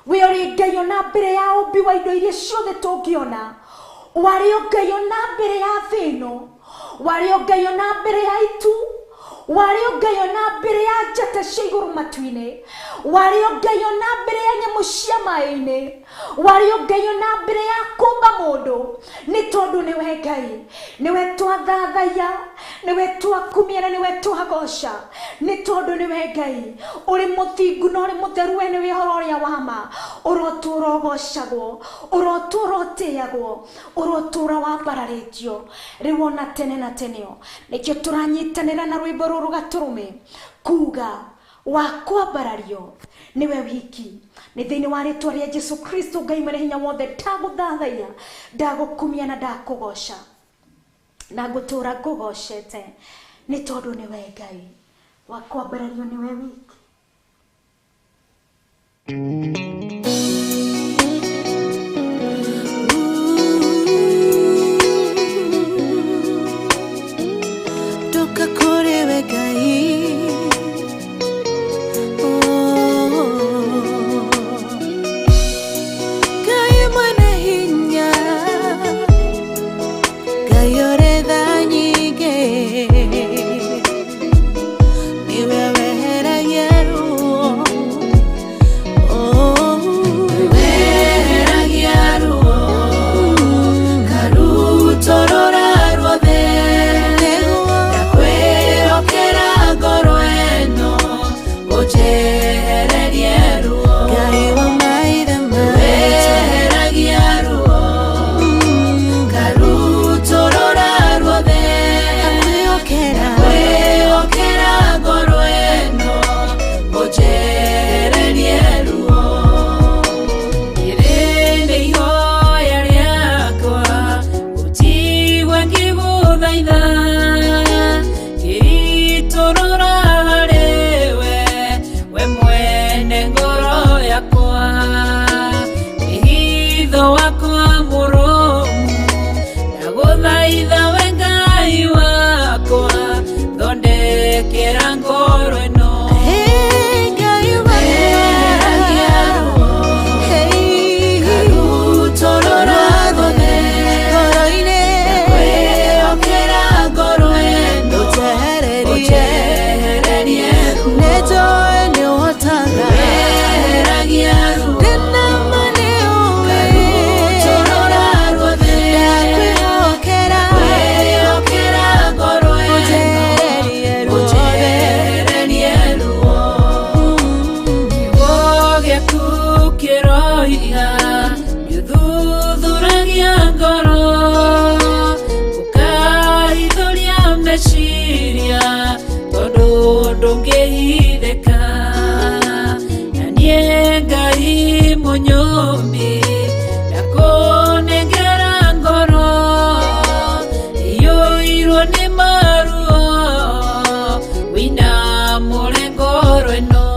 We ũrĩ Ngai ona mbere ya ũmbi wa indo iria ciothe tũngĩona. Warĩ o Ngai ona mbere ya thĩ ĩno. Warĩ o Ngai ona mbere ya itu. Warĩ o Ngai ona mbere ya njata cia igũrũ matu-inĩ. Warĩ o Ngai ona mbere ya nyamũ cia maĩ-inĩ. Warĩ o Ngai ona mbere ya kũmba mũndũ. Nĩ tondũ nĩwe Ngai. Nĩwe twathathaiya, nĩwe twakumia na nĩwe twagoca. Nĩ tondũ nĩwe Ngai. Ũrĩ mũthingu na ũrĩ mũtheru, we nĩwe ũhoro ũrĩa wa ma. Ũrotũũra ũgocagwo, ũrotũũra ũtĩĩagwo, ũrotũũra wambararĩtio rĩu ona tene na teneo. Nĩkĩo tũranyitanĩra na rwĩmbo rũrũ gatũrũme kuga wakwambarario niwe wiki. Nĩ thĩinĩ wa rĩĩtwa rĩa Jesũ Kristo Ngai mwene hinya wothe, ndagũthathaiya, ndagũkumia na ndakũgoca, na ngũtũũra ngũgocete nĩ tondũ nĩwe Ngai. Wakwambarario niwe wiki. Toka kore we Ngai. Ngai mwene hinya, Ngai ũrĩ tha nyingĩ, niwe weheragia ruo. maitho wakwa murumu na guthaitha we Ngai wakwa thondekera ngoro ino ndungihitheka na nie Ngai munyumbi ndakunengera ngoro iyuirwo ni maruo wina mure ngoro ino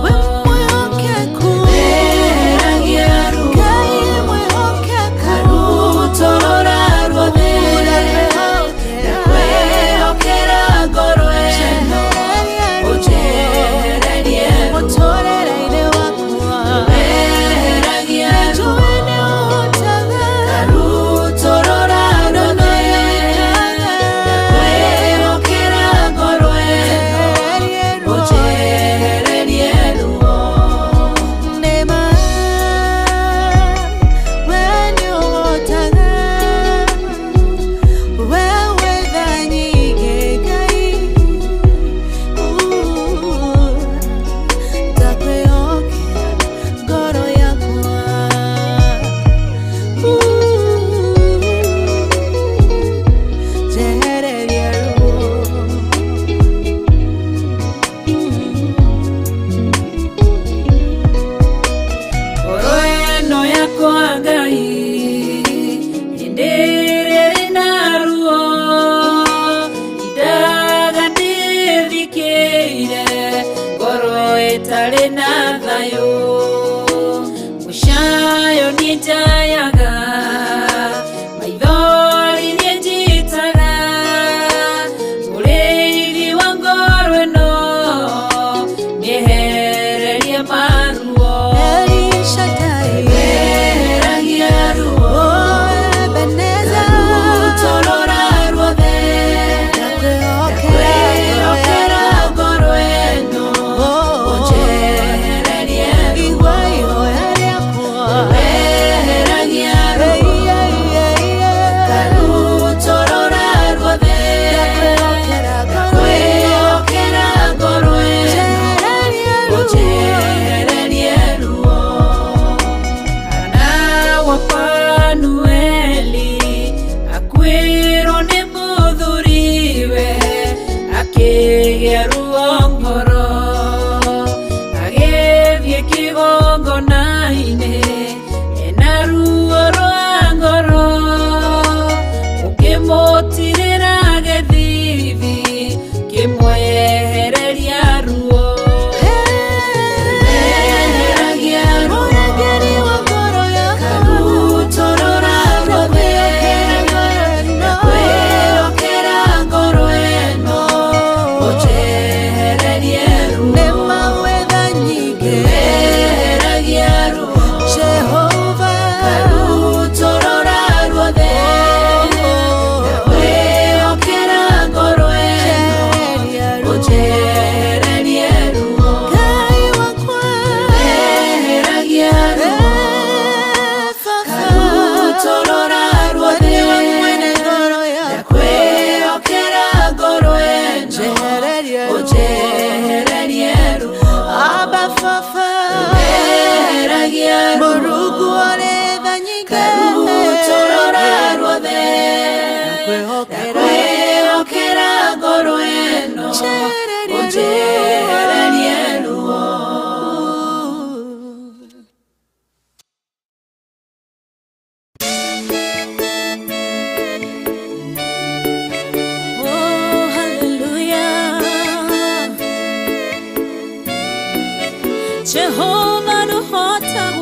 Jehovah no hota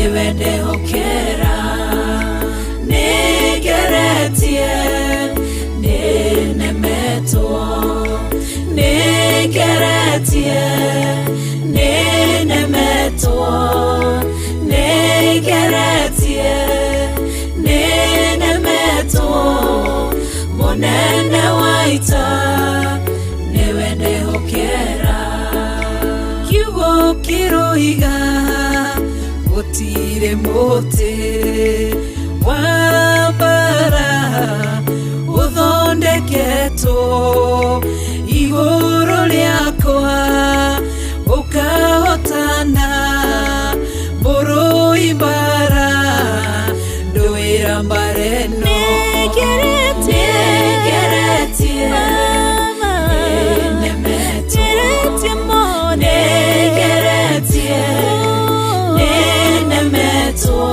niwende hokera nigeretie ninemetwo nigeretie ninemetwo nigeretie ninemetwo munene waita niwende hokera kiugo kiroiga gutire muti wambara uthondeketwo iguru riakwa ukahotana mburu ibara nduira mbareno nigeretie ninemetwo nigeretie ninemetwo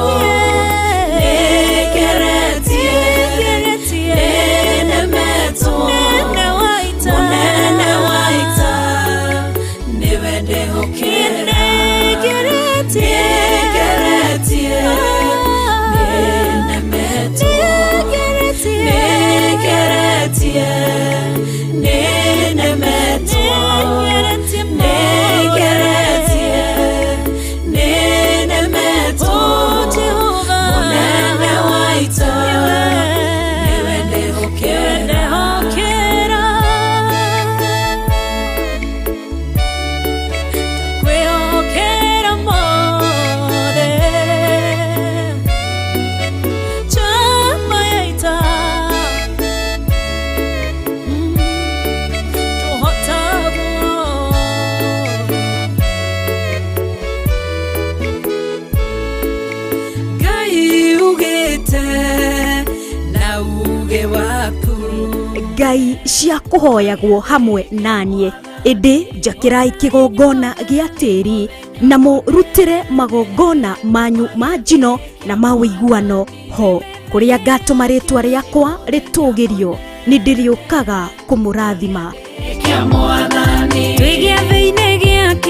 Ngai cia kuhoyagwo hamwe nanie indi njakirai kigongona gia tiri na murutire magongona manyu ma njino na mawiguano ho kuria ngatuma ritwa riakwa ritugirio ni ndiriukaga kumurathima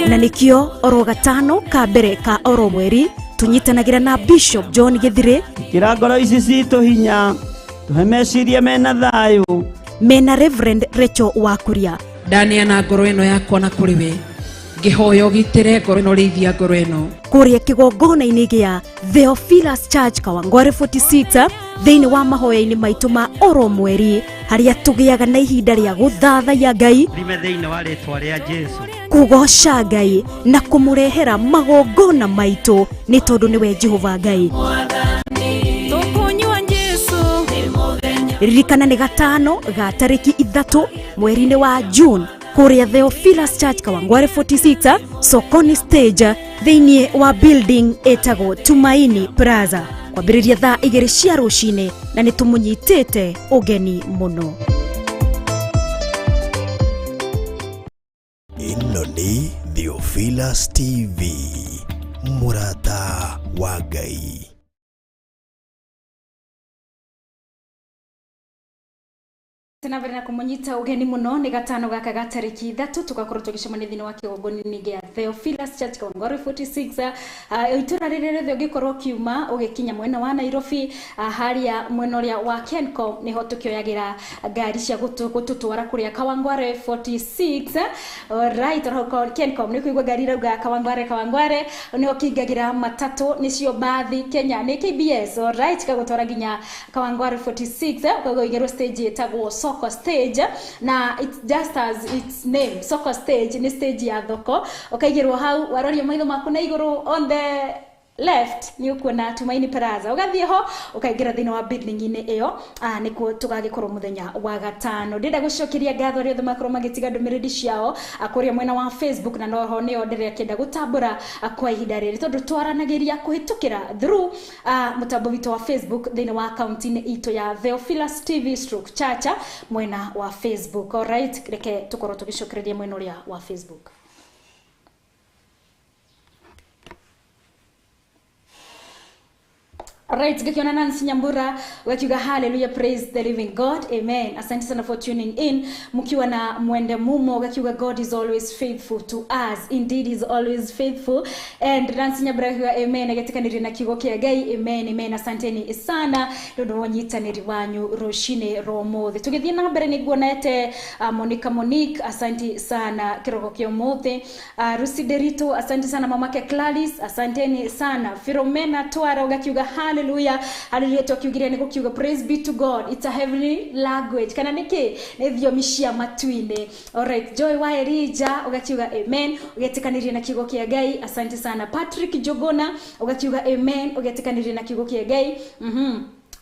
na nikio oro gatano ka mbere ka oro mweri tunyitanagira na Bishop John Githire kirangoro ici citu hinya tuhemecirie mena thayu mena Reverend Rachel Wakuria ndania na ngoro ino yakwa na kuri we ngihoya ugitire ngoro ino rithia ngoro ino kuria kigongona-ini gia Theophilus Church Kawangware 46 thiini wa mahoya-ini maitu ma oro mweri haria tugiaga na ihinda ria guthathaiya Ngai rime thiini wa ritwa ria Jesu kugoca Ngai na kumurehera magongona maitu ni tondu niwe Jehova Ngai ririkana ni gatano ga tariki 3 mweri-ini wa June kuria Theophilus Church Kawangware 46 Sokoni Stage thiini wa building etago Tumaini Plaza kwambiriria thaa 2 cia rucini na ni tumunyitite ugeni muno. Ino ni Theophilus TV murata wa Ngai. Tunavera kumunyita ugeni muno ni gatano gaka gatariki 3 tugakorwo tugicemania thini wa kigongoni gia Theophilus Church Kawangware 46 itura rirere ugikorwo kiuma ugikinya mwena wa Nairobi haria mwena uria wa Kencom niho tukioyagira ngari cia gututwara kuria Kawangware 46 right roko Kencom ni kuigwa ngari rauga Kawangware niho kingagira matatu nicio bathi Kenya ni KBS right kagutwara ginya Kawangware 46 ukagoigerwo stage etagwo Soko Stage na it's just as its name Soko Stage ni stage ya thoko ukaigirwo hau waroria maitho maku na iguru on the left ni ukuona Tumaini Plaza ugathie ho ukaigira thina wa building ine iyo nikuo tugagikorwo muthenya wa gatano ndenda gucokiria ngatho ri othe makoro magitiga ndumiriri ciao akuria mwena wa Facebook na noho ni ondere kenda gutambura kwa ihinda riri tondu twaranagiria kuhitukira through mutambo witu wa Facebook thina wa account ine ito ya Theophilus TV /Chacha mwena wa Facebook. Alright, reke tukorwo tugicokereria mwena uria wa Facebook. Alright, gakiona Nancy Nyambura wakiuga hallelujah, praise the living God, amen. Asante sana for tuning in. Mukiwa na Mwende Mumo gakiuga God is always faithful to us, indeed is always faithful. And Nancy Nyambura gakiuga amen, agatikaniri na kigo kia Ngai, amen, amen. Asanteni sana ndondo wanyitaniri wanyu roshine romothe. Tugithie na mbere ni guonete Monique, asante sana kiroko kio mothe. Rusi Derito, asante sana mamake Clarice, asanteni sana. Philomena Twara gakiuga hallelujah, hallelujah. Tukiugira ni kukiuga praise be to God, it's a heavenly language kana niki nevyo mishia matwine. Alright, Joy Wairija ugakiuga amen, ugetikanirie na kigo kia Ngai, asante sana. Patrick Jogona ugakiuga amen, ugetikanirie na kigo kia Ngai.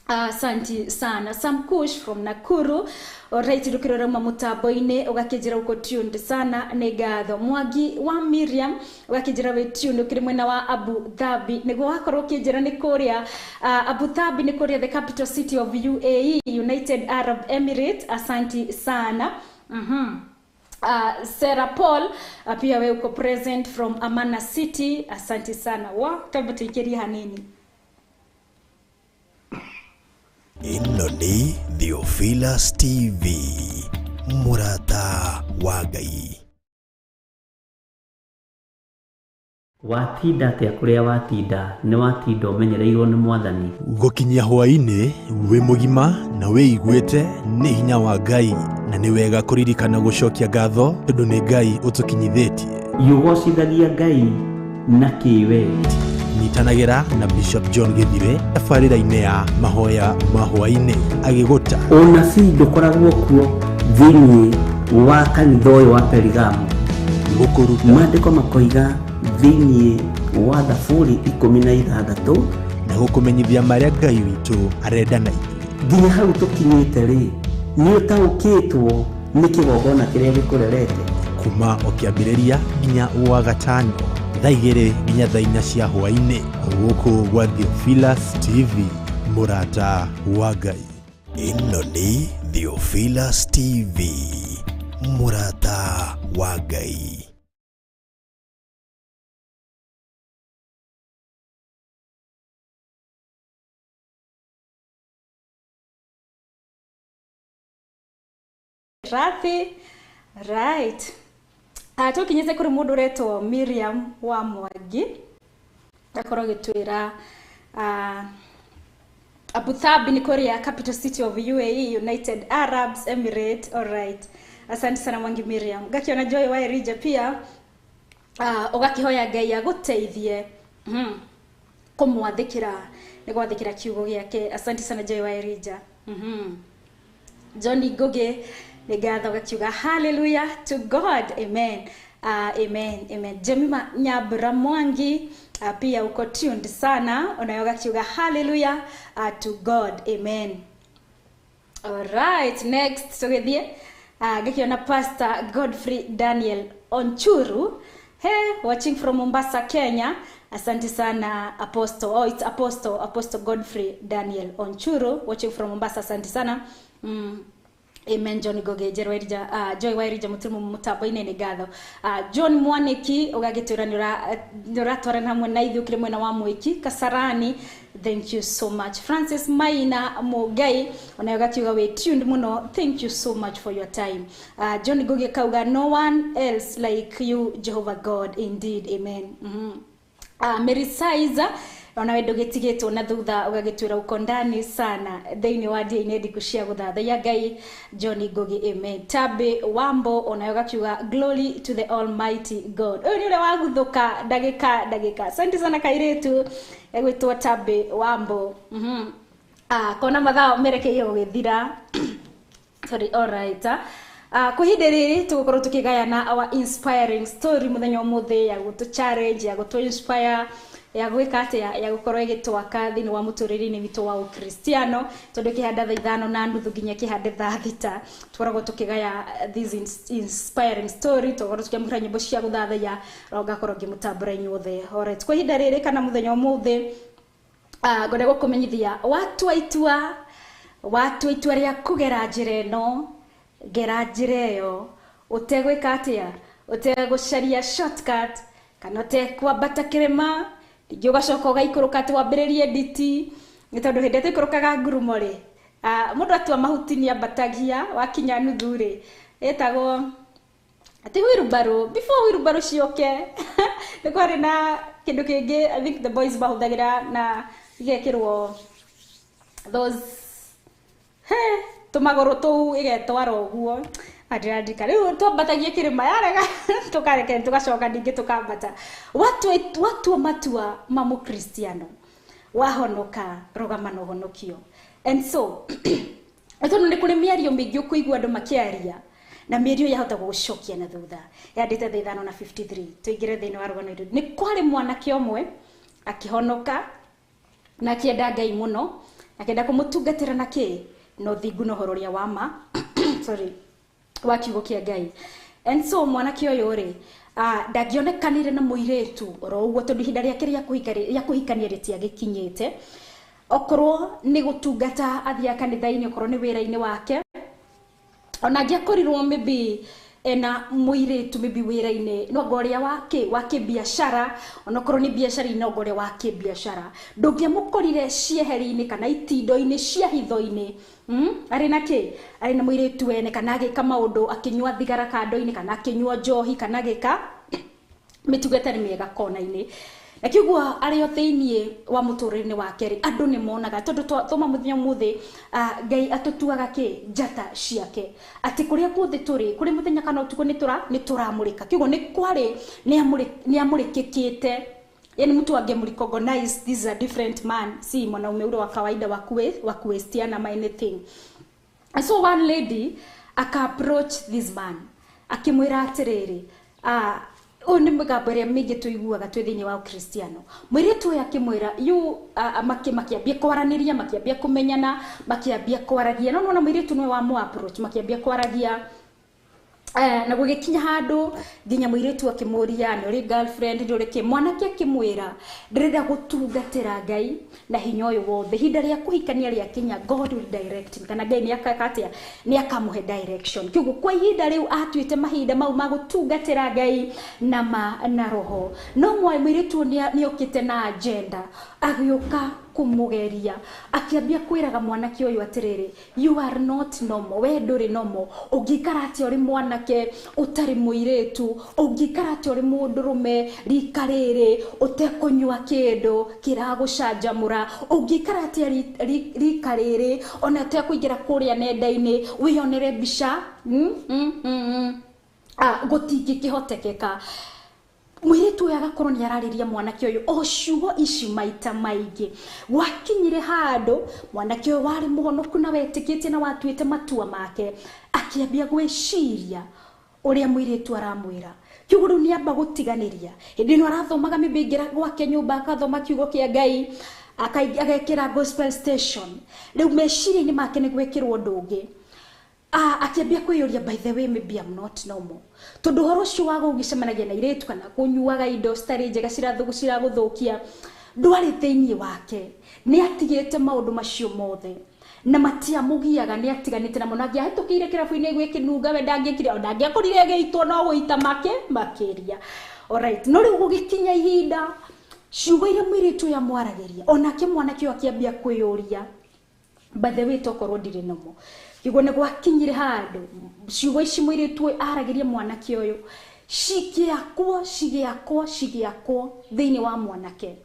Asante sana. Sam Kush from Nakuru. Alright, dukirora mamutaboine ugakijira uko tuned sana. Negatho Mwagi wa Miriam ugakijira we tuned ukirimwena wa Abu Dhabi. Nego wakoro ukijira ni Korea. Abu Dhabi ni Korea, the capital city of UAE, United Arab Emirates. Asante sana. Sarah Paul pia we uko present from Amana City. Asante sana. Wa tabati ikiri hanini. Ino ni Theophilus TV, murata wa Ngai. Watinda atia kuria watinda ni watinda umenyereirwo ni Mwathani. Gukinyia hwaini wi mugima na wiiguite ni hinya wa Ngai, na ni wega kuririkana gucokia ngatho tondu ni Ngai utukinyithitie. Yugocithagia Ngai na kiwe. Nitanagira na Bishop John Githire tabarĩra-inĩ ya mahoya mahwainĩ agĩgũta Ũnabii ndũkoragwo kuo thĩinĩ wa kanitha ũyũ wa Perigamu. gũkũruta Maandĩko makoiga thĩinĩ wa Thaburi 16 na gũkũmenyithia marĩa Ngai witũ arenda na ithuĩ. Nginya hau tũkinyĩte rĩ, nĩ ũtaũkĩtwo nĩ kĩgongona kĩrĩa gĩkũrerete. Kuma o kĩambĩrĩria nginya wa gatano thaa 2 nginya thaa 4 cia hwainĩ gũkũ gwa Theophilus TV, murata wa Ngai. Ino ni Theophilus TV, murata wa Ngai. Right. Tukinyeze kuri mundu reto Miriam wa Mwagi akoro gitwira Abu Dhabi ni Korea, capital city of UAE, United Arab Emirates. Alright, asante sana Mwangi Miriam. Gakiona Joy Wairija pia ugakihoya Ngai aguteithie kumwathikira ni gwathikira kiugo giake. Asante sana Joy Wairija. Johnny Goge negatho gakiuga hallelujah to God, amen. Amen, amen. Jemima Nyabura Mwangi pia uko tuned sana, unayoga kiuga hallelujah to God, amen. Alright, next tugethie gakiona Pastor Godfrey Daniel Onchuru, hey, watching from Mombasa, Kenya. Asante sana Apostle. Oh, it's Apostle Godfrey Daniel Onchuru, watching from Mombasa. Asante sana. Amen. John Goge Jerwairija Joy Wairija mutimu mutabo ine negatho. John Mwaniki ugagitura nura hamwe na ithu kire mwena wa Mwiki Kasarani. Thank you so much. Francis Maina Mogai unayogakiuga we tuned muno. Thank you so much for your time. John Goge kauga no one else like you, Jehovah God, indeed, amen. Mary Saiza onawedo getigeto na thutha ugagitwira uko ndani sana theini wa dia inedi kushia guthatha ya Ngai. Johnny Gogi, amen. Tabe Wambo onayogakiuga glory to the almighty God. Uyu ni ule waguthuka dagika. Asante sana kairetu egwitwa Tabe Wambo. Kona mathao merekeio githira. Sorry, alright. Kuhinde riri tugukorwo tukigayana our inspiring story muthenya umuthe ya gutu challenge ya gutu inspire ya gwika atia ya gukorwo igitwaka thini wa muturiri-ini witu wa ukristiano tondu kihanda thaa 5 na nuthu nginya kihande thaa 6 twaragwo tukigaya this inspiring story tukorwo tukimura nyimbo cia guthathaya rogakorwo ngimutambura inyuothe. Alright, kuhinde riri kana muthenya umuthe ngode gukumenyithia watu aitua ria kugera njira ino gera njira iyo utegwika atia utegucaria shortcut kana utekwambata kirima ningĩ ugacoka ugaikũrũka ati wambĩrĩrie nditi Ngitondu hindete kurukaga ngurumo ri mundu atua mahuti ni ambatagia wakinya nuthu ri etagwo ati wirubaro before wirubaro cioke ni kwari na kindu kingi I think the boys bahuthagira na igekirwo those tumagoro tu igetwara uguo adirandika riu twambatagia kirima yarega tukareke tugacoka ningi tukambata watu matua mamu Kristiano wahonoka rogamano honokio. And so etono ni kuri miario mingi ukuigwa andu makiaria na miario yahota gucokia na thutha yandite 5:53 tuigire thini wa rugano iru ni kwari mwanake omwe akihonoka na akienda Ngai muno akienda kumutungatira na ki no thingu no hororia wama sorry wakiugo kia Ngai. And so mwanake uyu ri ndangionekanire na muiretu oro uguo tondu hinda riake ria kuhikania ritiagikinyite okorwo ni gutungata athia kanitha-ini okorwo ni wira-ini wake ona angiakorirwo maybe ena muiretu maybe wira-ini no ngoria wake biashara ona okorwo ni biashara ina ngoria wake biashara ndungiamukorire cieheri-ini kana itindo-ini cia hitho-ini ari na muiretu ene kana agika maundu akinywa thigara kando-ini kana akinywa njohi kana agika mitugatari miega kona-ini na kiguo ario thiini wa muturire wake ri andu ni monaga tondu thoma muthenya muthi Ngai atutuaga njata ciake ati kuria kuthi turi kuri muthenya kana utuko ni turamurika kiguo ni kwari ni amurikikite yani mtu angemrecognize this is a different man si mwanaume ule wa kawaida wa kuestiana anything. And so one lady approach this man akimwira atiriri ni mugambere mingi tuiguaga twi thiini wa Kristiano mwiritu uyu akimwira yu makiambia kwaraniria makiambia kumenyana makiambia kwaragia no na mwiritu ni wa mu approach makiambia kwaragia na gugikinya handu nginya mwiritu akimuria ni uri girlfriend ni uri mwanake akimwira ndirenda gutungatira Ngai na hinya uyu wothe hinda ria kuhikania ria kinya God will direct me kana Ngai ni akakatia ni akamuhe direction kiguo kwa hinda riu atuite mahinda mau magutungatira Ngai na roho no mwiritu ni okite na agenda agioka kumugeria akiambia kwiraga mwanake uyu atiriri you are not normal we nduri normal ungikara ati uri mwanake utari muiretu ungikara ati uri mundurume rikariri utekunywa kindu kiragucanjamura ungikara ati rikariri ona utekuingira kuria nenda-ini wionere mbica gutingikihotekeka mwiritu agakorwo ni arariria mwanake uyu o ciugo ici maita maingi wakinyire handu mwanake uyu wari muhonoku na wetikitie na watuite matua make akiambia gwiciria uria mwiritu aramwira kiguo ni amba gutiganiria hindi no arathomaga mibingira gwake nyumba akathoma kiugo kia Ngai agekira gospel station riu meciria-ini make ni gwikirwo ndungi akiambia kwiyuria by the way maybe I'm not normal tondu horo cio wago ugicemanagia na iretu kana kunyuaga indo stari njega ciraguthukia ndwari thiini wake ni atigirite maundu macio mothe na matiamugiaga ni atiganite na munagi ahitukire kirabu-ini gwikinunga we ndangikire ona ngiakorire geitwo no guita makiria alright no riu gugikinya ihinda ciugo iria mwiritu ya mwarageria ona kimwanake akiambia kwiyuria by the way tokorwo ndire nomo kiguo ni gwakinyire handu ciugo ici mwiritu arageria mwanake uyu cigiakwo thiini wa mwanake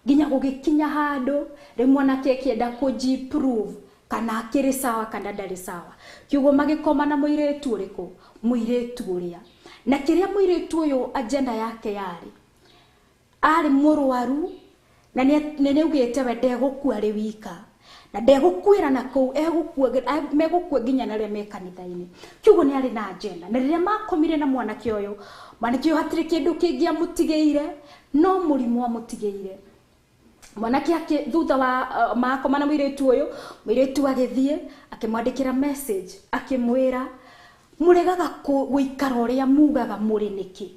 nginya gugikinya handu ri mwanake akienda kujiprove kana akiri sawa kana ndari sawa kiguo magikoma na mwiritu uriku mwiritu uria na kiria mwiritu uyu agenda yake ari murwaru na ni ugite we ndegukua ri wika na ndegukwira na kou megukua nginya na ria me kanitha-ini kiguo ni ari na agenda na riria makomire na mwanake uyu hatiri kindu kingia mutigeire no murimu amutigeire mwanake ake thutha wa makoma na mwiritu agithie akimwandikira message akimwira muregaga guikara uria mugaga muri niki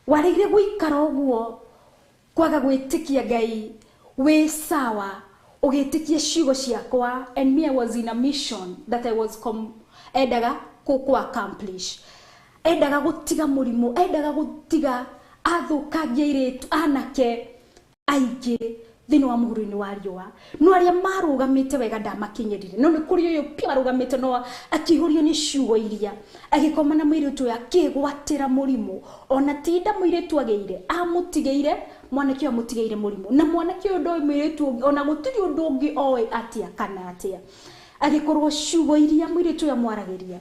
warigire guikara uguo kwaga gwitikia Ngai we sawa ugitikia ciugo ciakwa and me I was in a mission that I was endaga accomplish endaga gutiga murimu endaga gutiga athukangia iretu anake aingi thini wa muhuro-ini wa riũa no aria marugamite wega ndamakinyirire no ni kuri uyu pia marugamite no akihurio ni ciugo iria agikoma na muiritu ya kigwatira murimu ona tinda muiritu ageire amutigeire mwanake amutigeire murimu na mwanake uyu ndoi muiritu ona gutiri undu ungi oe atia kana atia agikorwo ciugo iria muiritu ya mwaragiria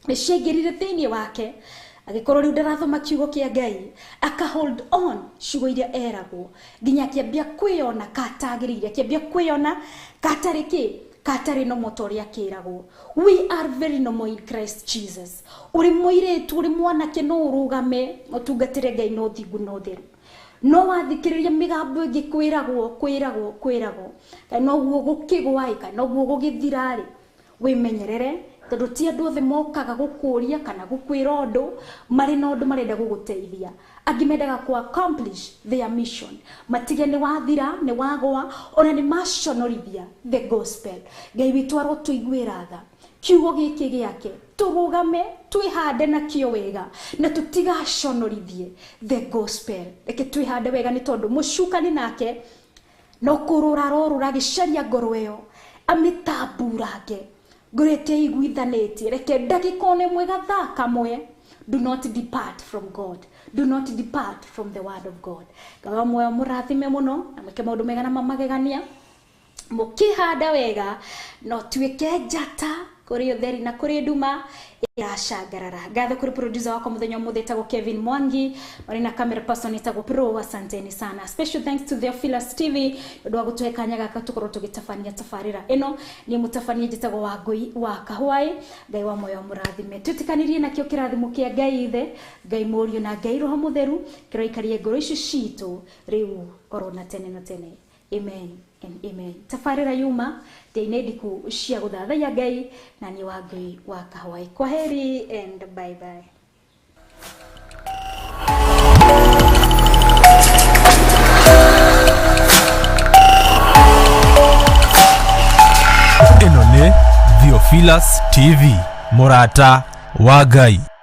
nicengirire thini wake agikorwo riu ndarathoma kiugo kia Ngai aka hold on ciugo iria eragwo nginya kiambia kwiyona katagirire kiambia kwiyona katariki katari no motoria kiragwo. We are very normal in Christ Jesus. Uri muiritu uri mwanake no urugame utungatire Ngai no thingu no theru no wathikiriria migambo ingi kwiragwo no guo gukigwaika no guo gugithirari wimenyerere tondu ti andu othe mokaga gukuria kana gukwira undu mari na undu marenda guguteithia angimendaga ku accomplish their mission matige ni wathira ni wagwa ona ni maconorithia the gospel. Ngai witu aro tuiguira tha kiugo giki giake turugame twihande na kio wega na tutigaconorithie the gospel. Reke twihande wega ni tondu mucukani nake no kurura rorura gicaria ngoro iyo amitamburage ngorete iguithanetie reke ndagikone mwega tha kamwe. Do not depart from God. Do not depart from the word of God. Kawa moyo murathime muno na mwike maundu mega na mamagegania mukihanda wega no twike njata kuri utheri na kuri nduma irashangarara. Ngatho kuri producer wako muthenya muthetago Kevin Mwangi mari na camera person itago Pro. Asanteni sana. Special thanks to Theophilus TV ndu wagutuhe kanya gaka tukorwo tugitafania tafarira ino ni mutafania jitago wa Ngui wa Kahwai. Ngai wa moyo murathime tutikanirie na kio kirathimo kia Ngai ithe Ngai Murio na Ngai Roho Mutheru kiroikarie ngoro icio citu riu orona tene na tene. Amen and amen. Tafarira yuma deine ku cia guthathaiya Ngai na ni wa Ngui wa Kahwai. Kwaheri and bye bye. Ino ni Theophilus TV, Murata wa Ngai.